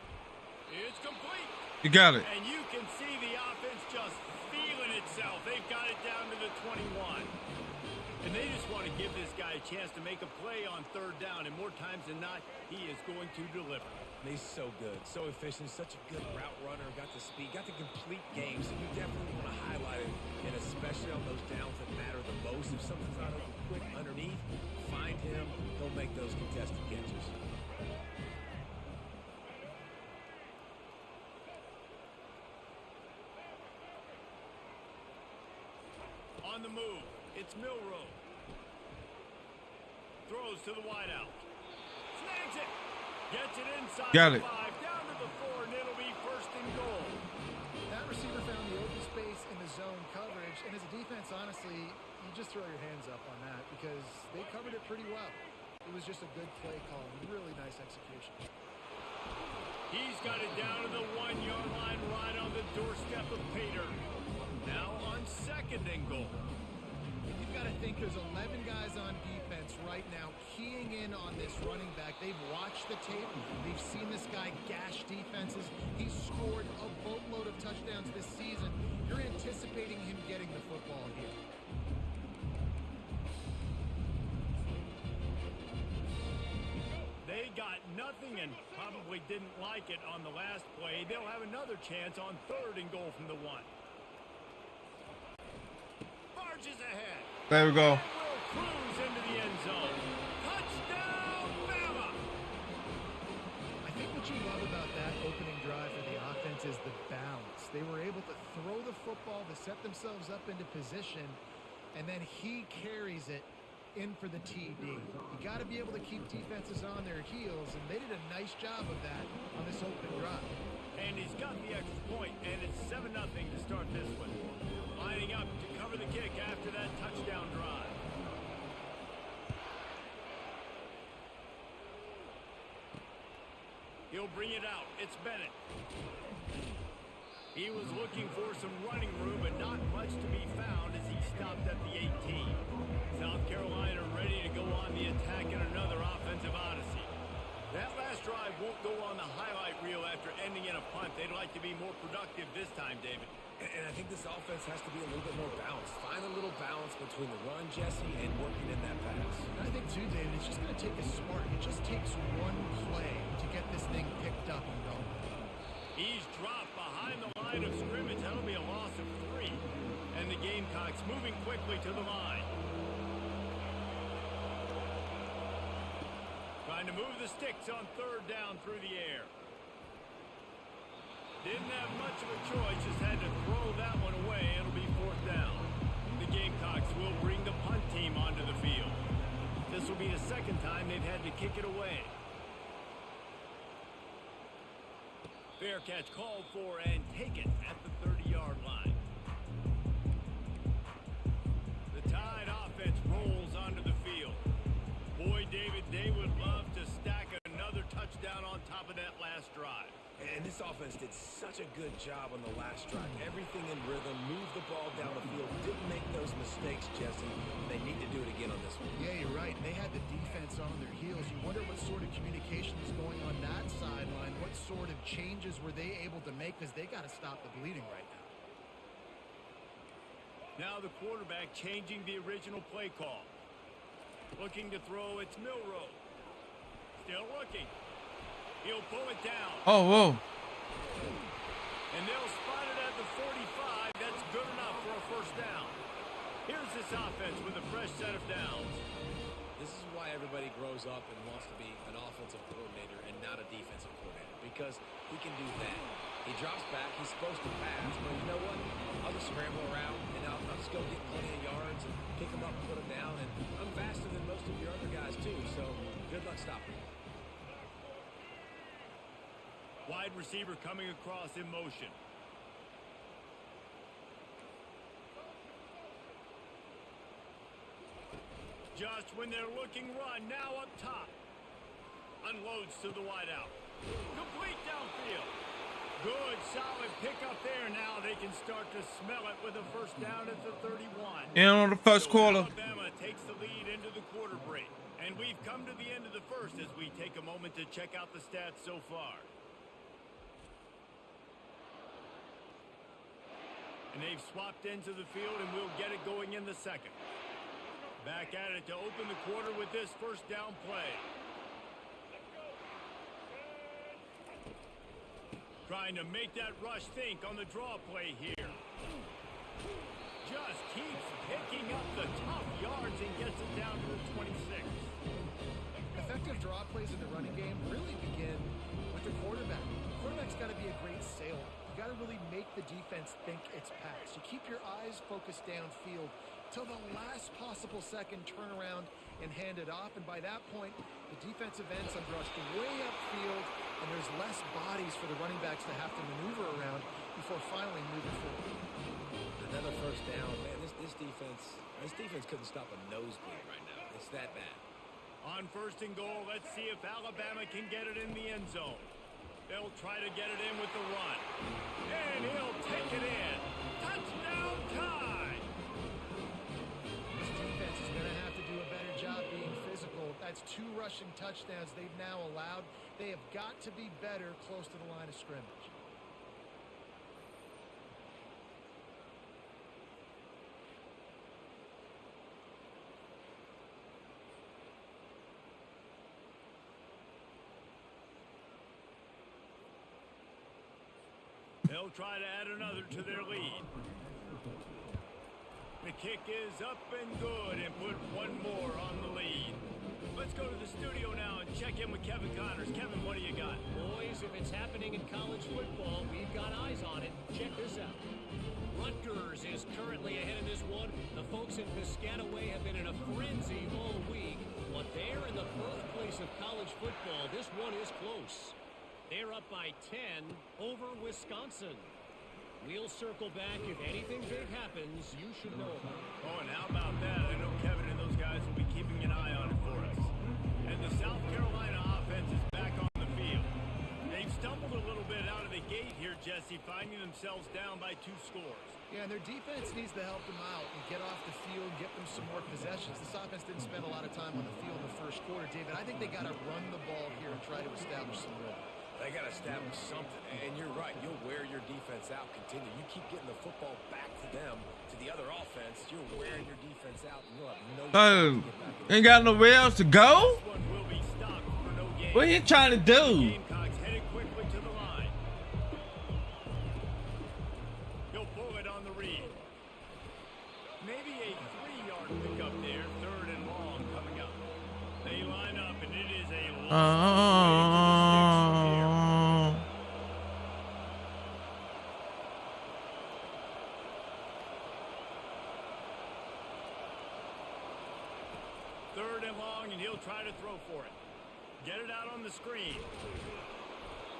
G: It's complete.
A: You got it.
G: And you can see the offense just feeling itself. They've got it down to the 21. And they just want to give this guy a chance to make a play on 3rd down. And more times than not, he is going to deliver.
F: He's so good, so efficient, such a good route runner, got the speed, got the complete game. So you definitely want to highlight it, and especially on those downs that matter the most. If something's not open quick underneath, find him. He'll make those contested catches.
G: On the move, it's Milrow. Throws to the wideout. Snags it. Gets it inside.
A: Got it.
G: 5, down to the 4, and it'll be 1st and goal.
E: That receiver found the open space in the zone coverage, and as a defense, honestly, you just throw your hands up on that because they covered it pretty well. It was just a good play call and really nice execution.
G: He's got it down to the 1-yard line, right on the doorstep of Pater. Now on 2nd and goal.
E: You've got to think there's 11 guys on defense right now keying in on this running back. They've watched the tape. They've seen this guy gash defenses. He's scored a boatload of touchdowns this season. You're anticipating him getting the football here.
G: They got nothing and probably didn't like it on the last play. They'll have another chance on 3rd and goal from the 1. Barges ahead.
A: There we go.
G: And will cruise into the end zone. Touchdown, Bama!
E: I think what you love about that opening drive for the offense is the balance. They were able to throw the football to set themselves up into position, and then he carries it in for the TD. You got to be able to keep defenses on their heels, and they did a nice job of that on this opening drive.
G: And he's got the extra point, and it's 7-0 to start this one. Lining up to cover the kick after that touchdown drive. He'll bring it out. It's Bennett. He was looking for some running room, but not much to be found as he stopped at the 18. South Carolina ready to go on the attack in another offensive odyssey. That last drive won't go on the highlight reel after ending in a punt. They'd like to be more productive this time, David.
F: And I think this offense has to be a little bit more balanced. Find a little balance between the run, Jesse, and working in that pass.
E: And I think, too, David, it's just going to take a spark. It just takes one play to get this thing picked up and going.
G: He's dropped behind the line of scrimmage. That'll be a loss of 3. And the Gamecocks moving quickly to the line. Trying to move the sticks on 3rd down through the air. Didn't have much of a choice, just had to throw that one away. It'll be 4th down. The Gamecocks will bring the punt team onto the field. This will be the 2nd time they've had to kick it away. Fair catch called for and taken at the 30-yard line. The Tide offense rolls onto the field. Boy, David, they would love to stack another touchdown on top of that last drive.
F: And this offense did such a good job on the last drive. Everything in rhythm, moved the ball down the field, didn't make those mistakes, Jesse. They need to do it again on this one.
E: Yeah, you're right. And they had the defense on their heels. You wonder what sort of communication is going on that sideline. What sort of changes were they able to make? Because they got to stop the bleeding right
G: Now
E: now.
G: the quarterback changing the original play call. Looking to throw, it's Milroe. Still looking. He'll pull it down.
A: Oh, whoa.
G: And they'll spot it at the 45. That's good enough for a 1st down. Here's this offense with a fresh set of downs.
F: This is why everybody grows up and wants to be an offensive coordinator and not a defensive coordinator, because he can do that. He drops back. He's supposed to pass, but you know what? I'll just scramble around, and I'll just go get plenty of yards and pick them up and put them down. And I'm faster than most of your other guys, too, so good luck stopping me.
G: Wide receiver coming across in motion. Just when they're looking run, now up top. Unloads to the wideout. Complete downfield. Good, solid pickup there. Now they can start to smell it with a 1st down at the 31.
A: And on the 1st quarter.
G: Alabama takes the lead into the quarter break. And we've come to the end of the 1st as we take a moment to check out the stats so far. And they've swapped into the field, and we'll get it going in the 2nd. Back at it to open the quarter with this 1st down play. Trying to make that rush think on the draw play here. Just keeps picking up the tough yards and gets it down to the 26.
E: Effective draw plays in the running game really begin with the quarterback. The quarterback's got to be a great sailor. You got to really make the defense think it's pass. You keep your eyes focused downfield till the last possible second, turn around and hand it off. And by that point, the defensive ends have rushed way upfield, and there's less bodies for the running backs to have to maneuver around before finally moving forward.
F: Another 1st down, man. This defense couldn't stop a nosebleed right now. It's that bad.
G: On 1st and goal, let's see if Alabama can get it in the end zone. They'll try to get it in with the run. And he'll take it in. Touchdown Tide!
E: This defense is going to have to do a better job being physical. That's 2 rushing touchdowns they've now allowed. They have got to be better close to the line of scrimmage.
G: They'll try to add another to their lead. The kick is up and good and put one more on the lead. Let's go to the studio now and check in with Kevin Connors. Kevin, what do you got?
D: Boys, if it's happening in college football, we've got eyes on it. Check this out. Rutgers is currently ahead in this one. The folks in Piscataway have been in a frenzy all week. But they're in the birthplace of college football. This one is close. They're up by 10 over Wisconsin. We'll circle back. If anything big happens, you should know about it.
G: Oh, and how about that? I know Kevin and those guys will be keeping an eye on it for us. And the South Carolina offense is back on the field. They difficulty finding themselves down by 2 scores.
E: Yeah, and their defense needs to help them out and get off the field, get them some more possessions. This offense didn't spend a lot of time on the field in the first quarter, David. I think they got to run the ball here and try to establish some rhythm.
F: They got to establish something, and you're right. You'll wear your defense out. Continue. You keep getting the football back to them, to the other offense. You're wearing your defense out, and you'll have no chance to get back in.
A: Ain't got nowhere else to go?
G: This one will be stopped for no gain.
A: What are you trying to do?
G: Gamecocks headed quickly to the line. He'll pull it on the read. Maybe a 3-yard pickup there. 3rd and long coming up. They line up, and it is a long Third and long, and he'll try to throw for it. Get it out on the screen.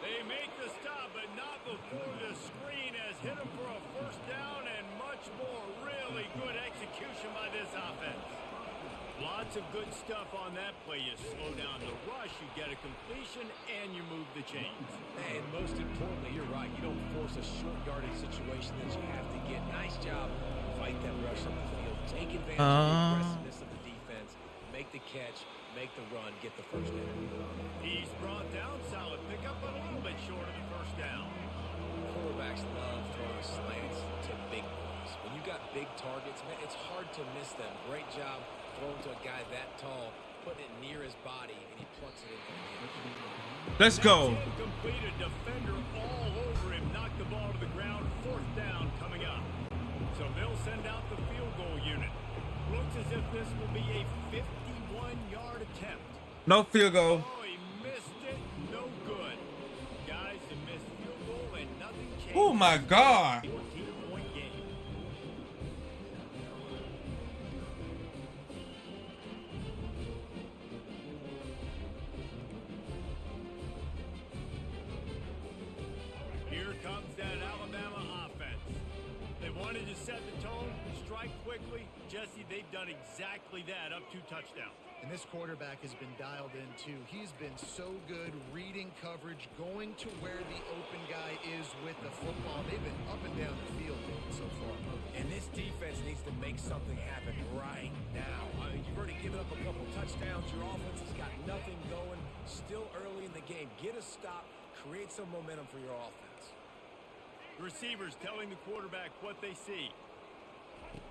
G: They make the stop, but not before the screen has hit him for a 1st down and much more. Really good execution by this offense. Lots of good stuff on that play. You slow down the rush, you get a completion, and you move the chains.
F: And most importantly, you're right. You don't force a short yardage situation that you have to get. Nice job. Fight that rush up the field. Take advantage of the aggressiveness of the defense. Make the catch. Make the run. Get the 1st down.
G: He's brought down. Solid pickup, but a little bit short of the 1st down.
F: Quarterbacks love throwing slants to big boys. When you got big targets, man, it's hard to miss them. Great job throwing to a guy that tall, putting it near his body, and he plucks it in from the edge.
A: Let's go.
G: Completed. Defender all over him. Knocked the ball to the ground. 4th down coming up. So they'll send out the field goal unit. Looks as if this will be a 51-yard attempt.
A: No field goal.
G: Oh, he missed it. No good. Guys, a missed field goal and nothing changed.
A: Oh my God.
G: 14-point game. Here comes that Alabama offense. They wanted to set the tone, strike quickly. Jesse, they've done exactly that, up 2 touchdowns.
E: And this quarterback has been dialed in, too. He's been so good reading coverage, going to where the open guy is with the football. They've been up and down the field so far.
F: And this defense needs to make something happen right now. I mean, you've already given up a couple touchdowns. Your offense has got nothing going. Still early in the game. Get a stop. Create some momentum for your offense.
G: The receivers telling the quarterback what they see.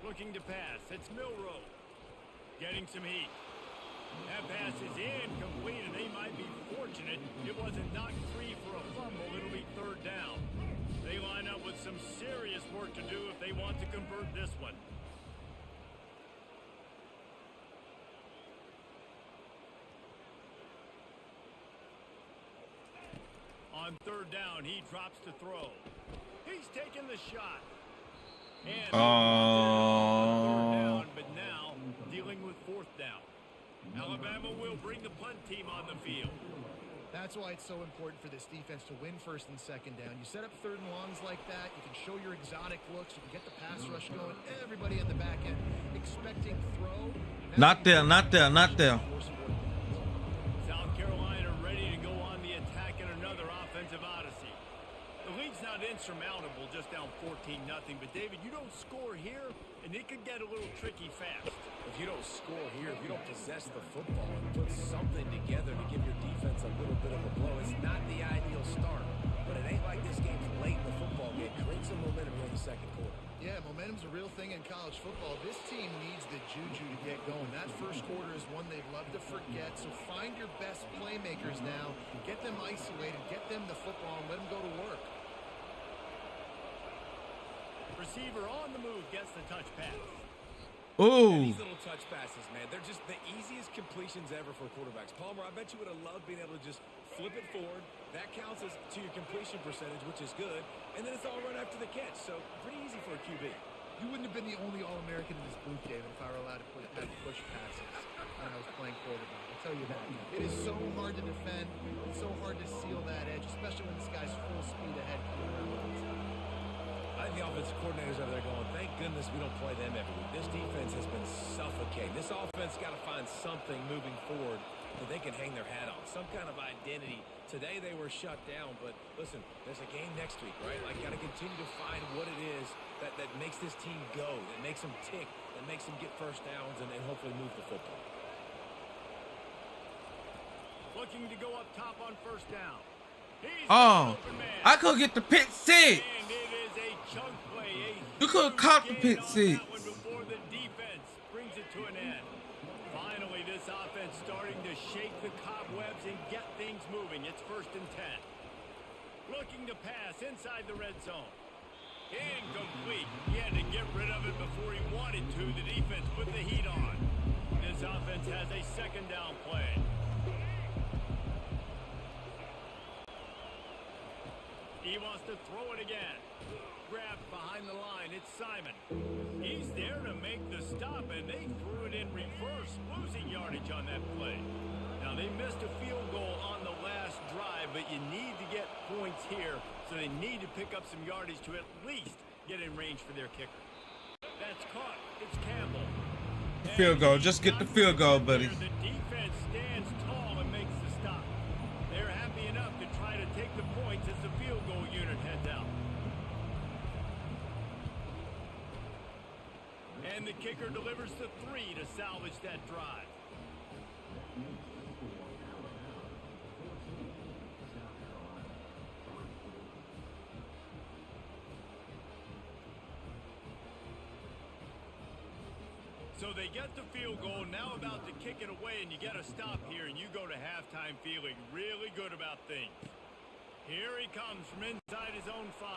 G: Looking to pass. It's Milroe. Getting some heat. That pass is incomplete, and they might be fortunate it wasn't knocked free for a fumble. It'll be 3rd down. They line up with some serious work to do if they want to convert this one. On 3rd down, he drops to throw. He's taking the shot. And on 3rd down, but now dealing with 4th down. Alabama will bring the punt team on the field.
E: That's why it's so important for this defense to win 1st and 2nd down. You set up 3rd and longs like that, you can show your exotic looks, you can get the pass rush going. Everybody in the back end expecting throw.
A: Not there, not there, not there.
G: South Carolina ready to go on the attack in another offensive odyssey. The lead's not insurmountable, just down 14-0. But David, you don't score here, and it could get a little tricky fast.
F: If you don't score here, if you don't possess the football and put something together to give your defense a little bit of a blow, it's not the ideal start. But it ain't like this game's late in the football game. Create some momentum here in the 2nd quarter.
E: Yeah, momentum's a real thing in college football. This team needs the juju to get going. That 1st quarter is one they'd love to forget. So find your best playmakers now. Get them isolated. Get them the football and let them go to work.
G: Receiver on the move gets the touch pass.
A: Ooh.
F: These little touch passes, man, they're just the easiest completions ever for quarterbacks. Palmer, I bet you would have loved being able to just flip it forward. That counts as to your completion percentage, which is good. And then it's all right after the catch. So pretty easy for a QB.
E: You wouldn't have been the only All-American in this booth, David, if I were allowed to have push passes when I was playing quarterback. I'll tell you that. It is so hard to defend. It's so hard to seal that edge, especially when this guy's full speed ahead coming around the outside.
F: I think the offensive coordinators over there going, thank goodness we don't play them every week. This defense has been suffocating. This offense got to find something moving forward that they can hang their hat on, some kind of identity. Today they were shut down, but listen, there's a game next week, right? Like, got to continue to find what it is that makes this team go, that makes them tick, that makes them get first downs and hopefully move the football.
G: Looking to go up top on first down. He's
A: Oh,
G: open man.
A: I could get the pick six.
G: And it is a chunk play.
A: You could have caught the pick six.
G: Before the defense brings it to an end. Finally, this offense starting to shake the cobwebs and get things moving. It's 1st and 10. Looking to pass inside the red zone. Incomplete. He had to get rid of it before he wanted to. The defense put the heat on. This offense has a 2nd down play. He wants to throw it again. Grabbed behind the line. It's Simon. He's there to make the stop, and they threw it in reverse, losing yardage on that play. Now, they missed a field goal on the last drive, but you need to get points here, so they need to pick up some yardage to at least get in range for their kicker. That's caught. It's Campbell.
A: Field goal. Just get the field goal, buddy.
G: The defense stands tall and makes the stop. They're happy enough to try to take the points as the field goal unit heads out. And the kicker delivers the 3 to salvage that drive. So they get the field goal, now about to kick it away, and you get a stop here, and you go to halftime feeling really good about things. Here he comes from inside his own 5.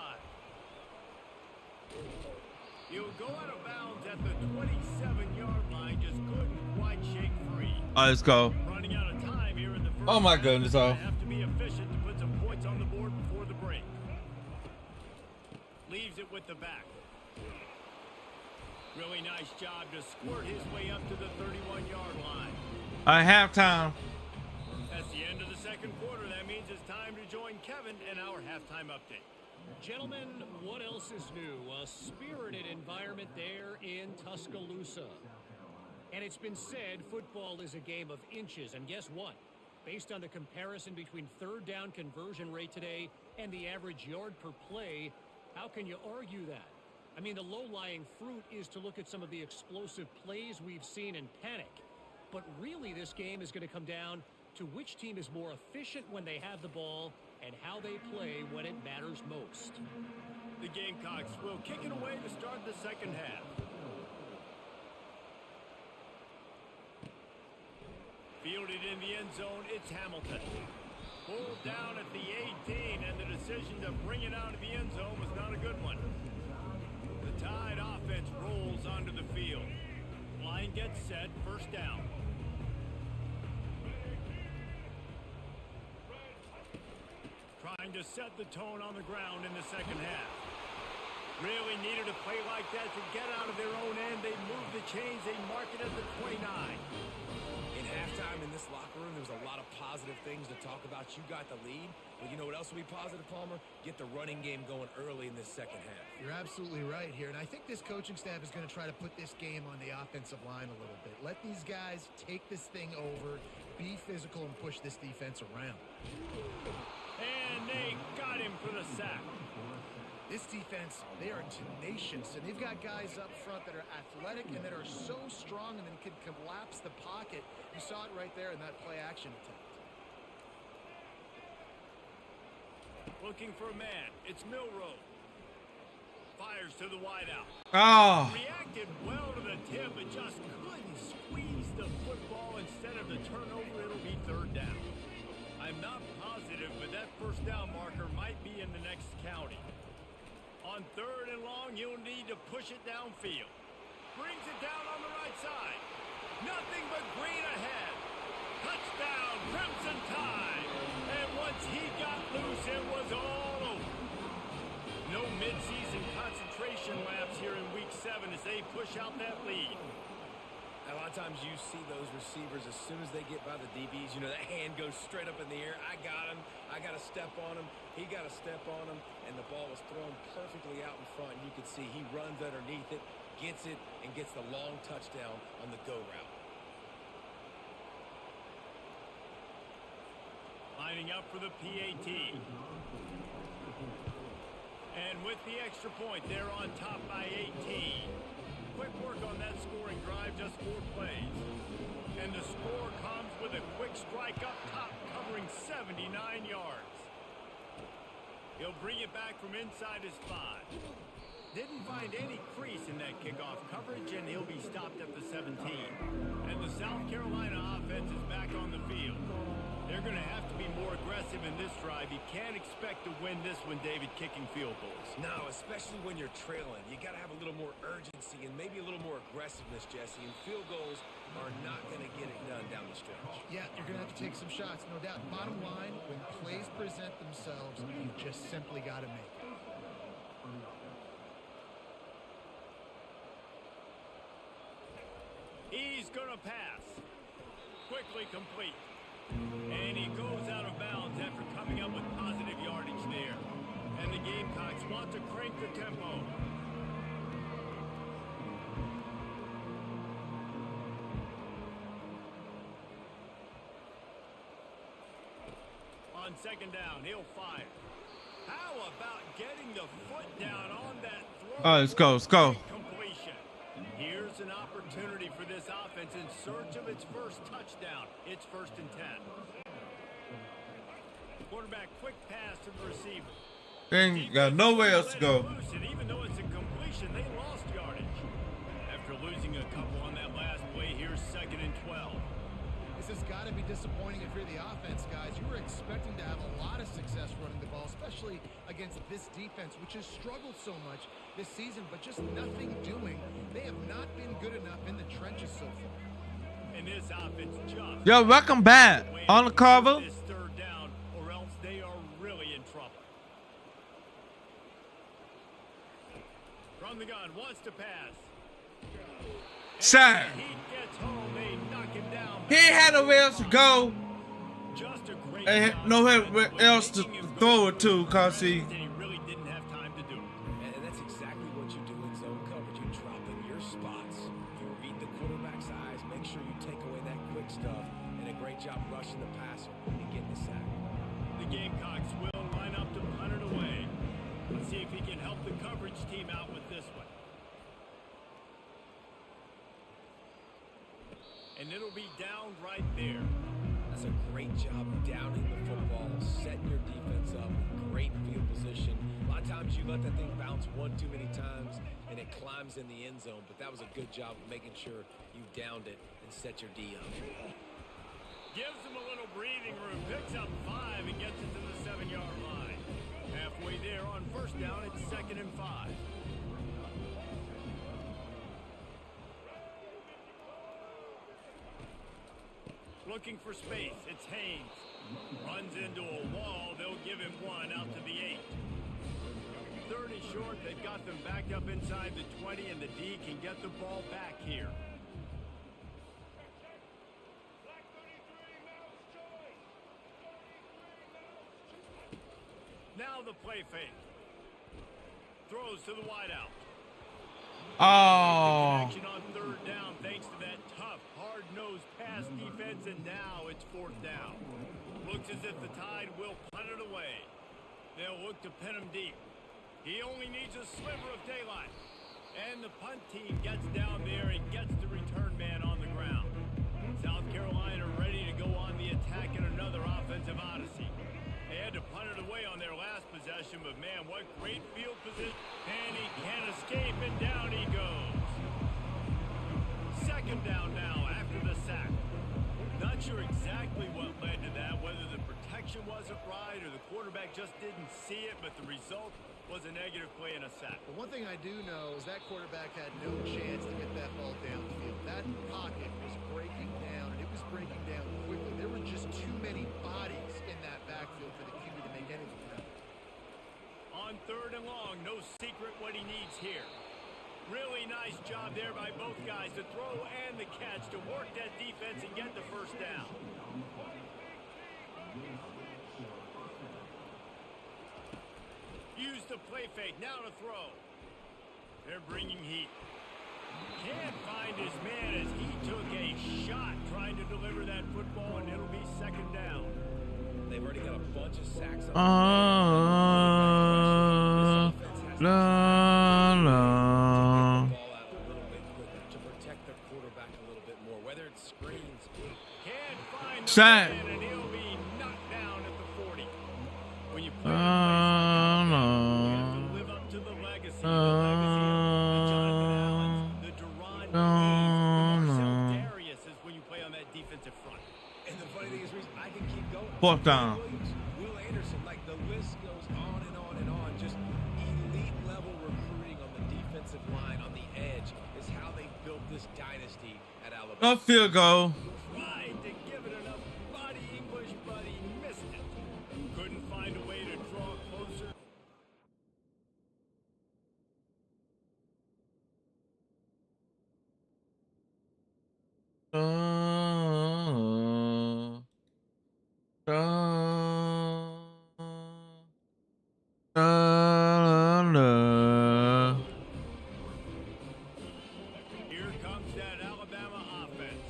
G: He'll go out of bounds at the 27-yard line, just couldn't quite shake free.
A: All right, let's go.
G: Running out of time here in the first
A: Oh my
G: half,
A: goodness,
G: they're
A: oh.
G: gonna have to be efficient to put some points on the board before the break. Leaves it with the back. Really nice job to squirt his way up to the 31-yard line.
A: Halftime.
G: That's the end of the 2nd quarter. That means it's time to join Kevin and our halftime update.
D: Gentlemen, what else is new? A spirited environment there in Tuscaloosa. And it's been said football is a game of inches. And guess what? Based on the comparison between 3rd down conversion rate today and the average yard per play, how can you argue that? I mean, the low-lying fruit is to look at some of the explosive plays we've seen and panic. But really, this game is going to come down to which team is more efficient when they have the ball and how they play when it matters most.
G: The Gamecocks will kick it away to start the 2nd half. Fielded in the end zone, it's Hamilton. Pulled down at the 18, and the decision to bring it out of the end zone was not a good one. The Tide offense rolls onto the field. Line gets set, 1st down. Trying to set the tone on the ground in the 2nd half. Really needed a play like that to get out of their own end. They move the chains. They mark it at the 29.
F: In halftime in this locker room, there was a lot of positive things to talk about. You got the lead, but you know what else will be positive, Palmer? Get the running game going early in this 2nd half.
E: You're absolutely right here, and I think this coaching staff is going to try to put this game on the offensive line a little bit. Let these guys take this thing over, be physical, and push this defense around.
G: And they got him for the sack.
E: This defense, they are tenacious, and they've got guys up front that are athletic and that are so strong and then can collapse the pocket. You saw it right there in that play-action attempt.
G: Looking for a man. It's Milroe. Fires to the wideout.
A: Oh.
G: Reacted well to the tip, but just couldn't squeeze the football. Instead of the turnover, it'll be 3rd down. I'm not positive, but that 1st down marker might be in the next county. On 3rd and long, you'll need to push it downfield. Brings it down on the right side. Nothing but green ahead. Touchdown, Crimson Tide. And once he got loose, it was all over. No midseason concentration laps here in Week 7 as they push out that lead.
F: A lot of times you see those receivers, as soon as they get by the DBs, you know, that hand goes straight up in the air. I got him. I got to step on him. He got to step on him. And the ball was thrown perfectly out in front. You can see he runs underneath it, gets it, and gets the long touchdown on the go route.
G: lining up for the PAT. And with the extra point, they're on top by 18. Quick work on that scoring drive, just 4 plays. And the score comes with a quick strike up top, covering 79 yards. He'll bring it back from inside his 5. Didn't find any crease in that kickoff coverage, and he'll be stopped at the 17. And the South Carolina offense is back on the field. They're going to have to be more aggressive in this drive. You can't expect to win this one, David, kicking field goals.
F: No, especially when you're trailing. You got to have a little more urgency and maybe a little more aggressiveness, Jesse. And field goals are not going to get it done down the stretch.
E: Yeah, you're going to have to take some shots, no doubt. Bottom line, when plays present themselves, you just simply got to make it.
G: He's going to pass. Quickly complete. And he goes out of bounds after coming up with positive yardage there. And the Gamecocks want to crank the tempo. On second down, he'll fire. How about getting the foot down on that throw?
A: All right, let's go, let's go.
G: Completion. Here's an opportunity for this offense in search of its first touchdown. It's 1st and 10. Quarterback quick pass to the receiver.
A: They ain't got nowhere else to go.
G: And even though it's a completion, they lost yardage. After losing a couple on that last play, here's 2nd and 12.
E: This has got to be disappointing if you're the offense, guys. You were expecting to have a lot of success running the ball, especially against this defense, which has struggled so much this season, but just nothing doing. They have not been good enough in the trenches so far.
G: And this offense just...
A: Yo, welcome back on the cover.
G: This 3rd down, or else they are really in trouble. From the gun, wants to pass.
A: Sack.
G: He gets home, they knock him down.
A: He had nowhere else to go.
G: Just a great
A: And
G: job
A: nowhere else to throw it to, cause he
G: really didn't have time to do it.
F: And that's exactly what you do in zone coverage. You drop in your spots. You read the quarterback's eyes. Make sure you take away that quick stuff. And a great job rushing the passer and getting the sack.
G: The Gamecocks will line up to punt it away. Let's see if he can help the coverage team out with this one. And it'll be down right there.
F: That's a great job downing the football, setting your defense up, great field position. A lot of times you let that thing bounce one too many times and it climbs in the end zone, but that was a good job of making sure you downed it and set your D up.
G: Gives him a little breathing room, picks up 5 and gets it to the 7-yard line. Halfway there on 1st down, it's 2nd and 5. Looking for space, it's Haynes. Runs into a wall, they'll give him 1 out to the 8. 3rd and short, they've got them backed up inside the 20, and the D can get the ball back here. Now the play fake. Throws to the wideout.
A: oh,
G: Connection on 3rd down thanks to that tough, hard-nosed pass defense, and now it's 4th down. Looks as if the Tide will punt it away. They'll look to pin him deep. He only needs a sliver of daylight. And the punt team gets down there and gets the return man on the ground. South Carolina ready to go on the attack in another offensive odyssey. They had to punt it away on their last possession, but man, what great field position. And he can't escape, and down he goes. 2nd down now after the sack. Not sure exactly what led to that, whether the protection wasn't right or the quarterback just didn't see it, but the result was a negative play and a sack.
E: But one thing I do know is that quarterback had no chance to get that ball downfield. That pocket was breaking down, and it was breaking down quickly. There were just too many bodies in that backfield for the QB to make anything happen.
G: On 3rd and long, no secret what he needs here. Really nice job there by both guys, the throw and the catch, to work that defense and get the 1st down. Use the play fake, now to throw. They're bringing heat. Can't find his man as he took a shot trying to deliver that football, and it'll be 2nd down.
F: They've already got a bunch of sacks on
A: La, la.
F: the ball out a little bit quicker to protect their quarterback a little bit more, whether it's screens.
G: Can't find the
A: Sack.
G: man, and he'll be knocked down at the 40. When you play
A: La,
G: you have to live up to the legacy of Jonathan Allen, the Duran Hayes, the Marcel Darius is when you play on that defensive front.
F: And the funny thing is, Reese, I can keep going.
A: Fourth down.
F: Williams, Will Anderson, like the list goes on and on and on. Just elite level recruiting on the defensive line, on the edge, is how they built this dynasty at Alabama.
A: No field goal.
G: Tried to give it enough body English, but he missed it. Couldn't find a way to draw closer. Here comes that Alabama offense.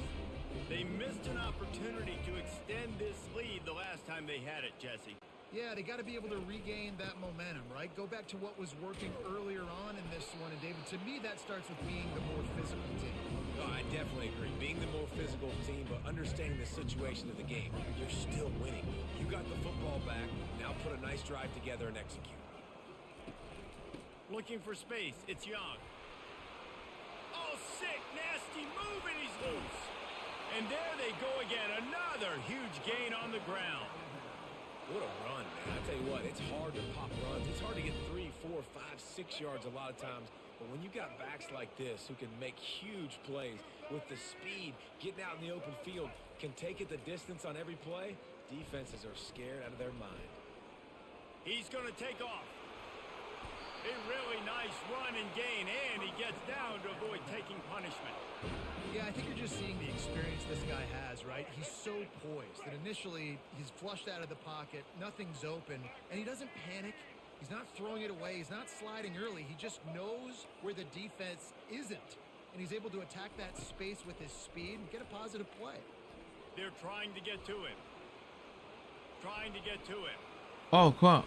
G: They missed an opportunity to extend this lead the last time they had it, Jesse.
E: Yeah, they got to be able to regain that momentum, right? Go back to what was working earlier on in this one. And David, to me, that starts with being the more physical team.
F: Oh, I definitely agree. Being the more physical team, but understanding the situation of the game. You're still winning. You got the football back. Now put a nice drive together and execute.
G: Looking for space. It's Young. Oh, sick, nasty move, and he's loose. And there they go again. Another huge gain on the ground.
F: What a run, man. I tell you what, it's hard to pop runs. It's hard to get 3, 4, 5, 6 yards a lot of times. But when you got backs like this who can make huge plays with the speed, getting out in the open field, can take it the distance on every play, defenses are scared out of their mind.
G: He's going to take off. A really nice run and gain, and he gets down to avoid taking punishment.
E: Yeah, I think you're just seeing the experience this guy has, right? He's so poised that initially he's flushed out of the pocket, nothing's open, and he doesn't panic. He's not throwing it away. He's not sliding early. He just knows where the defense isn't, and he's able to attack that space with his speed and get a positive play.
G: They're trying to get to him. Trying to get to him.
A: Oh, come on.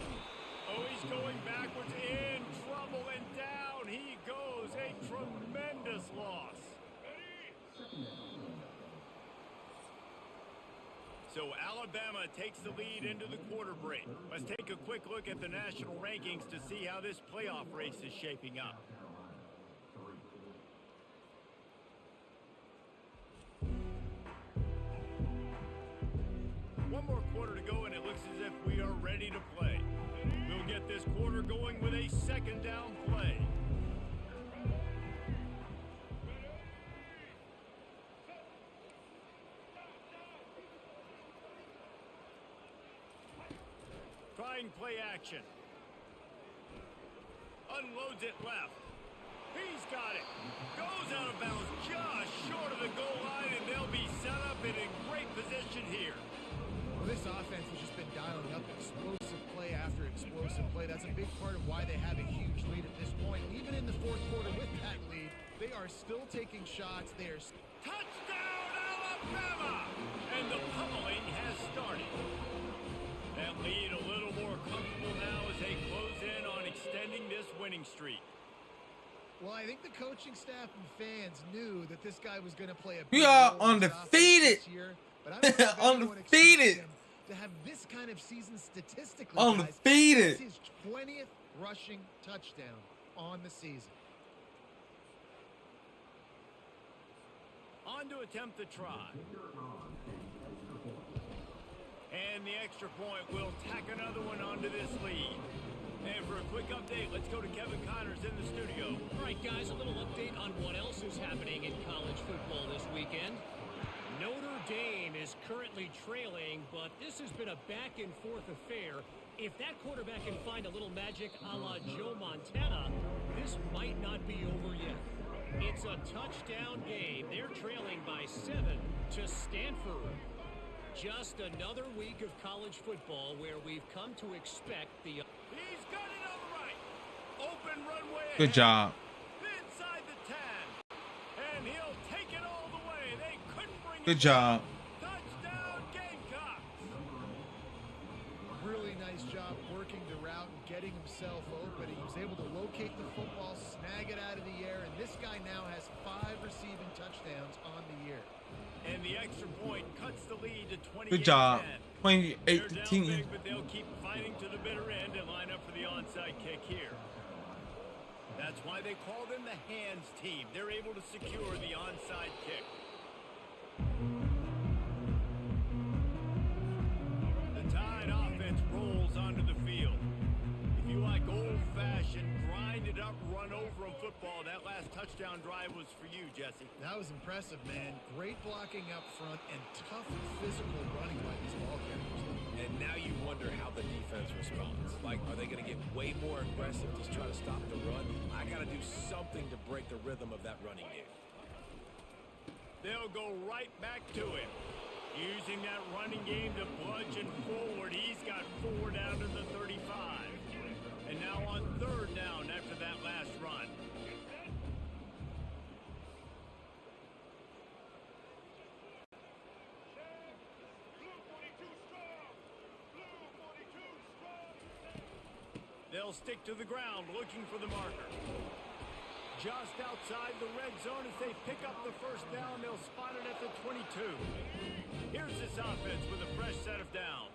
G: Oh, he's going backwards, in trouble, and down he goes. A tremendous loss. So Alabama takes the lead into the quarter break. Let's take a quick look at the national rankings to see how this playoff race is shaping up. One more quarter to go, and it looks as if we are ready to play. We'll get this quarter going with a second down play. Trying play action. Unloads it left. He's got it. Goes out of bounds just short of the goal line, and they'll be set up in a great position here.
E: Well, this offense has just been dialing up explosive play after explosive play. That's a big part of why they have a huge lead at this point. Even in the fourth quarter with that lead, they are still taking shots. They are...
G: Touchdown, Alabama! And the pummeling has started. That lead a little more comfortable now as they close in on extending this winning streak.
E: Well, I think the coaching staff and fans knew that this guy was going to play a
A: We
E: big
A: are
E: role in this
A: undefeated.
E: offense this year, but I don't think anyone expected
A: Undefeated.
E: him to have this kind of season statistically.
A: Undefeated.
E: Guys. That's his 20th rushing touchdown on the season.
G: On to attempt the try. And the extra point will tack another one onto this lead. And for a quick update, let's go to Kevin Connors in the studio.
D: All right, guys, a little update on what else is happening in college football this weekend. Notre Dame is currently trailing, but this has been a back-and-forth affair. If that quarterback can find a little magic a la Joe Montana, this might not be over yet. It's a touchdown game. They're trailing by 7 to Stanford. Just another week of college football where we've come to expect the...
G: He's got it on the right. Open runway ahead.
A: Good job.
G: Inside the 10. And he'll take it all the way. They couldn't bring it
A: Good job.
G: down. Touchdown, Gamecocks.
E: nice job working the route and getting himself open. He was able to locate the football, snag it out of the air, and this guy now has 5 receiving touchdowns on the year.
G: And the extra point cuts the lead to 28-10.
A: Good job.
G: They're
A: 28 to
G: down
A: 10.
G: big, but they'll keep fighting to the bitter end and line up for the onside kick here. That's why they call them the hands team. They're able to secure the onside kick. The Tide offense rolls onto the field. If you like old-fashioned, grind-it-up, run-over-'em football, that last touchdown drive was for you, Jesse.
E: That was impressive, man. Great blocking up front and tough physical running by these ball carriers.
F: And now you wonder how the defense responds. Like, are they going to get way more aggressive to try to stop the run? I got to do something to break the rhythm of that running game.
G: They'll go right back to him. Using that running game to bludgeon forward. He's got 4 down to the 35. And now on 3rd down after that last run. They'll stick to the ground looking for the marker. Just outside the red zone as they pick up the 1st down. They'll spot it at the 22. Here's this offense with a fresh set of downs.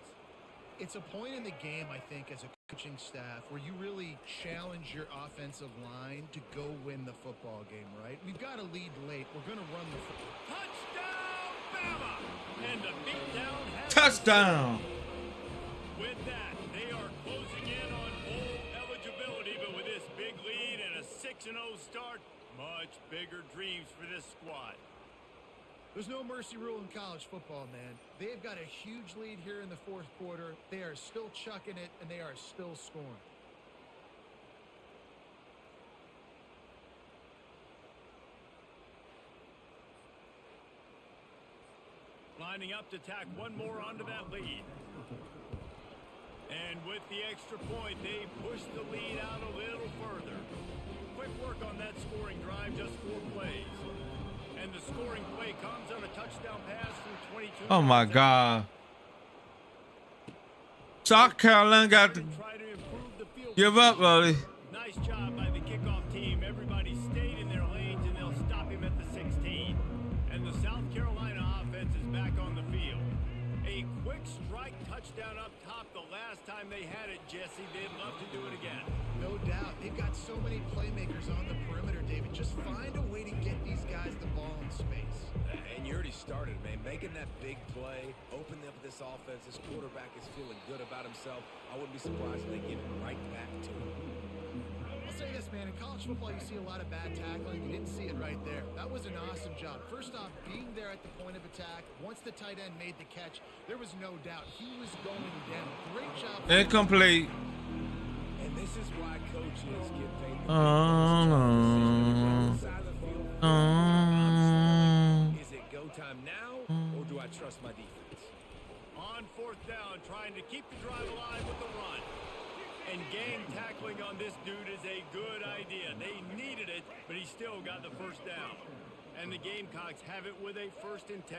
E: It's a point in the game, I think, as a coaching staff where you really challenge your offensive line to go win the football game, right? We've got a lead late. We're going to run the
G: Touchdown, Bama! And the beatdown has
A: Touchdown.
G: With that, they are closing in on bowl eligibility, but with this big lead and a 6-0 start, much bigger dreams for this squad.
E: There's no mercy rule in college football, man. They've got a huge lead here in the 4th quarter. They are still chucking it, and they are still scoring.
G: Lining up to tack one more onto that lead. And with the extra point, they push the lead out a little further. Quick work on that scoring drive, just 4 plays. And the scoring play comes on a touchdown pass from 22.
A: Oh my God. South Carolina got to
G: Try to improve the field
A: give up, buddy.
G: Nice job by the kickoff team. Everybody stayed in their lanes, and they'll stop him at the 16. And the South Carolina offense is back on the field. A quick strike touchdown up top the last time they had it, Jesse. They'd love to do it again.
E: No doubt. They've got so many playmakers on the perimeter, David. Just find a way to get these guys the ball in space.
F: And you already started, man. Making that big play, opening up this offense. This quarterback is feeling good about himself. I wouldn't be surprised if they give it right back to him.
E: I'll say this, man. In college football, you see a lot of bad tackling. You didn't see it right there. That was an awesome job. First off, being there at the point of attack. Once the tight end made the catch, there was no doubt he was going down. Great job.
A: Incomplete.
F: And this is why coaches get paid. Is it go time now, or do I trust my defense?
G: On 4th down, trying to keep the drive alive with the run. And gang tackling on this dude is a good idea. They needed it, but he still got the 1st down. And the Gamecocks have it with a 1st and 10.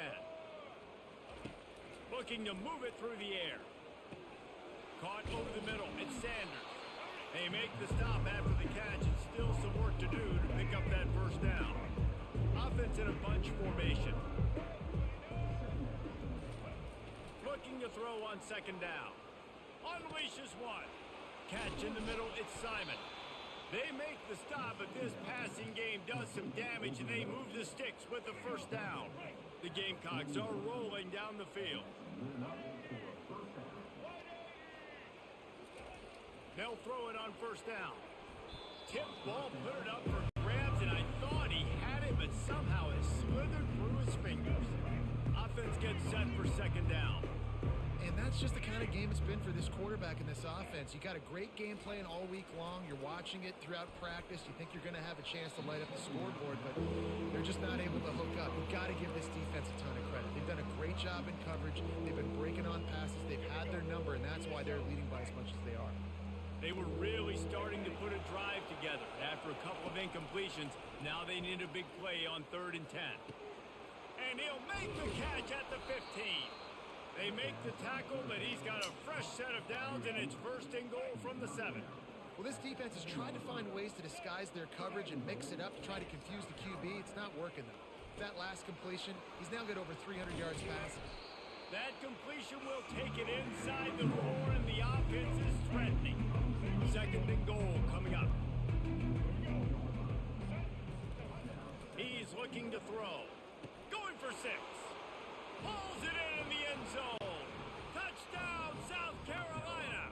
G: Looking to move it through the air. Caught over the middle. It's Sanders. They make the stop after the catch, and still some work to do to pick up that 1st down. Offense in a bunch formation. Looking to throw on 2nd down. Unleashes one. Catch in the middle, it's Simon. They make the stop, but this passing game does some damage, and they move the sticks with the 1st down. The Gamecocks are rolling down the field. They'll throw it on 1st down. Tip ball, put it up for grabs, and I thought he had it, but somehow it slithered through his fingers. Offense gets set for 2nd down.
E: And that's just the kind of game it's been for this quarterback and this offense. You got a great game plan all week long. You're watching it throughout practice. You think you're going to have a chance to light up the scoreboard, but they're just not able to hook up. You've got to give this defense a ton of credit. They've done a great job in coverage. They've been breaking on passes. They've had their number, and that's why they're leading by as much as they are.
G: They were really starting to put a drive together. After a couple of incompletions, now they need a big play on 3rd and 10. And he'll make the catch at the 15. They make the tackle, but he's got a fresh set of downs, and it's first and goal from the 7.
E: Well, this defense has tried to find ways to disguise their coverage and mix it up to try to confuse the QB. It's not working, though. That last completion, he's now got over 300 yards passing.
G: That completion will take it inside the 4, and the offense is threatening. Second and goal coming up. He's looking to throw. Going for 6. Pulls it in the end zone. Touchdown, South Carolina.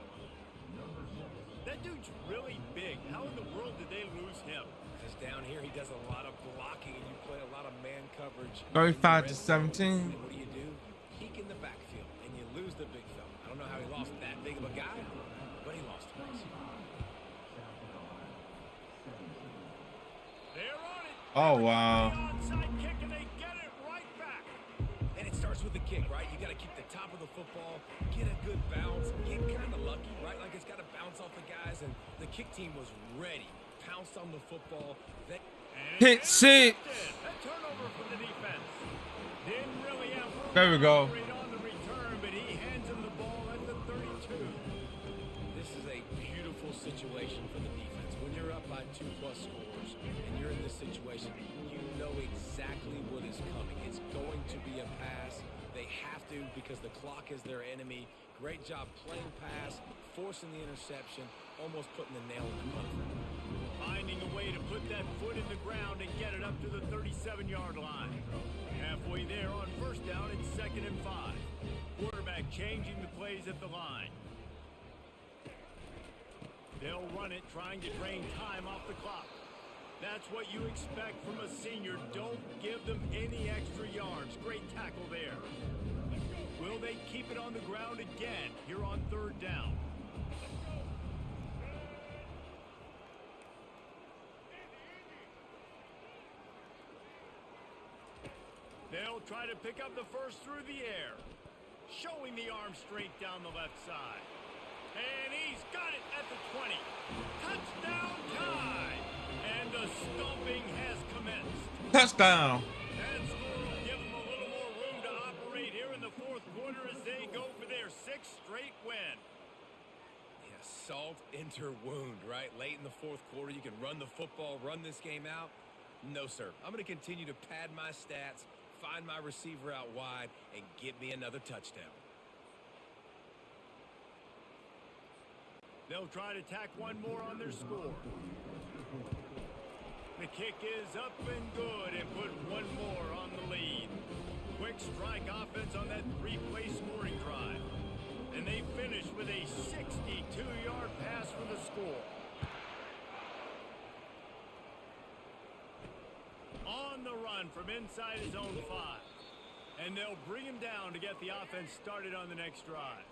G: That dude's really big. How in the world did they lose him?
F: Because down here he does a lot of blocking and you play a lot of man coverage.
A: 35 to 17.
F: And what do? You peek in the backfield and you lose the big fella. I don't know how he lost that big of a guy, but he lost him.
G: They're on it.
A: Oh, wow.
G: Onside kick, and they get it right back.
F: And it starts with the kick, right? You got to keep the top of the football, get a good bounce, get kind of lucky, right? Like it's got to bounce off the guys, and the kick team was ready. Pounced on the football.
A: Hit 6.
G: A turnover from the defense. Didn't really have room
A: There we go.
G: to operate on the return, but he hands him the ball at the 32.
F: This is a beautiful situation for the defense. When you're up by 2+ scores and you're in this situation, you know exactly what is coming. It's going to be a pass. They have to because the clock is their enemy. Great job playing pass, forcing the interception, almost putting the nail in the coffin.
G: Finding a way to put that foot in the ground and get it up to the 37-yard line. Halfway there on first down, it's 2nd and 5. Quarterback changing the plays at the line. They'll run it, trying to drain time off the clock. That's what you expect from a senior. Don't give them any extra yards. Great tackle there. Will they keep it on the ground again here on 3rd down? They'll try to pick up the first through the air. Showing the arm strength down the left side. And he's got it at the 20. Touchdown tie. And the stomping has commenced.
A: Touchdown.
G: And score will give them a little more room to operate here in the 4th quarter as they go for their 6th straight win.
F: Yeah, salt into wound, right? Late in the 4th quarter, you can run the football, run this game out. No, sir. I'm going to continue to pad my stats, find my receiver out wide, and get me another touchdown.
G: They'll try to tack one more on their score. The kick is up and good and put one more on the lead. Quick strike offense on that 3-play scoring drive. And they finish with a 62-yard pass for the score. On the run from inside his own 5. And they'll bring him down to get the offense started on the next drive.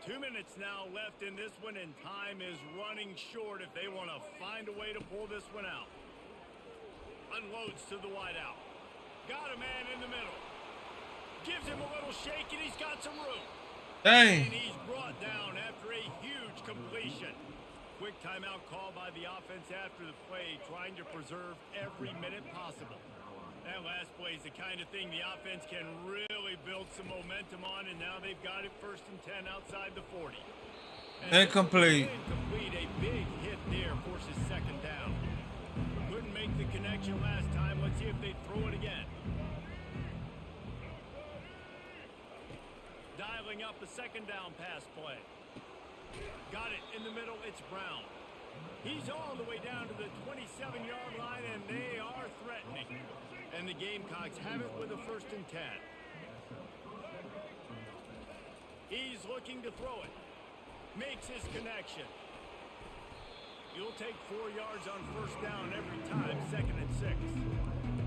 G: 2 minutes now left in this one, and time is running short if they want to find a way to pull this one out. Unloads to the wideout. Got a man in the middle. Gives him a little shake, and he's got some room.
A: Dang.
G: And he's brought down after a huge completion. Quick timeout call by the offense after the play, trying to preserve every minute possible. That last play is the kind of thing the offense can really build some momentum on, and now they've got it 1st and 10 outside the 40.
A: Incomplete.
G: Incomplete. A big hit there forces 2nd down. Couldn't make the connection last time. Let's see if they throw it again. Dialing up a 2nd down pass play. Got it in the middle. It's Brown. He's all the way down to the 27-yard line, and they are threatening. And the Gamecocks have it with a 1st and 10. He's looking to throw it. Makes his connection. You'll take 4 yards on 1st down every time, 2nd and 6.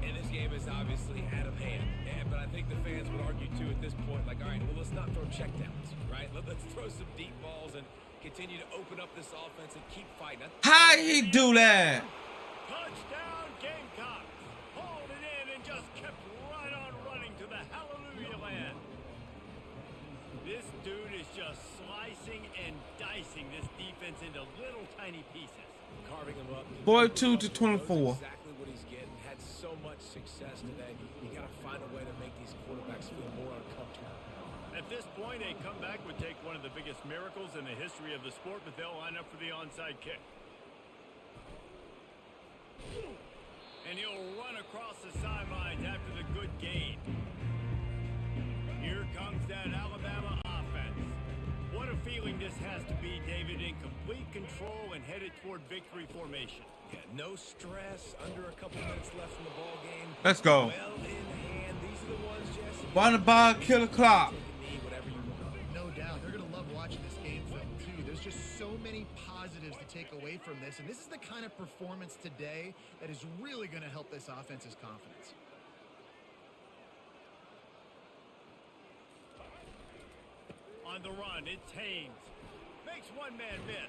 F: And this game is obviously out of hand. But I think the fans would argue, too, at this point, like, all right, well, let's not throw checkdowns, right? Let's throw some deep balls and continue to open up this offense and keep fighting.
A: How he do that?
G: Touchdown, Gamecocks. Hauled it in and just kept right on running to the hallelujah land. This dude is just slicing and dicing this defense into little tiny pieces.
F: Carving him up.
A: 42 to 24.
F: Exactly what he's getting. Had so much success today. You got to find a way to make these quarterbacks feel more uncomfortable.
G: At this point, a comeback would take one of the biggest miracles in the history of the sport, but they'll line up for the onside kick. And he'll run across the sidelines after the good gain. Here comes that Alabama offense. What a feeling this has to be, David, in complete control and headed toward victory formation.
F: Yeah, no stress, under a couple minutes left in the ball game.
A: Let's go.
F: Well in hand. These are the ones, Jesse.
A: Run the ball, kill the clock.
F: Whatever you want.
E: No doubt. They're going to love watching this game film, too. There's just so many positives to take away from this. And this is the kind of performance today that is really going to help this offense's confidence.
G: On the run, it's Haynes. Makes one man miss.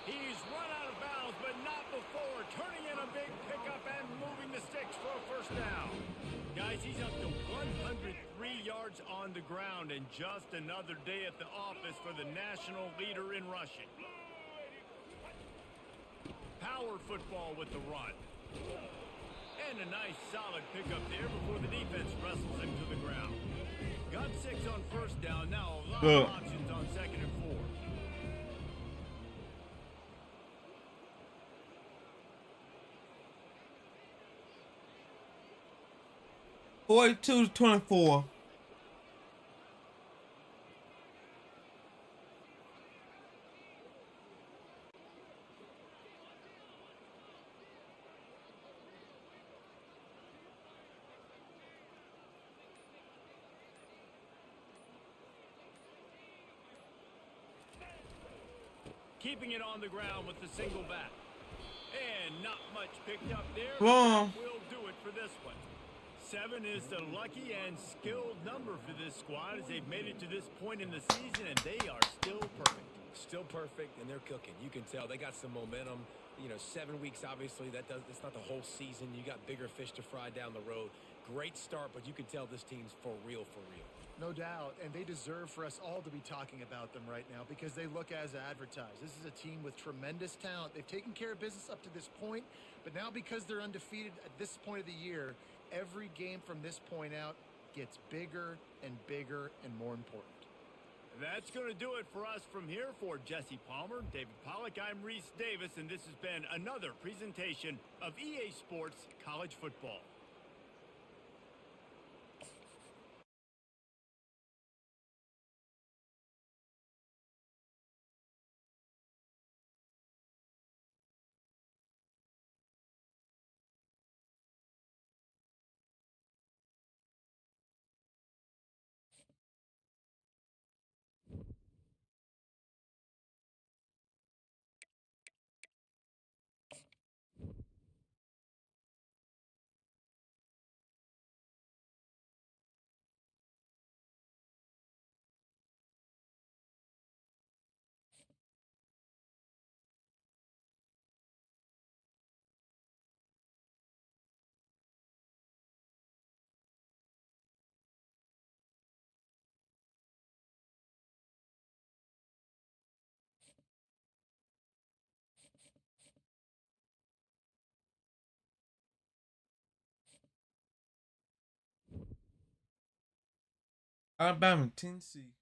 G: He's run out of bounds, but not before. Turning in a big pickup and moving the sticks for a first down. Guys, he's up to 103 yards on the ground, and just another day at the office for the national leader in rushing. Power football with the run. And a nice solid pickup there before the defense wrestles him to the ground. Got 6 on first down. Now a lot of options on 2nd and 4.
A: Boy, 2-24.
G: Keeping it on the ground with the single back. And not much picked up there.
A: Wrong.
G: Will do it for this one. 7 is the lucky and skilled number for this squad as they've made it to this point in the season, and they are still perfect.
F: Still perfect, and they're cooking. You can tell they got some momentum. You know, 7 weeks, obviously, that's not the whole season. You got bigger fish to fry down the road. Great start, but you can tell this team's for real, for real.
E: No doubt, and they deserve for us all to be talking about them right now because they look as advertised. This is a team with tremendous talent. They've taken care of business up to this point, but now because they're undefeated at this point of the year, every game from this point out gets bigger and bigger and more important.
G: That's going to do it for us from here. For Jesse Palmer, David Pollack, I'm Reese Davis, and this has been another presentation of EA Sports College Football.
A: Alabama, Tennessee.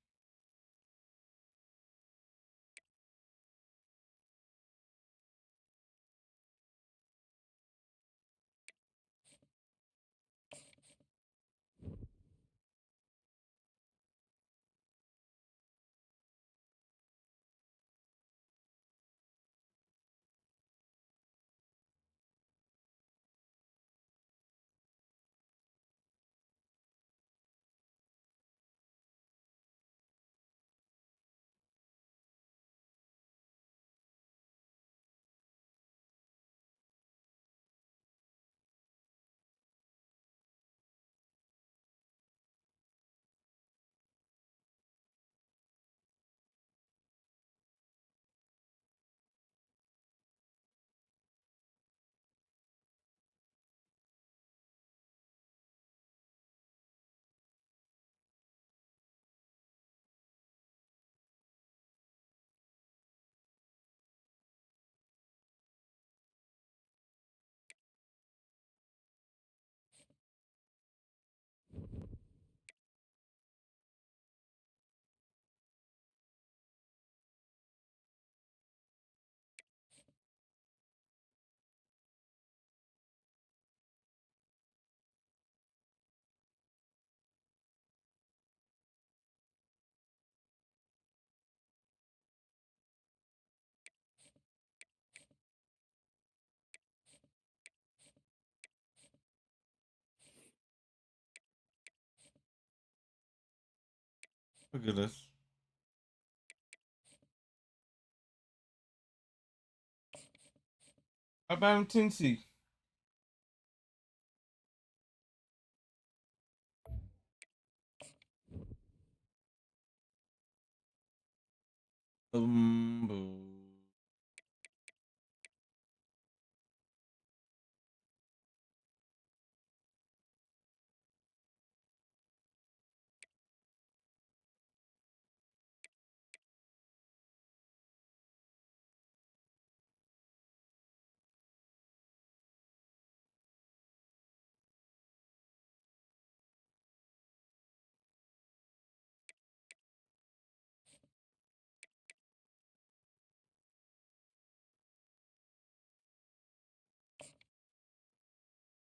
A: Look at this. Alabama, Tennessee. Boom.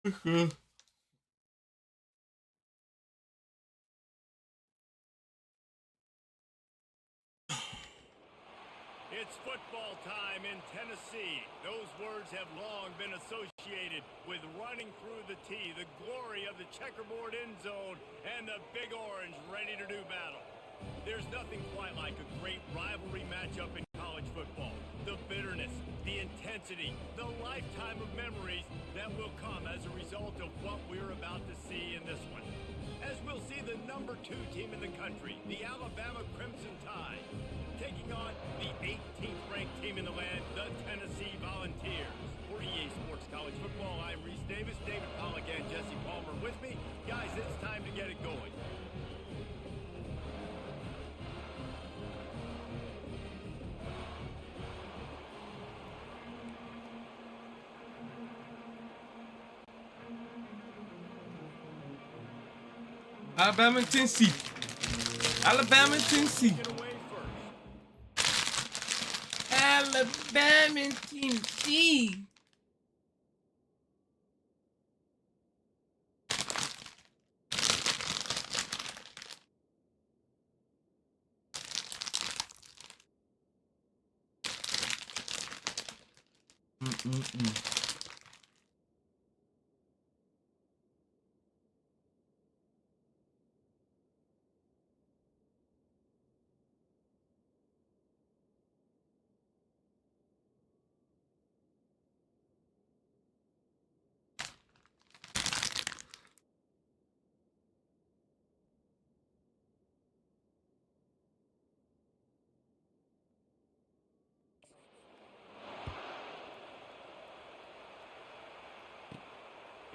G: It's football time in Tennessee. Those words have long been associated with running through the tee, the glory of the checkerboard end zone, and the Big Orange ready to do battle. There's nothing quite like a great rivalry matchup in college football. The bitterness, the intensity, the lifetime of memories that will come as a result of what we're about to see in this one. As we'll see the number 2 team in the country, the Alabama Crimson Tide, taking on the 18th ranked team in the land, the Tennessee Volunteers. For EA Sports College Football, I'm Reese Davis, David Pollack, and Jesse Palmer with me. Guys, it's time to get it going.
A: Alabama, Tennessee. Alabama, Tennessee.
G: Get away first.
A: Alabama, Tennessee.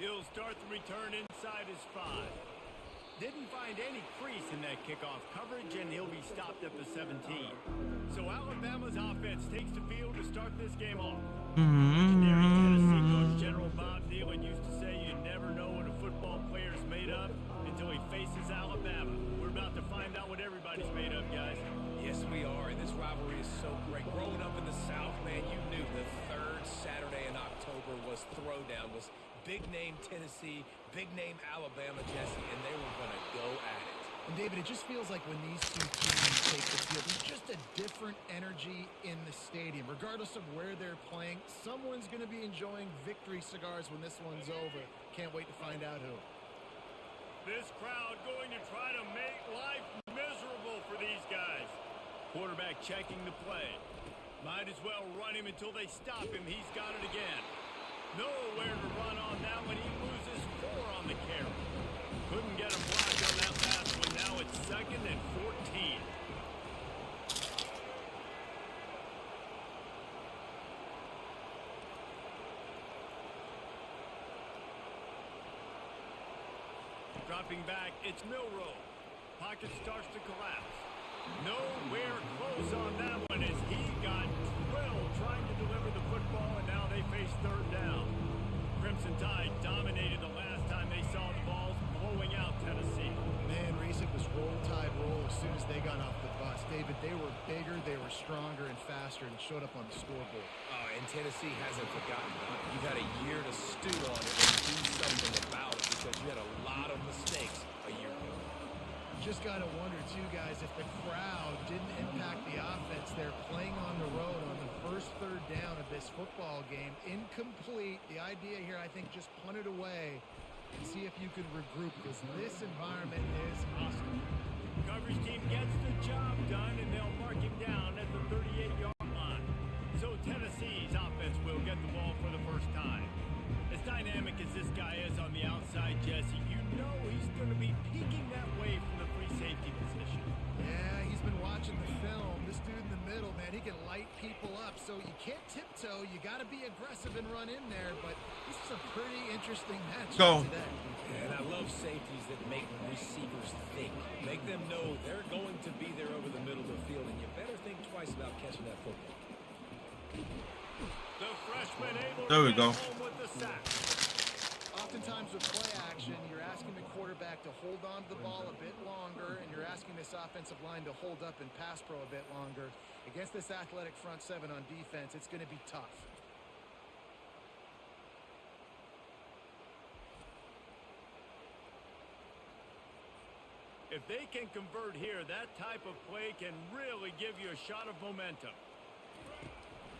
G: He'll start the return inside his 5. Didn't find any crease in that kickoff coverage, and he'll be stopped at the 17. So Alabama's offense takes the field to start this game off. Legendary Tennessee coach General Bob Dylan used to say you never know what a football player's made of until he faces Alabama. We're about to find out what everybody's made of, guys.
F: Yes, we are, and this rivalry is so great. Growing up in the South, man, you knew the third Saturday in October was Throwdown, was big name Tennessee, big name Alabama, Jesse, and they were going to go at it.
E: And David, it just feels like when these two teams take the field, there's just a different energy in the stadium. Regardless of where they're playing, someone's going to be enjoying victory cigars when this one's over. Can't wait to find out who.
G: This crowd going to try to make life miserable for these guys. Quarterback checking the play. Might as well run him until they stop him. He's got it again. Nowhere to run on that one. He loses 4 on the carry. Couldn't get a block on that last one. Now it's 2nd and 14. Dropping back, it's Milroe. Pocket starts to collapse. Nowhere close on that one as he got drilled trying to deliver the football, and now they face 3rd down. Crimson Tide dominated the last time they saw the balls blowing out Tennessee.
E: Man, Reese, it was roll tide roll as soon as they got off the bus. David, they were bigger, they were stronger and faster, and showed up on the scoreboard.
F: Oh, and Tennessee hasn't forgotten. You've had a year to stew on it and do something about it because you had a lot of mistakes a year ago.
E: Just got to wonder, too, guys, if the crowd didn't impact the offense. They're playing on the road on the first 3rd down of this football game. Incomplete. The idea here, I think, just punt it away and see if you can regroup because this environment is hostile.
G: coverage team gets the job done, and they'll mark him down at the 38-yard line. So Tennessee's offense will get the ball for the first time. As dynamic as this guy is on the outside, Jesse, you know he's going to be peeking that way from the free safety position.
E: Yeah, he's been watching the film. This dude in the middle, man, he can light people up. So you can't tiptoe. You got to be aggressive and run in there. But this is a pretty interesting match today.
F: And I love safeties that make receivers think. Make them know they're going to be there over the middle of the field, and you better think twice about catching that football.
G: The freshman able
A: There we
G: to
A: go.
G: get home with the sack.
E: Oftentimes with play action, you're asking the quarterback to hold on to the ball a bit longer, and you're asking this offensive line to hold up and pass pro a bit longer. Against this athletic front seven on defense, it's going to be tough.
G: If they can convert here, that type of play can really give you a shot of momentum.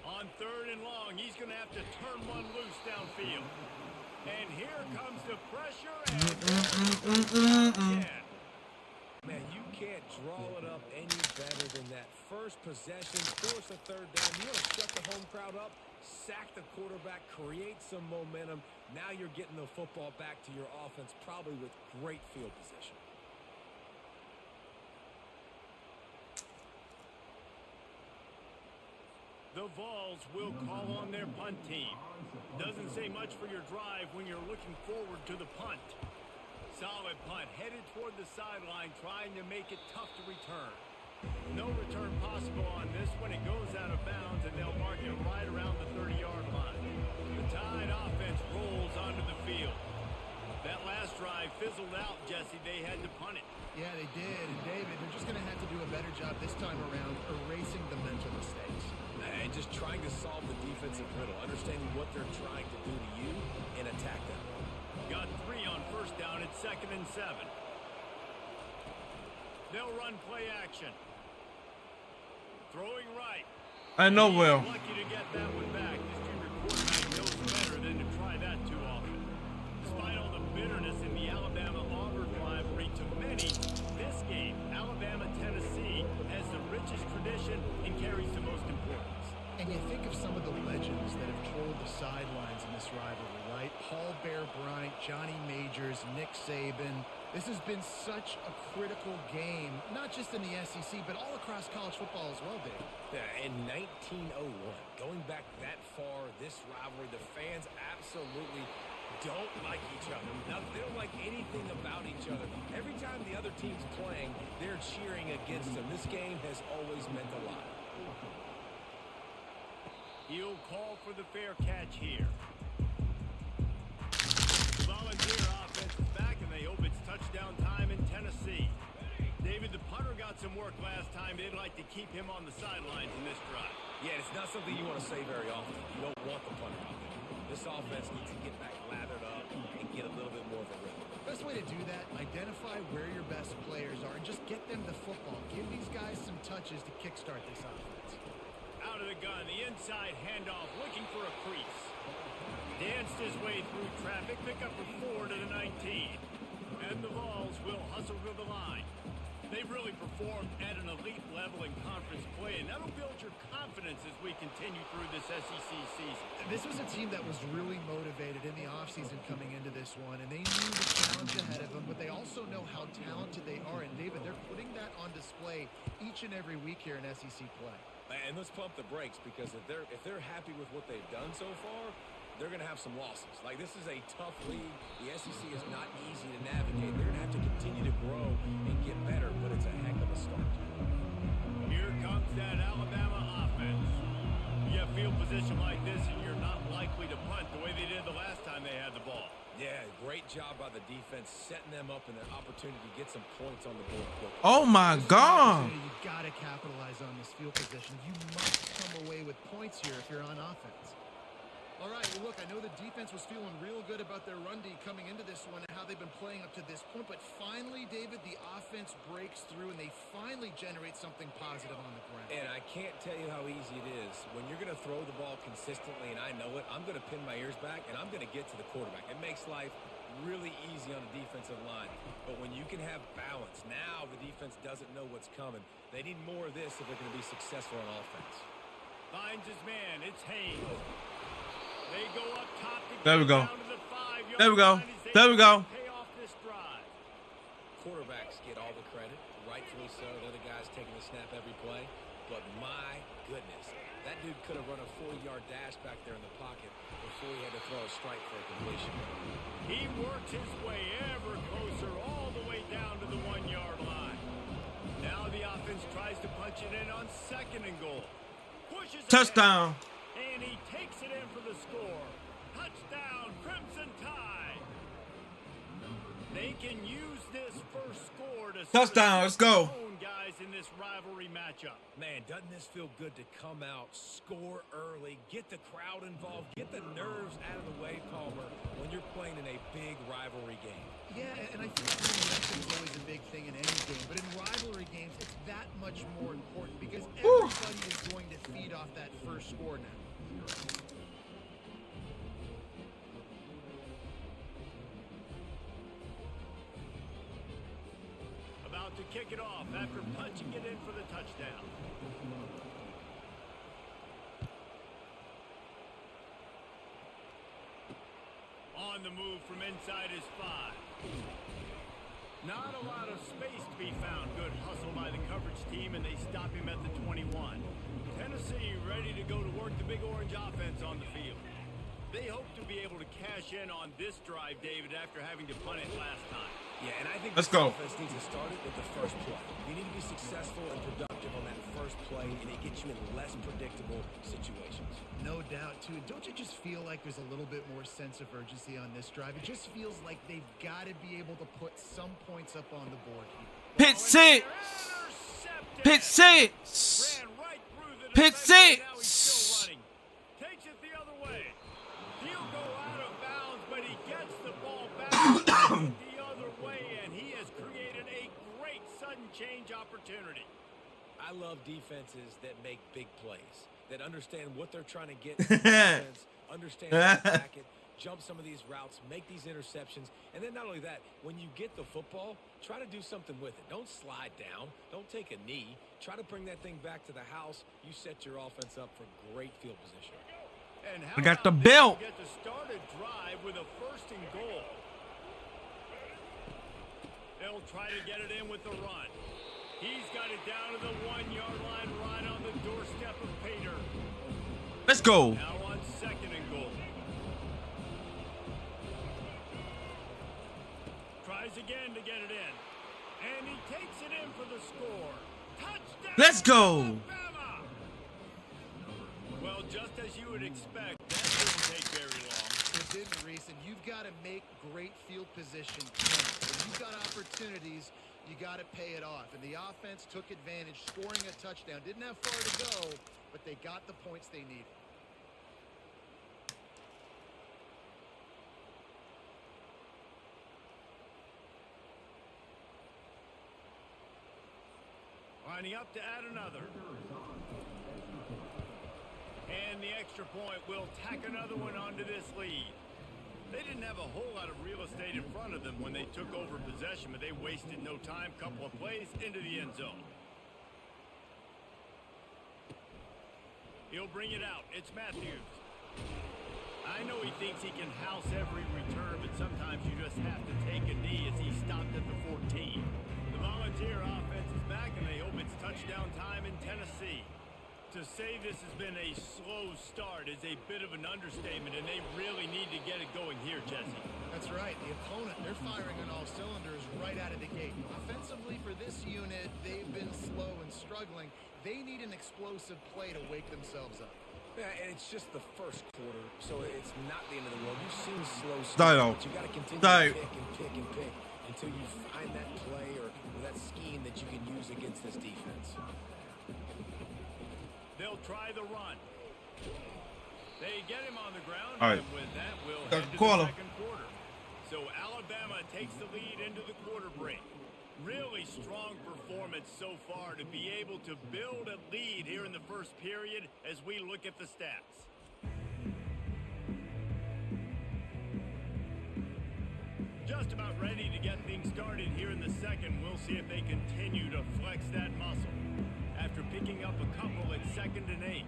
G: On 3rd and long, he's going to have to turn one loose downfield. And here comes the pressure. And
F: Man, you can't draw it up any better than that. First possession, force a 3rd down. You want to shut the home crowd up, sack the quarterback, create some momentum. Now you're getting the football back to your offense, probably with great field position.
G: the Vols will call on their punt team. Doesn't say much for your drive when you're looking forward to the punt. Solid punt, headed toward the sideline, trying to make it tough to return. No return possible on this when it goes out of bounds, and they'll mark it right around the 30-yard line. The Tide offense rolls onto the field. That last drive fizzled out, Jesse. They had to punt it.
E: Yeah, they did. And David, they're just going to have to do a better job this time around erasing the mental mistakes.
F: And just trying to solve the defensive riddle, understanding what they're trying to do to you and attack them.
G: Got 3 on first down at 2nd and 7. They'll run play action. Throwing right.
A: I know well.
G: Lucky to get that one back. This junior quarterback knows better than to try that too often. Despite all the bitterness in the Alabama-Auburn rivalry, to many, this game, Alabama-Tennessee, has the richest tradition and carries the most importance.
E: And you think of some of the legends that have trolled the sidelines in this rivalry, right? Paul Bear Bryant, Johnny Majors, Nick Saban. This has been such a critical game, not just in the SEC, but all across college football as well, Dave.
F: Yeah, in 1901, going back that far, this rivalry, the fans absolutely don't like each other. Now, they don't like anything about each other. Every time the other team's playing, they're cheering against them. This game has always meant a lot.
G: He'll call for the fair catch here. The Volunteer offense is back, and they hope it's touchdown time in Tennessee. David, the punter got some work last time. They'd like to keep him on the sidelines in this drive.
F: Yeah, it's not something you want to say very often. You don't want the punter out there. This offense needs to get back lathered up and get a little bit more of a rhythm.
E: Best way to do that, identify where your best players are and just get them the football. Give these guys some touches to kickstart this offense.
G: Out of the gun, the inside handoff, looking for a crease. Danced his way through traffic, pick up a 4 to the 19. And the Vols will hustle to the line. They've really performed at an elite level in conference play, and that'll build your confidence as we continue through this SEC season.
E: This was a team that was really motivated in the offseason coming into this one, and they knew the challenge ahead of them, but they also know how talented they are. And, David, they're putting that on display each and every week here in SEC play.
F: And let's pump the brakes, because if they're happy with what they've done so far, they're going to have some losses. Like, this is a tough league. The SEC is not easy to navigate. They're going to have to continue to grow and get better, but it's a heck of a start.
G: Here comes that Alabama offense. You have field position like this, and you're not likely to punt the way they did the last time they had the ball.
F: Yeah, great job by the defense, setting them up in an opportunity to get some points on the board quickly.
A: Oh my God.
E: You've got to capitalize on this field position. You must come away with points here if you're on offense. All right, well, look, I know the defense was feeling real good about their run D coming into this one and how they've been playing up to this point, but finally, David, the offense breaks through and they finally generate something positive on the ground.
F: And I can't tell you how easy it is. When you're going to throw the ball consistently, and I know it, I'm going to pin my ears back, and I'm going to get to the quarterback. It makes life really easy on the defensive line. But when you can have balance, now the defense doesn't know what's coming. They need more of this if they're going to be successful on offense.
G: Finds his man. It's Haynes. They go up top to
A: There we go.
G: down to the 5-yard
A: There we go.
G: line as they
A: There we go.
G: pay off this drive.
F: Quarterbacks get all the credit, rightfully so. The other guys taking the snap every play. But my goodness, that dude could have run a 40-yard dash back there in the pocket before he had to throw a strike for a completion.
G: He works his way ever closer all the way down to the 1-yard line. Now the offense tries to punch it in on 2nd and goal. Pushes
A: Touchdown.
G: ahead, and he takes it in for the score. Touchdown, Crimson Tide. They can use this first score to
A: Touchdown, let's go.
G: own guys in this rivalry matchup.
F: Man, doesn't this feel good to come out, score early, get the crowd involved, get the nerves out of the way, Palmer, when you're playing in a big rivalry game?
E: Yeah, and I think momentum is always a big thing in any game, but in rivalry games, it's that much more important because everybody is going to feed off that first score now.
G: About to kick it off after punching it in for the touchdown. On the move from inside his 5. Not a lot of space to be found. Good hustle by the coverage team, and they stop him at the 21. Tennessee ready to go to work the Big Orange offense on the field. They hope to be able to cash in on this drive, David, after having to punt it last time.
F: Yeah, and I think
A: Let's
F: this
A: go.
F: offense needs to start it with the first play. You need to be successful and productive on that first play, and it gets you in less predictable situations.
E: No doubt, too. Don't you just feel like there's a little bit more sense of urgency on this drive? It just feels like they've got to be able to put some points up on the board here.
A: Pitch 6. Pitch 6.
G: Ran right through the
A: Pitch
G: defender, now he's
A: 6.
G: still running. Takes it the other way. He'll go out of bounds, but he gets the ball back the other way, and he has created a great sudden change opportunity.
F: I love defenses that make big plays, that understand what they're trying to get from the defense, understand how to attack it, jump some of these routes, make these interceptions, and then not only that, when you get the football, try to do something with it. Don't slide down. Don't take a knee. Try to bring that thing back to the house. You set your offense up for great field position.
G: And how
A: I got the
G: about
A: belt.
G: this? Get to start a drive with a 1st and goal. They'll try to get it in with the run. He's got it down to the 1-yard line, right on the doorstep of Pater.
A: Let's go.
G: Now on 2nd and goal. Tries again to get it in. And he takes it in for the score. Touchdown!
A: Let's go.
G: Alabama! Well, just as you would expect, that didn't take very long.
E: It didn't, Reese, and you've got to make great field position count. When you've got opportunities, you got to pay it off. And the offense took advantage, scoring a touchdown. Didn't have far to go, but they got the points they needed.
G: Lining up to add another. And the extra point will tack another one onto this lead. They didn't have a whole lot of real estate in front of them when they took over possession, but they wasted no time. Couple of plays into the end zone. He'll bring it out. It's Matthews. I know he thinks he can house every return, but sometimes you just have to take a knee as he stopped at the 14. The Volunteer offense is back, and they hope it's touchdown time in Tennessee. To say this has been a slow start is a bit of an understatement, and they really need to get it going here, Jesse.
E: That's right. The opponent, they're firing on all cylinders right out of the gate. Offensively for this unit, they've been slow and struggling. They need an explosive play to wake themselves up.
F: Yeah, and it's just the first quarter, so it's not the end of the world. You've seen slow
A: Style.
F: starts, but you got to continue
A: Style.
F: to pick and pick and pick until you find that play or that scheme that you can use against this defense.
G: They'll try the run. They get him on the ground,
A: All right.
G: and with that, we'll
A: Got
G: head to
A: the
G: the
A: quarter.
G: second quarter. So Alabama takes the lead into the quarter break. Really strong performance so far to be able to build a lead here in the first period as we look at the stats. Just about ready to get things started here in the second. We'll see if they continue to flex that muscle. After picking up a couple at 2nd and 8.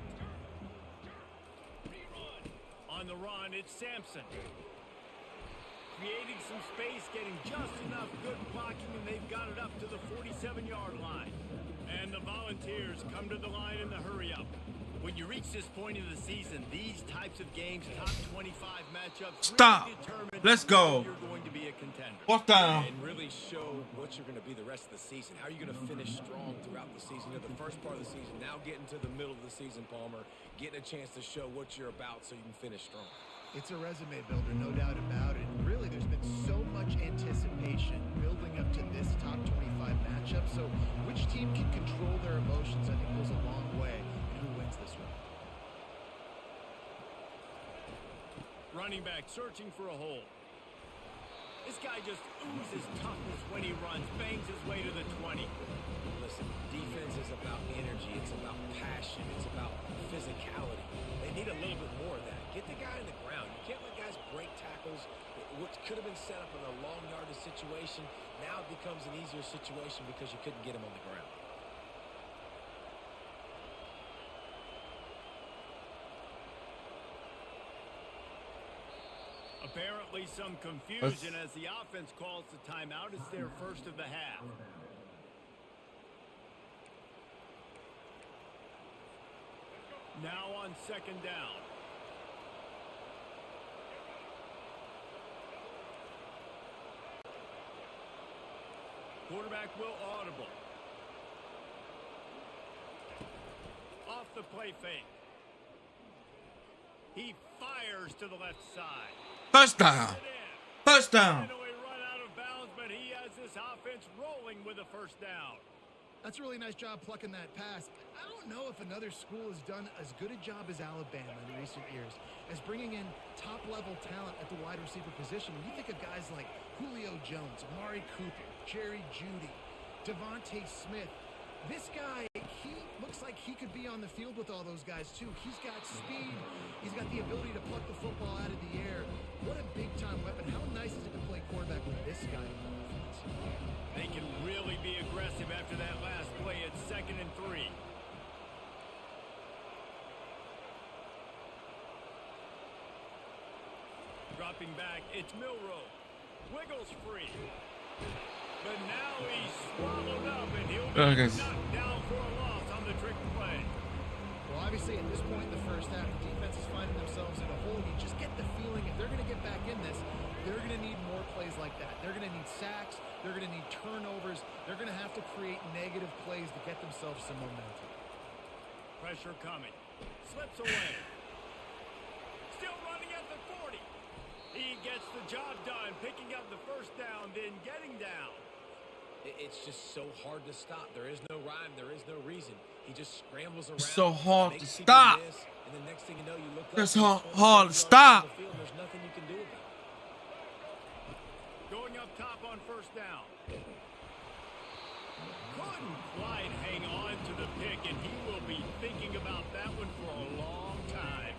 G: On the run, it's Sampson. Creating some space, getting just enough good blocking, and they've got it up to the 47-yard line. And the Volunteers come to the line in the hurry-up. When you reach this point of the season, these types of games, top 25 matchups,
A: Stop.
G: really determine
A: Let's go.
G: whether you're going to be a contender.
A: Fourth down.
F: And really show what you're going to be the rest of the season. How are you going to finish strong throughout the season? You know, the first part of the season, now getting to the middle of the season, Palmer, getting a chance to show what you're about so you can finish strong.
E: It's a resume builder, no doubt about it. Really, there's been so much anticipation building up to this top 25 matchup. So which team can control their emotions, I think, goes a long way in who wins this one.
G: Running back searching for a hole. This guy just oozes toughness when he runs, bangs his way to the 20.
F: Listen, defense is about energy. It's about passion. It's about physicality. They need a little bit more of that. Get the guy in the ground. You can't let guys break tackles. What could have been set up in a long yardage situation, now it becomes an easier situation because you couldn't get him on the ground.
G: Apparently some confusion as the offense calls the timeout. It's their first of the half. Now on 2nd down. Quarterback will audible. Off the play fake. He fires to the left side.
A: First down. First down.
G: Run out of bounds, but he has this offense rolling with a first down.
E: That's a really nice job plucking that pass. I don't know if another school has done as good a job as Alabama in recent years as bringing in top-level talent at the wide receiver position. When you think of guys like Julio Jones, Amari Cooper, Jerry Jeudy, Devontae Smith, this guy, he looks like he could be on the field with all those guys, too. He's got speed. He's got the ability to pluck the football out of the air. What a big-time weapon. How nice is it to play quarterback with this guy on offense?
G: They can really be aggressive after that last play at 2nd and 3. Dropping back, it's Milroe. Wiggles free. But now he's swallowed up, and he'll be knocked down for a loss on the trick play.
E: Well, obviously, at this point in the first half, the defense is finding themselves in a hole. You just get the feeling if they're going to get back in this, they're going to need more plays like that. They're going to need sacks. They're going to need turnovers. They're going to have to create negative plays to get themselves some momentum.
G: Pressure coming. Slips away. Still running at the 40. He gets the job done, picking up the first down, then getting down.
F: It's just so hard to stop. There is no rhyme. There is no reason. He just scrambles around.
A: It's so hard to
F: makes people
A: stop.
F: miss, and the next thing you know, you look up.
A: It's
F: he's
A: hard
F: 20
A: to
F: yards
A: stop.
F: down the field, there's nothing you can do about it.
G: Going up top on first down. Couldn't quite hang on to the pick, and he will be thinking about that one for a long time.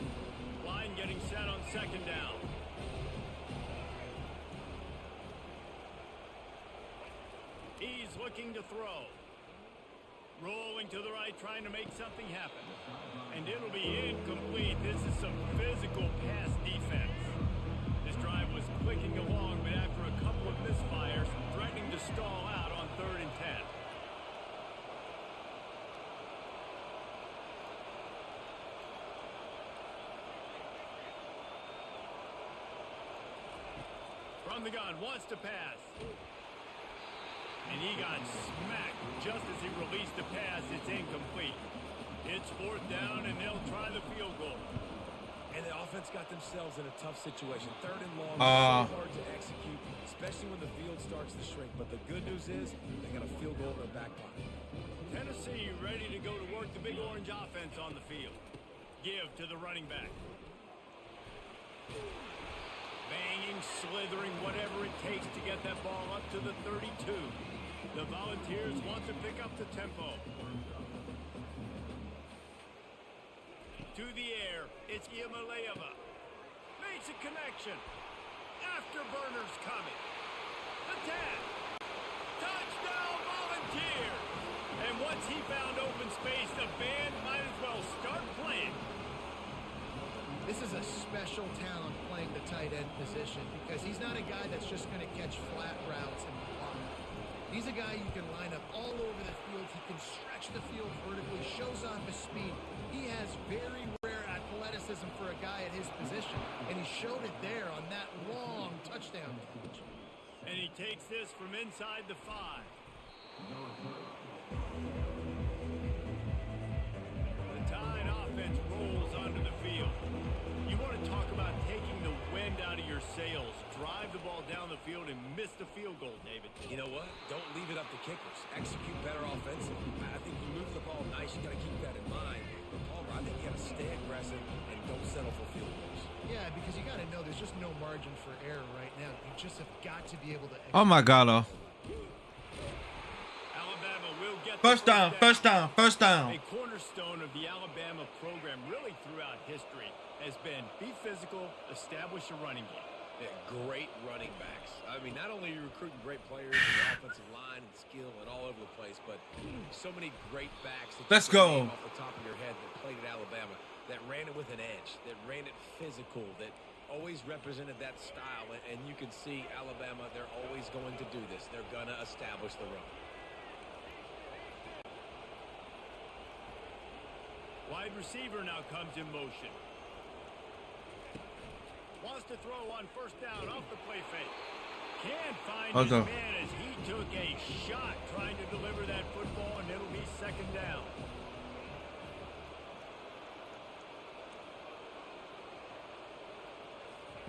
G: Line getting set on 2nd down. He's looking to throw. Rolling to the right, trying to make something happen. And it'll be incomplete. This is some physical pass defense. This drive was clicking along, but after a couple of misfires, threatening to stall out on 3rd and 10. From the gun, wants to pass. And he got smacked just as he released the pass. It's incomplete. It's 4th down, and they'll try the field goal.
F: And the offense got themselves in a tough situation. 3rd and long, so hard to execute, especially when the field starts to shrink. But the good news is they got a field goal in their back pocket.
G: Tennessee ready to go to work the Big Orange offense on the field. Give to the running back. Banging, slithering, whatever it takes to get that ball up to the 32. The Volunteers want to pick up the tempo. To the air, it's Iamaleava. Makes a connection. Afterburners coming. attack. Touchdown Volunteers. And once he found open space, the band might as well start playing.
E: This is a special talent playing the tight end position because he's not a guy that's just going to catch flat routes and block. He's a guy you can line up all over the field. He can stretch the field vertically, shows off his speed. He has very rare athleticism for a guy at his position, and he showed it there on that long touchdown catch.
G: And he takes this from inside the 5. The Tide offense rolls onto the field. You want to talk about taking the wind out of your sails. Drive the ball down the field and miss the field goal, David.
F: You know what? Don't leave it up to kickers. Execute better offensively. I think you move the ball nice. You got to keep that in mind. But Palmer, I think you got to stay aggressive and don't settle for field goals.
E: Yeah, because you got to know there's just no margin for error right now. You just have got to be able to.
A: Oh my God! Oh.
G: Alabama will get the
A: First down. First down. First down.
G: A cornerstone of the Alabama program really throughout history has been be physical, establish a running game.
F: Yeah, great running backs. I mean, not only are you recruiting great players in the offensive line and skill and all over the place, but so many great backs that
A: Let's
F: you can
A: go.
F: name off the top of your head that played at Alabama, that ran it with an edge, that ran it physical, that always represented that style. And you can see Alabama, they're always going to do this. They're going to establish the run.
G: Wide receiver now comes in motion. Wants to throw on first down off the play fake. Can't find his man as he took a shot trying to deliver that football, and it'll be second down.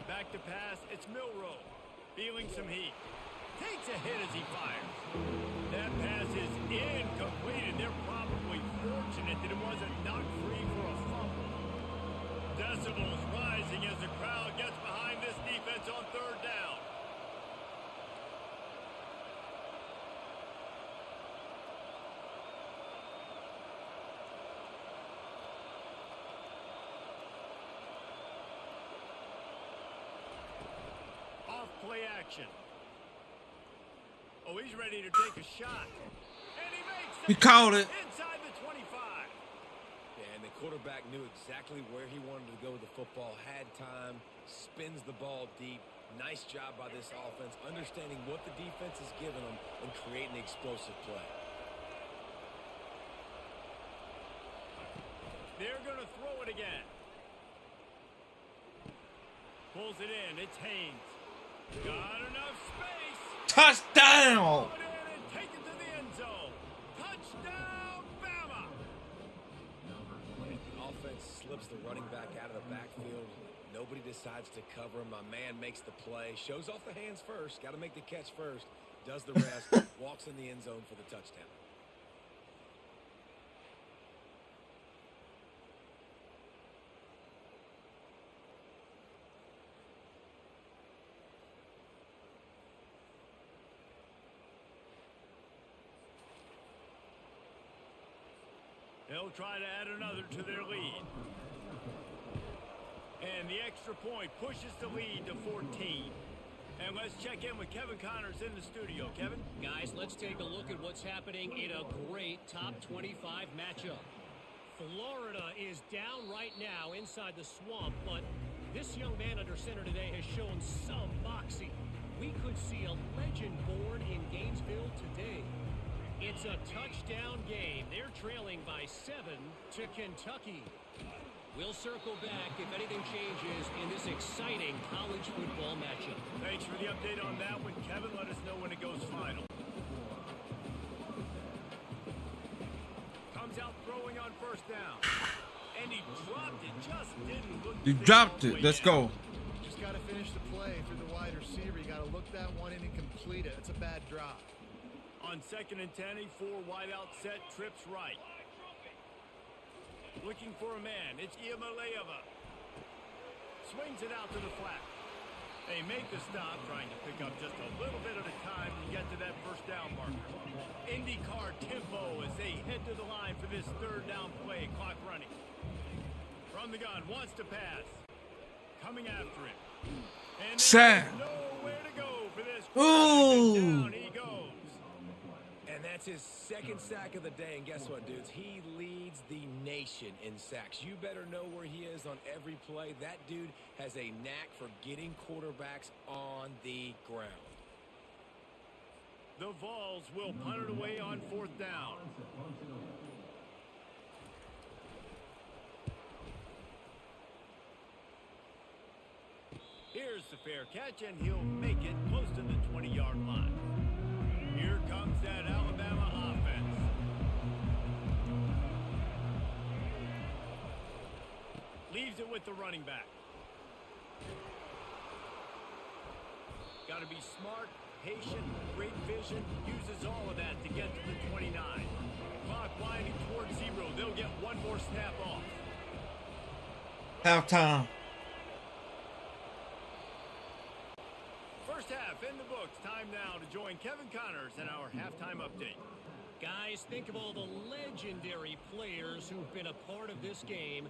G: Back to pass, it's Milroe. Feeling some heat. Takes a hit as he fires. That pass is incomplete, and they're probably fortunate that it wasn't knocked free for a fumble. Decibels rising as the crowd gets behind this defense on third down. Off play action. Oh, he's ready to take a shot. And he makes it.
A: He called it.
G: Inside the 25.
F: Yeah, and the quarterback knew exactly where he wanted to go with the football, had time, spins the ball deep. Nice job by this offense, understanding what the defense is giving them and creating the explosive play.
G: They're going to throw it again. Pulls it in. It's Haynes. Got enough space.
A: Touchdown.
G: Throw it in and take it to the end zone. Touchdown, Bama.
F: The offense slips the running back out of the backfield. Nobody decides to cover him. My man makes the play. Shows off the hands first. Got to make the catch first. Does the rest. Walks in the end zone for the touchdown.
G: They'll try to add another to their lead. And the extra point pushes the lead to 14. And let's check in with Kevin Connors in the studio. Kevin?
D: Guys, let's take a look at what's happening in a great top 25 matchup. Florida is down right now inside the swamp, but this young man under center today has shown some moxie. We could see a legend born in Gainesville today. It's a touchdown game. They're trailing by 7 to Kentucky. We'll circle back if anything changes in this exciting college football matchup.
G: Thanks for the update on that one, Kevin. Let us know when it goes final. Comes out throwing on first down. And he dropped it. Just didn't look.
A: You dropped it. Let's go.
E: Just got to finish the play through the wide receiver. You got to look that one in and complete it. It's a bad drop.
G: On 2nd and 10, a 4 wide out set, trips right. Looking for a man. It's Iamaleava. Swings it out to the flat. They make the stop, trying to pick up just a little bit at a time to get to that first down marker. IndyCar tempo as they head to the line for this third down play. Clock running. From the gun, wants to pass. Coming after it. And there's nowhere to go for this.
A: Ooh.
G: Down he goes.
F: And that's his second sack of the day. And guess what, dudes? He leads the nation in sacks. You better know where he is on every play. That dude has a knack for getting quarterbacks on the ground.
G: The Vols will punt it away on 4th down. Here's the fair catch, and he'll make it close to the 20-yard line. Here comes that Alabama offense. Leaves it with the running back. Got to be smart, patient, great vision, uses all of that to get to the 29. Clock winding towards 0. They'll get one more snap off.
A: Halftime.
G: First half in the books. Time now to join Kevin Connors in our halftime update.
D: Guys, think of all the legendary players who've been a part of this game,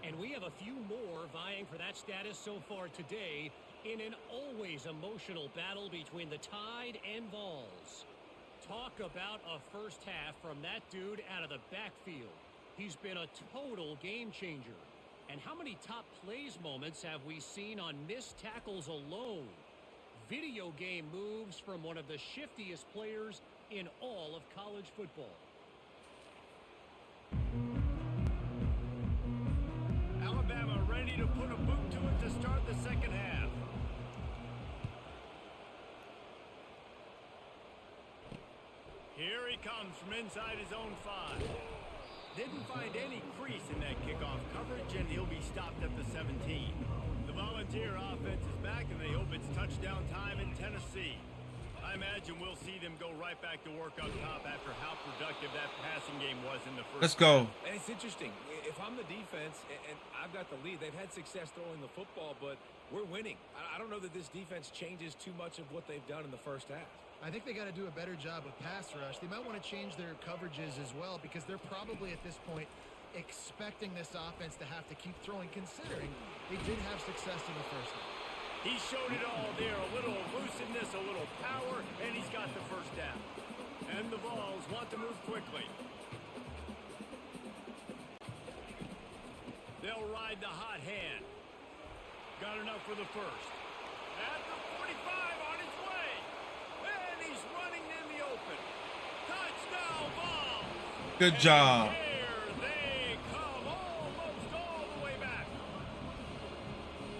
D: and we have a few more vying for that status so far today in an always emotional battle between the Tide and Vols. Talk about a first half from that dude out of the backfield. He's been a total game changer. And how many top plays moments have we seen on missed tackles alone? Video game moves from one of the shiftiest players in all of college football.
G: Alabama ready to put a boot to it to start the second half. Here he comes from inside his own 5. Didn't find any crease in that kickoff coverage, and he'll be stopped at the 17. The Volunteer offense is back, and they hope it's touchdown time in Tennessee. I imagine we'll see them go right back to work up top after how productive that passing game was in the first.
A: Let's go.
F: And it's interesting. If I'm the defense and I've got the lead, they've had success throwing the football, but we're winning. I don't know that this defense changes too much of what they've done in the first half.
E: I think they got to do a better job with pass rush. They might want to change their coverages as well, because they're probably at this point expecting this offense to have to keep throwing, considering they did have success in the first half.
G: He showed it all there, a little elusiveness, a little power, and he's got the first down. And the Vols want to move quickly. They'll ride the hot hand. Got enough for the first. At the 45 on his way. And he's running in the open. Touchdown, Vols.
A: Good job.
G: Here they come, almost all the way back.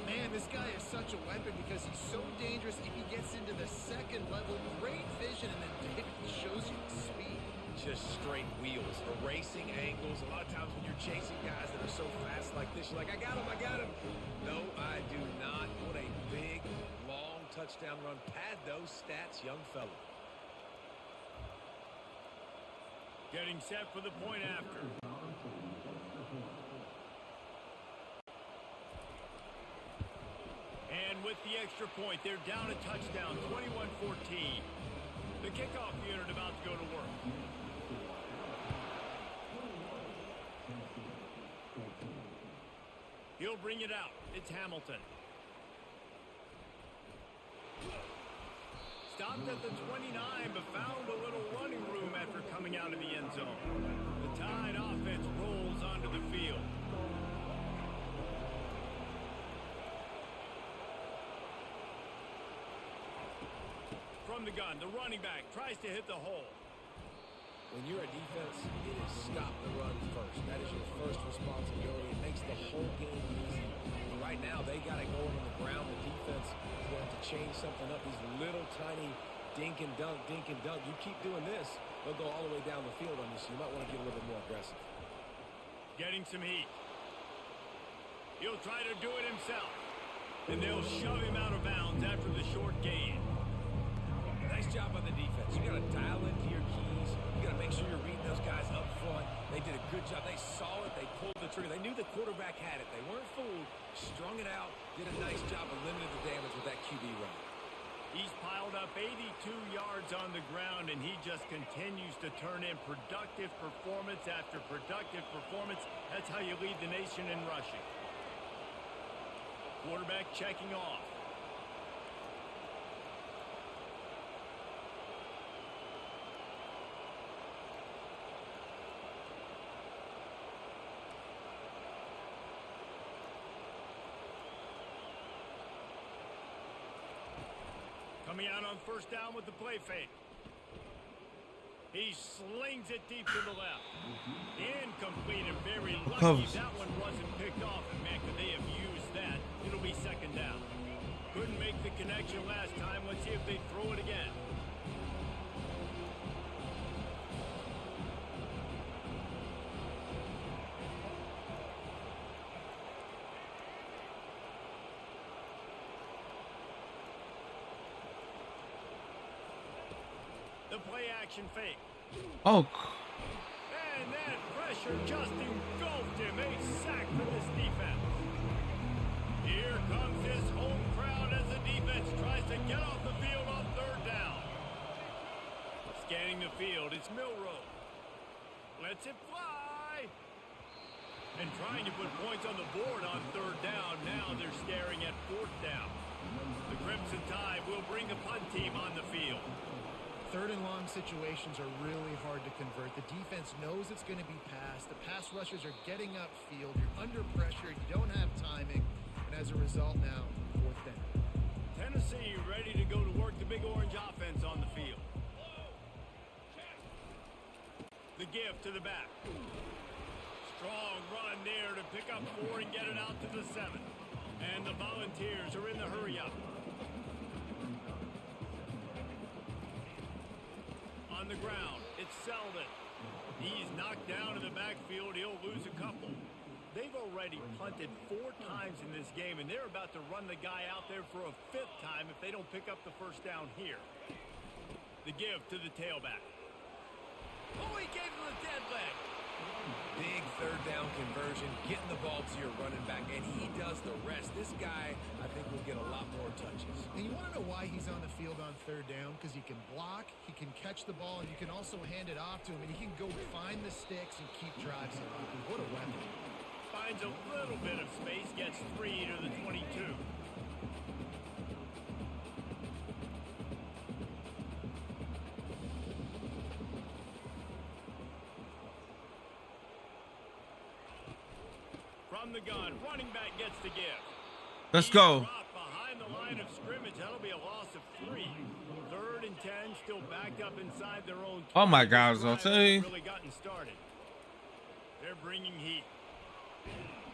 E: Man, this guy is such a weapon because he's so dangerous if he gets into the second level. Great vision, and then David shows you the speed.
F: Just straight wheels, erasing angles. A lot of times when you're chasing guys that are so fast like this, you're like, I got him. No, I do not. What a big, long touchdown run. Pad those stats, young fella.
G: Getting set for the point after. And with the extra point, they're down a touchdown, 21-14. The kickoff unit about to go to work. He'll bring it out. It's Hamilton. Stopped at the 29, but found a little running room after coming out of the end zone. The Tide offense rolls onto the field. From the gun, the running back tries to hit the hole.
F: When you're a defense, it is stop the run first. That is your first responsibility. It makes the whole game easy. And right now, they got it going on the ground. The defense is going to have to change something up. These little tiny dink and dunk. You keep doing this, they'll go all the way down the field on you, so you might want to get a little bit more aggressive.
G: Getting some heat. He'll try to do it himself. And they'll shove him out of bounds after the short gain.
F: Nice job on the defense. You got to dial into your keys. You got to make sure you're reading those guys up front. They did a good job. They saw it. They pulled the trigger. They knew the quarterback had it. They weren't fooled. Strung it out. Did a nice job of limiting the damage with that QB run.
G: He's piled up 82 yards on the ground, and he just continues to turn in productive performance after productive performance. That's how you lead the nation in rushing. Quarterback checking off. Coming out on first down with the play fake. He slings it deep to the left. Incomplete and very lucky that one wasn't picked off. And man, could they have used that? It'll be second down. Couldn't make the connection last time. Let's see if they throw it again. The play action fake.
A: Oh.
G: And that pressure just engulfed him. A sack for this defense. Here comes his home crowd as the defense tries to get off the field on third down. Scanning the field, it's Milroe. Lets it fly. And trying to put points on the board on third down. Now they're staring at fourth down. The Crimson Tide will bring the punt team on the field.
E: Third and long situations are really hard to convert. The defense knows it's going to be passed. The pass rushers are getting upfield. You're under pressure. You don't have timing. And as a result now, fourth down.
G: Tennessee ready to go to work the Big Orange offense on the field. The give to the back. Strong run there to pick up 4 and get it out to the 7. And the Volunteers are in the hurry up. On the ground, it's Selden. He's knocked down in the backfield. He'll lose a couple. They've already punted 4 times in this game, and they're about to run the guy out there for a 5th time if they don't pick up the first down here. The give to the tailback. Oh, he gave him a dead leg.
F: Big third down conversion, getting the ball to your running back, and he does the rest. This guy, I think, will get a lot more touches.
E: And you want to know why he's on the field on third down? Because he can block, he can catch the ball, and you can also hand it off to him, and he can go find the sticks and keep drives alive. What a weapon.
G: Finds a little bit of space, gets 3 to the 22. From the gun, running back gets the give.
A: Let's go.
G: Behind the line of scrimmage, that'll be a loss of 3. 3rd and 10, still backed up inside their own.
A: Oh my gosh, I'll tell you.
G: Really gotten started. They're bringing heat.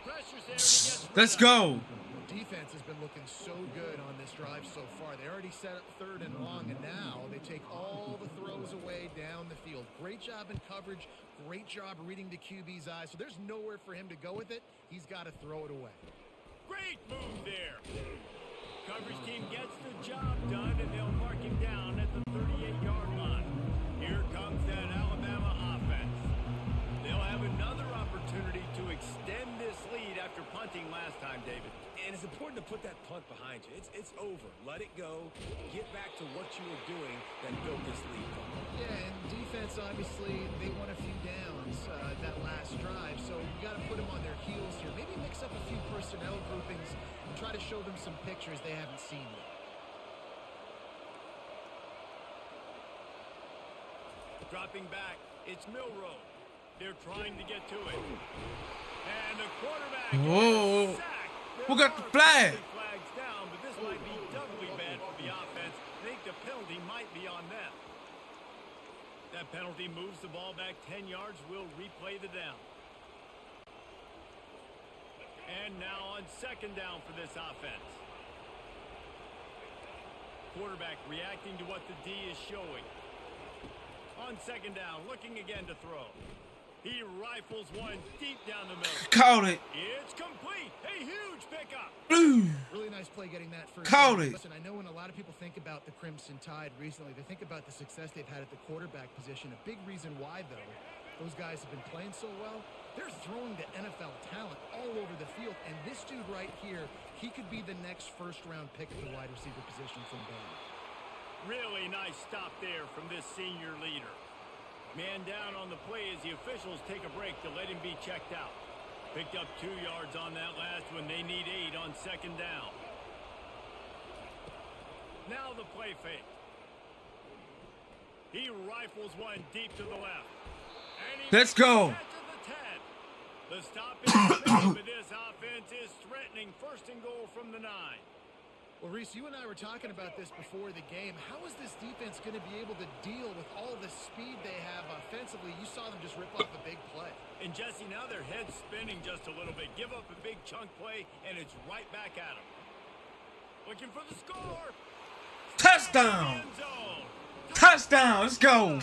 G: Pressure's there, and he gets
A: Let's go.
E: Defense has been looking so good on this drive so far. They already set up 3rd and long, and now they take all the throws away down the field. Great job in coverage. Great job reading the QB's eyes. So there's nowhere for him to go with it. He's got to throw it away.
G: Great move there. Coverage team gets the job done, and they'll mark him down at the 38-yard line. Here comes that Alabama offense. They'll have another opportunity to extend this lead after punting last time, David.
F: And it's important to put that punt behind you. It's over. Let it go. Get back to what you were doing that built this lead.
E: Yeah, and defense, obviously, they won a few downs that last drive, so you got to put them on their heels here. Maybe mix up a few personnel groupings and try to show them some pictures they haven't seen yet.
G: Dropping back, it's Milroe. They're trying to get to it. And the quarterback
A: Whoa.
G: is sacked.
A: Who got the flag?
G: Flags down, but this might be doubly bad for the offense. I think the penalty might be on them. That penalty moves the ball back 10 yards. We'll replay the down. And now on 2nd down for this offense. Quarterback reacting to what the D is showing. On 2nd down, looking again to throw. He rifles one deep down the middle.
A: Caught it.
G: It's complete. A huge pickup.
E: Really nice play getting that first.
A: Caught it.
E: Listen, I know when a lot of people think about the Crimson Tide recently, they think about the success they've had at the quarterback position. A big reason why, though, those guys have been playing so well. They're throwing to NFL talent all over the field. And this dude right here, he could be the next first-round pick at the wide receiver position from Bama.
G: Really nice stop there from this senior leader. Man down on the play as the officials take a break to let him be checked out. Picked up 2 yards on that last one. They need 8 on 2nd down. Now the play fake. He rifles one deep to the left.
A: Let's go.
G: The stop is made, but this offense is threatening 1st and goal from the 9.
E: Well, Reese, you and I were talking about this before the game. How is this defense going to be able to deal with all the speed they have offensively? You saw them just rip off a big play.
G: And Jesse, now their head's spinning just a little bit. Give up a big chunk play, and it's right back at them. Looking for the score.
A: Touchdown!
G: End zone.
A: Touchdown! Let's go!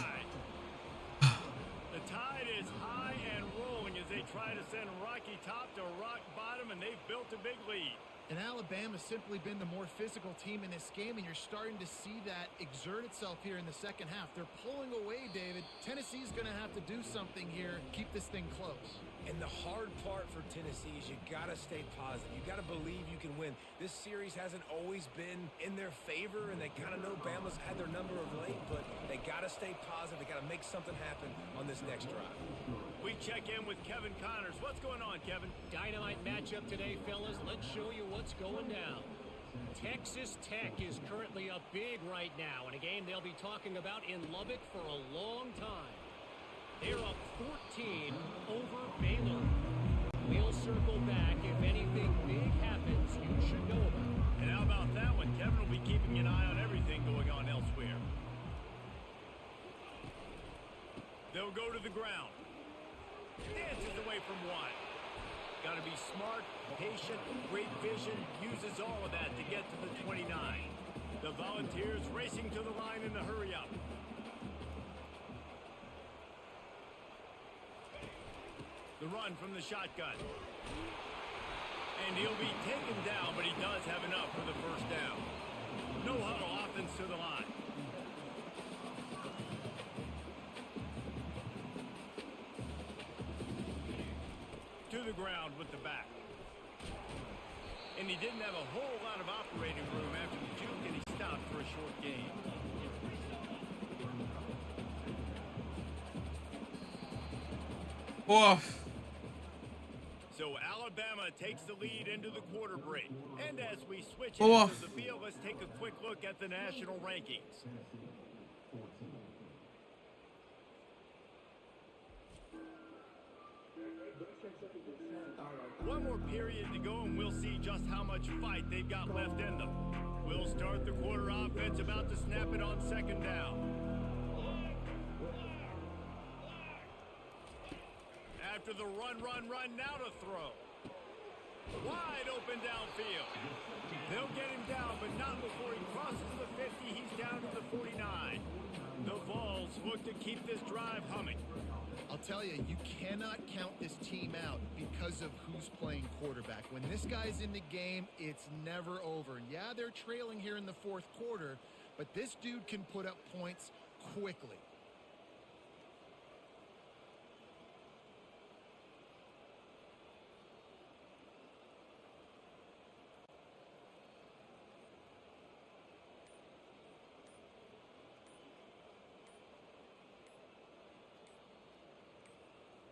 G: The tide is high and rolling as they try to send Rocky Top to rock bottom, and they've built a big lead.
E: And Alabama's simply been the more physical team in this game, and you're starting to see that exert itself here in the second half. They're pulling away, David. Tennessee's going to have to do something here, keep this thing close.
F: And the hard part for Tennessee is you got to stay positive. You got to believe you can win. This series hasn't always been in their favor, and they kind of know Bama's had their number of late, but they got to stay positive. They got to make something happen on this next drive.
G: We check in with Kevin Connors. What's going on, Kevin?
D: Dynamite matchup today, fellas. Let's show you what's going down. Texas Tech is currently up big right now in a game they'll be talking about in Lubbock for a long time. They're up 14 over Baylor. We'll circle back. If anything big happens, you should know about it.
G: And how about that one? Kevin will be keeping an eye on everything going on elsewhere. They'll go to the ground. Dances away from one. Got to be smart, patient, great vision. Uses all of that to get to the 29. The Volunteers racing to the line in the hurry up. The run from the shotgun. And he'll be taken down, but he does have enough for the first down. No huddle offense to the line. To the ground with the back. And he didn't have a whole lot of operating room after the juke, and he stopped for a short gain.
A: Oof.
G: So Alabama takes the lead into the quarter break. And as we switch
A: Oh.
G: into the field, let's take a quick look at the national rankings. One more period to go, and we'll see just how much fight they've got left in them. We'll start the quarter offense, about to snap it on second down. After the run, now to throw. Wide open downfield. They'll get him down, but not before he crosses the 50. He's down to the 49. The Vols look to keep this drive humming.
E: I'll tell you, you cannot count this team out because of who's playing quarterback. When this guy's in the game, it's never over. Yeah, they're trailing here in the fourth quarter, but this dude can put up points quickly.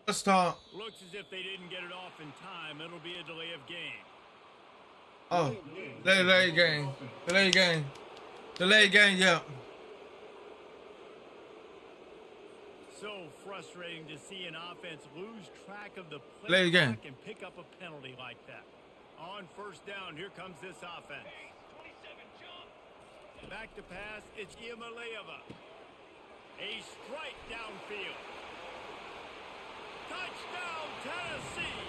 A: Let's start.
G: Looks as if they didn't get it off in time. It'll be a delay of game.
A: Oh, delay game. Delay game. Delay game, yeah.
G: So frustrating to see an offense lose track of the
A: Play
G: play
A: again.
G: clock and pick up a penalty like that. On first down, here comes this offense. Back to pass, it's Iamaleava. A strike downfield. Touchdown, Tennessee!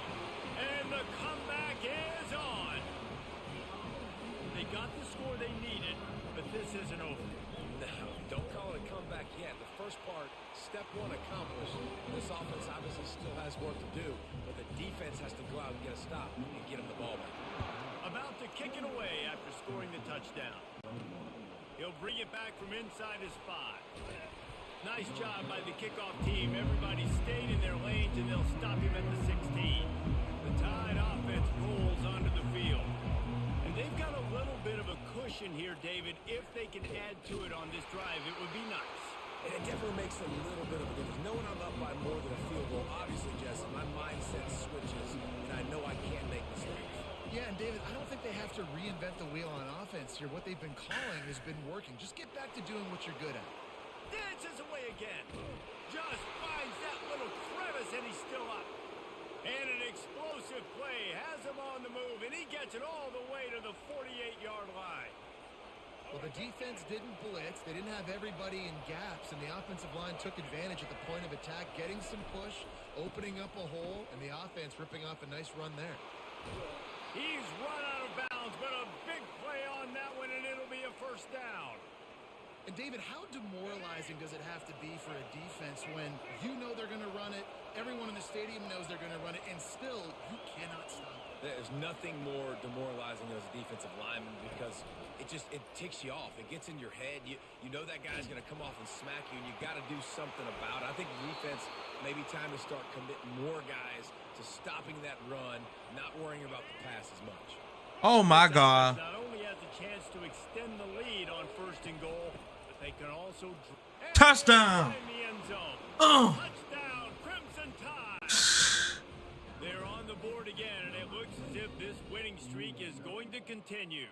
G: And the comeback is on. They got the score they needed, but this isn't over.
F: No, don't call it a comeback yet. The first part, step one accomplished. This offense obviously still has work to do, but the defense has to go out and get a stop and get him the ball back.
G: About to kick it away after scoring the touchdown. He'll bring it back from inside his 5. Nice job by the kickoff team. Everybody stayed in their lanes, and they'll stop him at the 16. The Tide offense rolls onto the field. And they've got a little bit of a cushion here, David. If they can add to it on this drive, it would be nice.
F: And it definitely makes a little bit of a difference. Knowing I'm up by more than a field goal, obviously, Jesse, my mindset switches, and I know I can't make mistakes.
E: Yeah, and David, I don't think they have to reinvent the wheel on offense here. What they've been calling has been working. Just get back to doing what you're good at.
G: Dances away again. Just finds that little crevice, and he's still up. And an explosive play, has him on the move, and he gets it all the way to the 48-yard line.
E: Well, the defense didn't blitz. They didn't have everybody in gaps, and the offensive line took advantage at the point of attack, getting some push, opening up a hole, and the offense ripping off a nice run there.
G: He's run out of bounds, but a big play on that one, and it'll be a first down.
E: And David, how demoralizing does it have to be for a defense when you know they're going to run it, everyone in the stadium knows they're going to run it, and still you cannot stop it?
F: There's nothing more demoralizing as a defensive lineman because it ticks you off. It gets in your head. You know that guy's going to come off and smack you, and you got to do something about it. I think the defense maybe time to start committing more guys to stopping that run, not worrying about the pass as much.
A: Oh my God.
G: Not only has a chance to extend the lead on 1st and goal, but they can also
A: touchdown.
G: in the end zone. Touchdown, Crimson Tide. They're on the board again, and it looks as if this winning streak is going to continue.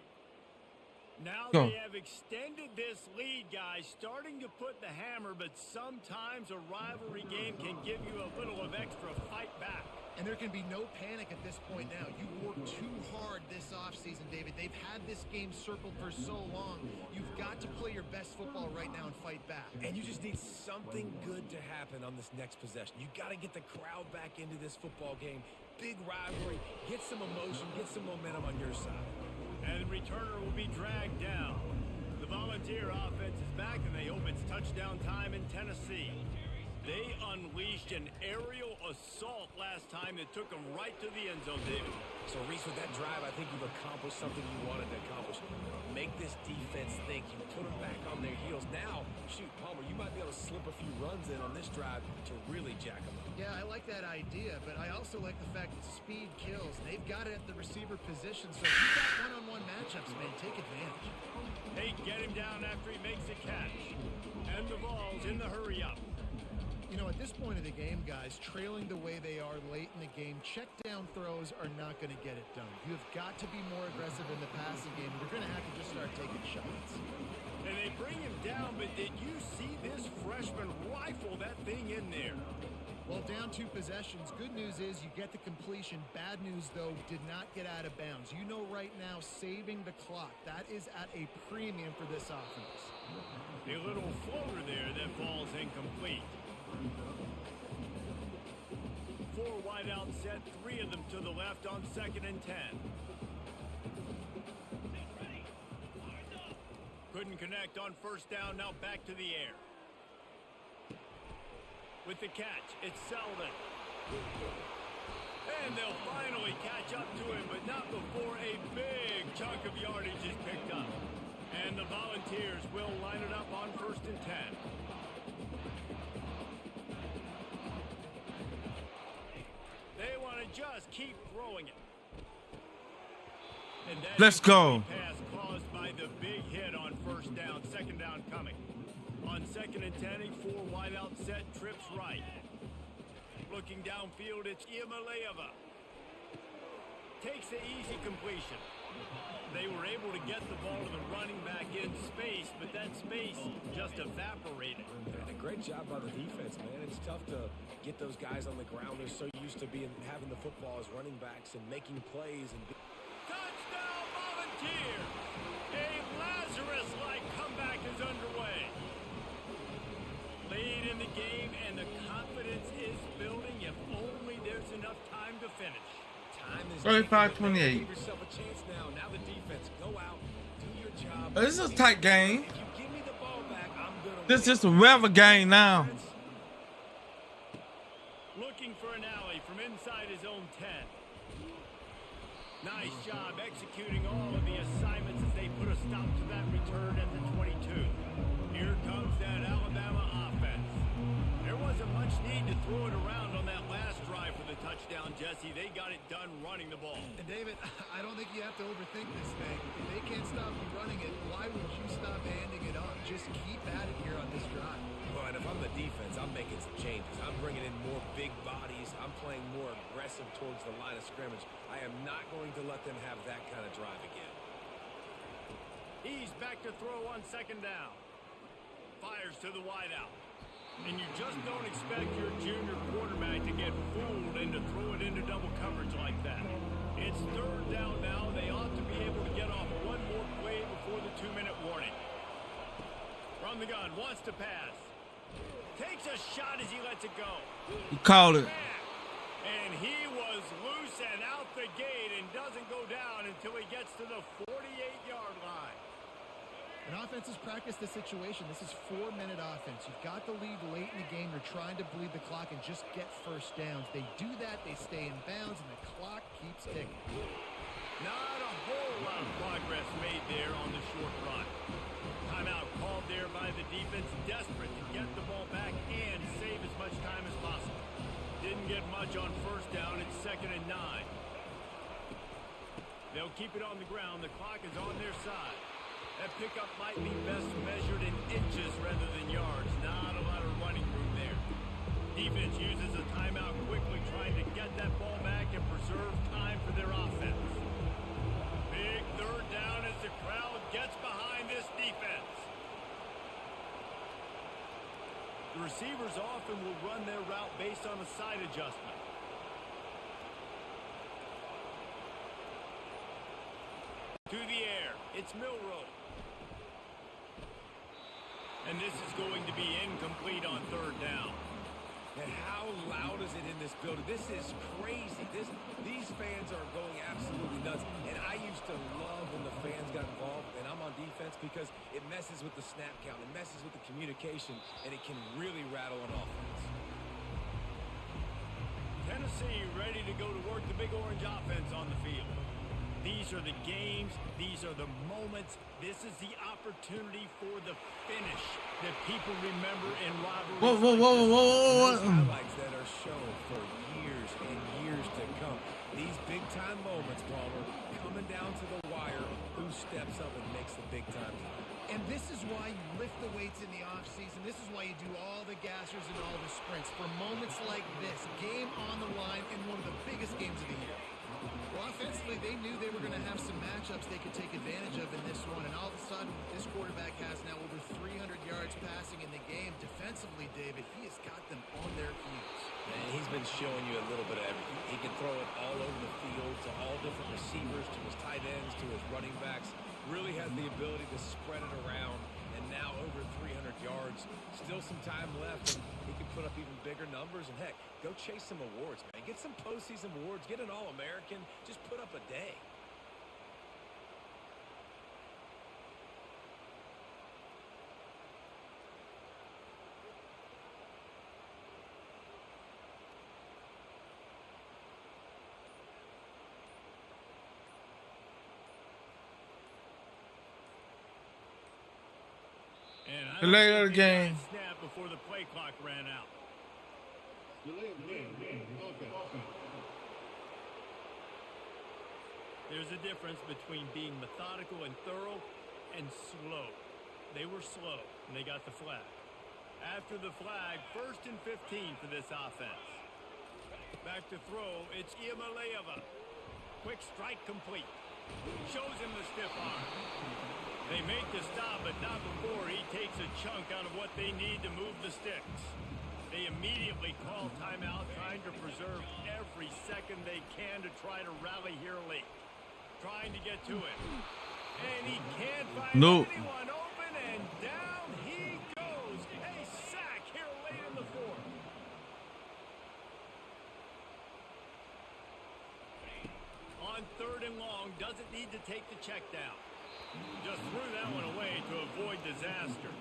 G: Now they have extended this lead, guys, starting to put the hammer, but sometimes a rivalry game can give you a little of extra fight back.
E: And there can be no panic at this point now. You worked too hard this offseason, David. They've had this game circled for so long. You've got to play your best football right now and fight back.
F: And you just need something good to happen on this next possession. You got to get the crowd back into this football game. Big rivalry. Get some emotion. Get some momentum on your side.
G: And the returner will be dragged down. The Volunteer offense is back, and they hope it's touchdown time in Tennessee. They unleashed an aerial assault last time that took them right to the end zone, David.
F: So, Reese, with that drive, I think you've accomplished something you wanted to accomplish. Make this defense think. You put them back on their heels. Now, shoot, Palmer, you might be able to slip a few runs in on this drive to really jack them up.
E: Yeah, I like that idea, but I also like the fact that speed kills. They've got it at the receiver position, so if you've got one-on-one matchups, man, take advantage.
G: They get him down after he makes a catch. And the ball's in the hurry-up.
E: You know, at this point of the game, guys, trailing the way they are late in the game, check down throws are not going to get it done. You have got to be more aggressive in the passing game. You're going to have to just start taking shots.
G: And they bring him down, but did you see this freshman rifle that thing in there?
E: Well, down 2 possessions. Good news is you get the completion. Bad news, though, did not get out of bounds. You know right now, saving the clock. That is at a premium for this offense.
G: A little floater there that falls incomplete. 4 wide out set, 3 of them to the left on 2nd and 10. Couldn't connect on 1st down, now back to the air. With the catch, it's Selden. And they'll finally catch up to him, but not before a big chunk of yardage is picked up. And the Volunteers will line it up on 1st and 10. They want to just keep throwing it. And
A: let's go.
G: Pass caused by the big hit on 1st down, 2nd down coming. On 2nd and 10, a 4 wide out set, trips right. Looking downfield, it's Iamaleava. Takes the easy completion. They were able to get the ball to the running back in space, but that space just evaporated.
F: And a great job by the defense, man. It's tough to get those guys on the ground. They're so used to having the football as running backs and making plays.
G: Touchdown, Volunteers! A Lazarus-like comeback is underway. Lead in the game, and the confidence is building. If only there's enough time to finish.
A: 35-28.
F: Give yourself a chance now. Now the defense, go out, do your job.
A: This is a tight game.
F: If you give me the ball back, I'm gonna
A: This is just a weather game now.
G: Looking for an alley from inside his own 10. Nice job executing all of the assignments as they put a stop to that return at the 22. Here comes that Alabama offense. There wasn't much need to throw it around on that last drive for the touchdown, Jesse. They got it done running the ball.
E: And David, I don't think you have to overthink this thing. If they can't stop you running it, why would you stop handing it off? Just keep at it here on this drive.
F: Well, and if I'm the defense, I'm making some changes. I'm bringing in more big bodies. I'm playing more aggressive towards the line of scrimmage. I am not going to let them have that kind of drive again.
G: He's back to throw on 2nd down. Fires to the wideout. And you just don't expect your junior quarterback to get fooled and to throw it into double coverage On the gun, wants to pass. Takes a shot as he lets it go.
A: You called it.
G: And he was loose and out the gate and doesn't go down until he gets to the 48-yard line.
E: An offense has practiced this situation. This is 4-minute offense. You've got the lead late in the game. You're trying to bleed the clock and just get first downs. They do that, they stay in bounds, and the clock keeps ticking.
G: Not a whole lot of progress made there on the short run. Timeout called there by the defense, desperate to get the ball back and save as much time as possible. Didn't get much on first down. It's 2nd and 9. They'll keep it on the ground. The clock is on their side. That pickup might be best measured in inches rather than yards. Not a lot of running room there. Defense uses a timeout quickly, trying to get that ball back and preserve time for their offense. Big 3rd down as the crowd gets behind this defense. The receivers often will run their route based on a side adjustment. To the air, it's Milroe. And this is going to be incomplete on 3rd down.
F: And how loud is it in this building? This is crazy. These fans are going absolutely nuts. And I used to love when the fans got involved, and I'm on defense, because it messes with the snap count. It messes with the communication, and it can really rattle an offense.
G: Tennessee ready to go to work the Big Orange offense on the field. These are the games. These are the moments. This is the opportunity for the finish that people remember in rivalries.
A: Whoa.
F: Highlights that are shown for years and years to come. These big-time moments, Palmer, coming down to the wire. Who steps up and makes the big-time play?
E: And this is why you lift the weights in the offseason. This is why you do all the gassers and all the sprints. For moments like this, game on the line in one of the biggest games of the year. Well, offensively, they knew they were going to have some matchups they could take advantage of in this one. And all of a sudden, this quarterback has now over 300 yards passing in the game. Defensively, David, he has got them on their heels.
F: And he's been showing you a little bit of everything. He can throw it all over the field to all different receivers, to his tight ends, to his running backs. Really has the ability to spread it around. And now over 300 yards. Still some time left, and he can put up even bigger numbers. And heck, go chase some awards, man. Get some postseason awards. Get an All-American. Just put up a day.
A: The later the game.
G: Snap before the play clock ran out. There's a difference between being methodical and thorough and slow. They were slow, and they got the flag. After the flag, 1st and 15 for this offense. Back to throw, it's Iamaleava. Quick strike complete. Shows him the stiff arm. They make the stop, but not before he takes a chunk out of what they need to move the sticks. They immediately call timeout, trying to preserve every second they can to try to rally here late. Trying to get to it. And he can't find anyone open, and down he goes. A sack here late in the 4th. On 3rd and long, doesn't need to take the check down. Just threw that one away to avoid disaster.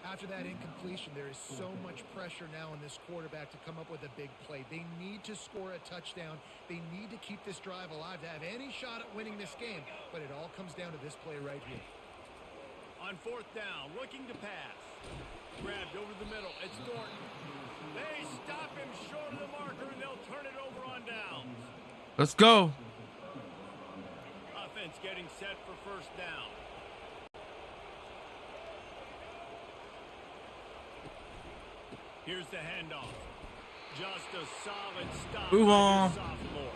E: After that incompletion, there is so much pressure now on this quarterback to come up with a big play. They need to score a touchdown. They need to keep this drive alive to have any shot at winning this game. But it all comes down to this play right here.
G: On 4th down, looking to pass. Grabbed over the middle. It's Thornton. They stop him short of the marker, and they'll turn it over on downs.
A: Let's go.
G: Offense getting set for 1st down. Here's the handoff. Just a solid stop.
A: Move on.
G: Sophomore.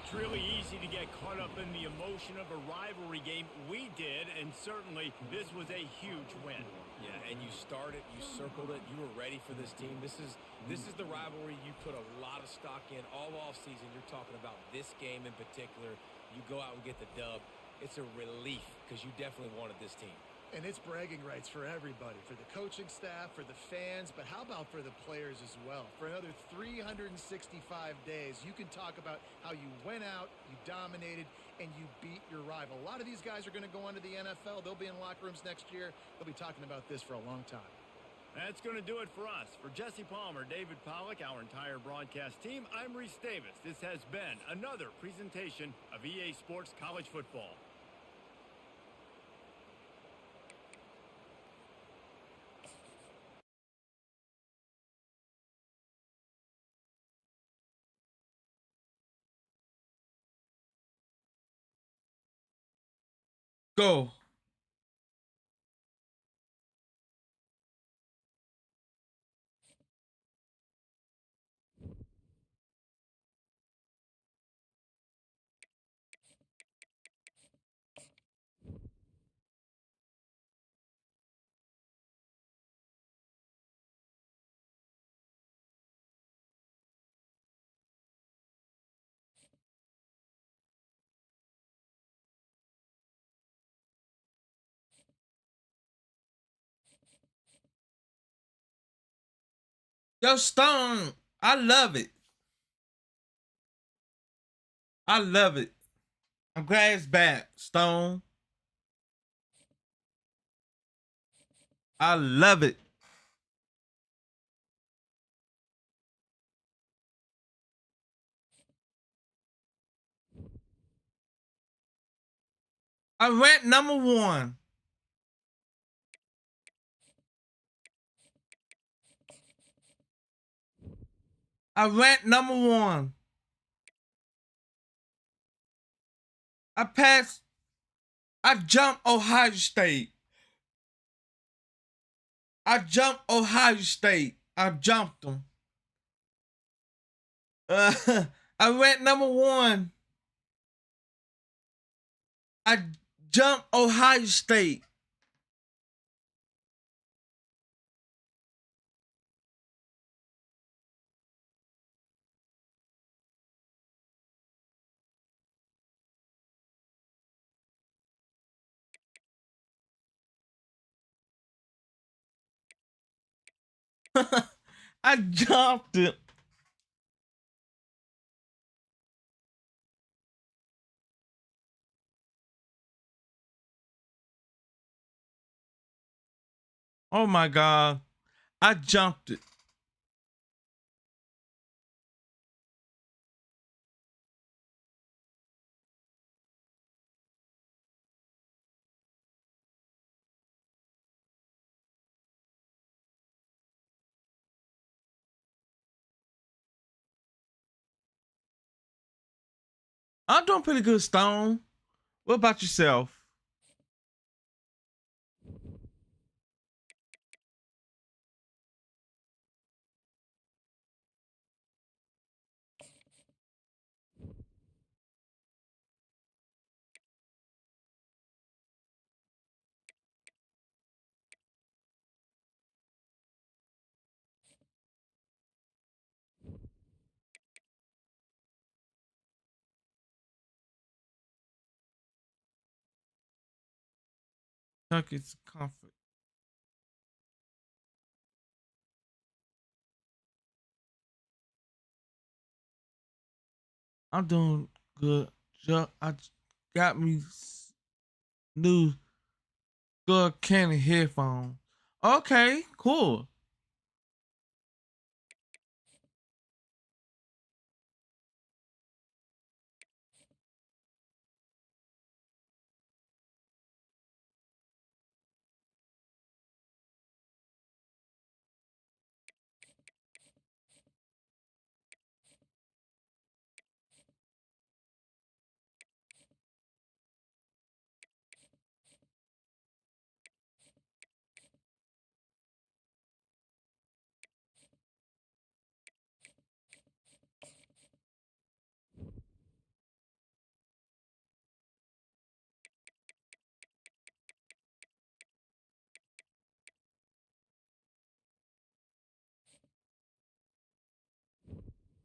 G: It's really easy to get caught up in the emotion of a rivalry game. We did, and certainly this was a huge win.
F: Yeah, and you started, you circled it, you were ready for this team. This is the rivalry you put a lot of stock in all offseason. You're talking about this game in particular. You go out and get the dub. it's a relief because you definitely wanted this team.
E: And it's bragging rights for everybody, for the coaching staff, for the fans, but how about for the players as well? For another 365 days, you can talk about how you went out, you dominated, and you beat your rival. A lot of these guys are going to go on to the NFL. They'll be in locker rooms next year. They'll be talking about this for a long time.
G: That's going to do it for us. For Jesse Palmer, David Pollack, our entire broadcast team, I'm Reese Davis. This has been another presentation of EA Sports College Football.
A: Go. Yo, Stone, I love it. I love it. I'm glad it's back, Stone. I love it. I ranked #1. I ranked #1. I passed. I jumped Ohio State. I jumped Ohio State. I jumped them. I ranked #1. I jumped Ohio State. I jumped it. Oh my God. I jumped it. I'm doing pretty good, Stone. What about yourself? Kentucky's comfort. I'm doing good. I got me new good candy headphones. Okay, cool.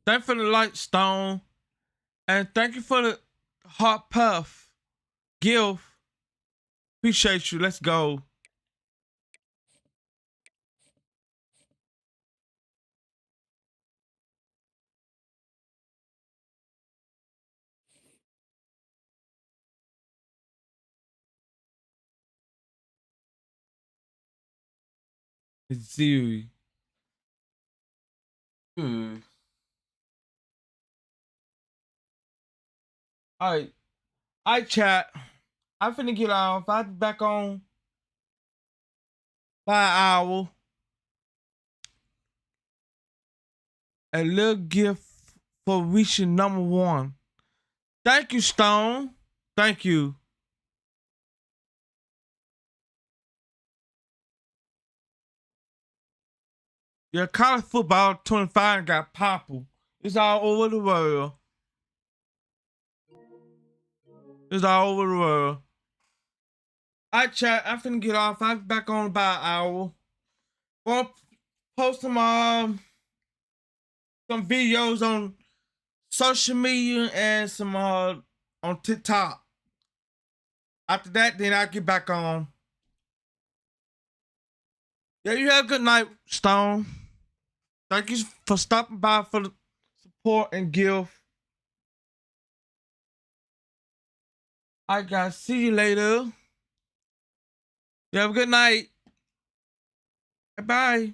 A: Thank you for the light, Stone. And thank you for the hot puff. Gil, appreciate you. Let's go. Ziri. All right. All right, chat. I finna get off. I'll be back on by an hour. A little gift for reaching #1. Thank you, Stone. Thank you. Yeah, college football 25 got popular. It's all over the world. It's all over the world. All right, chat. I'm finna get off. I'll be back on about an hour. Gonna post some videos on social media and some on TikTok. After that, then I'll get back on. Yeah, you have a good night, Stone. Thank you for stopping by for the support and gift. I guys, see you later. You have a good night. Bye.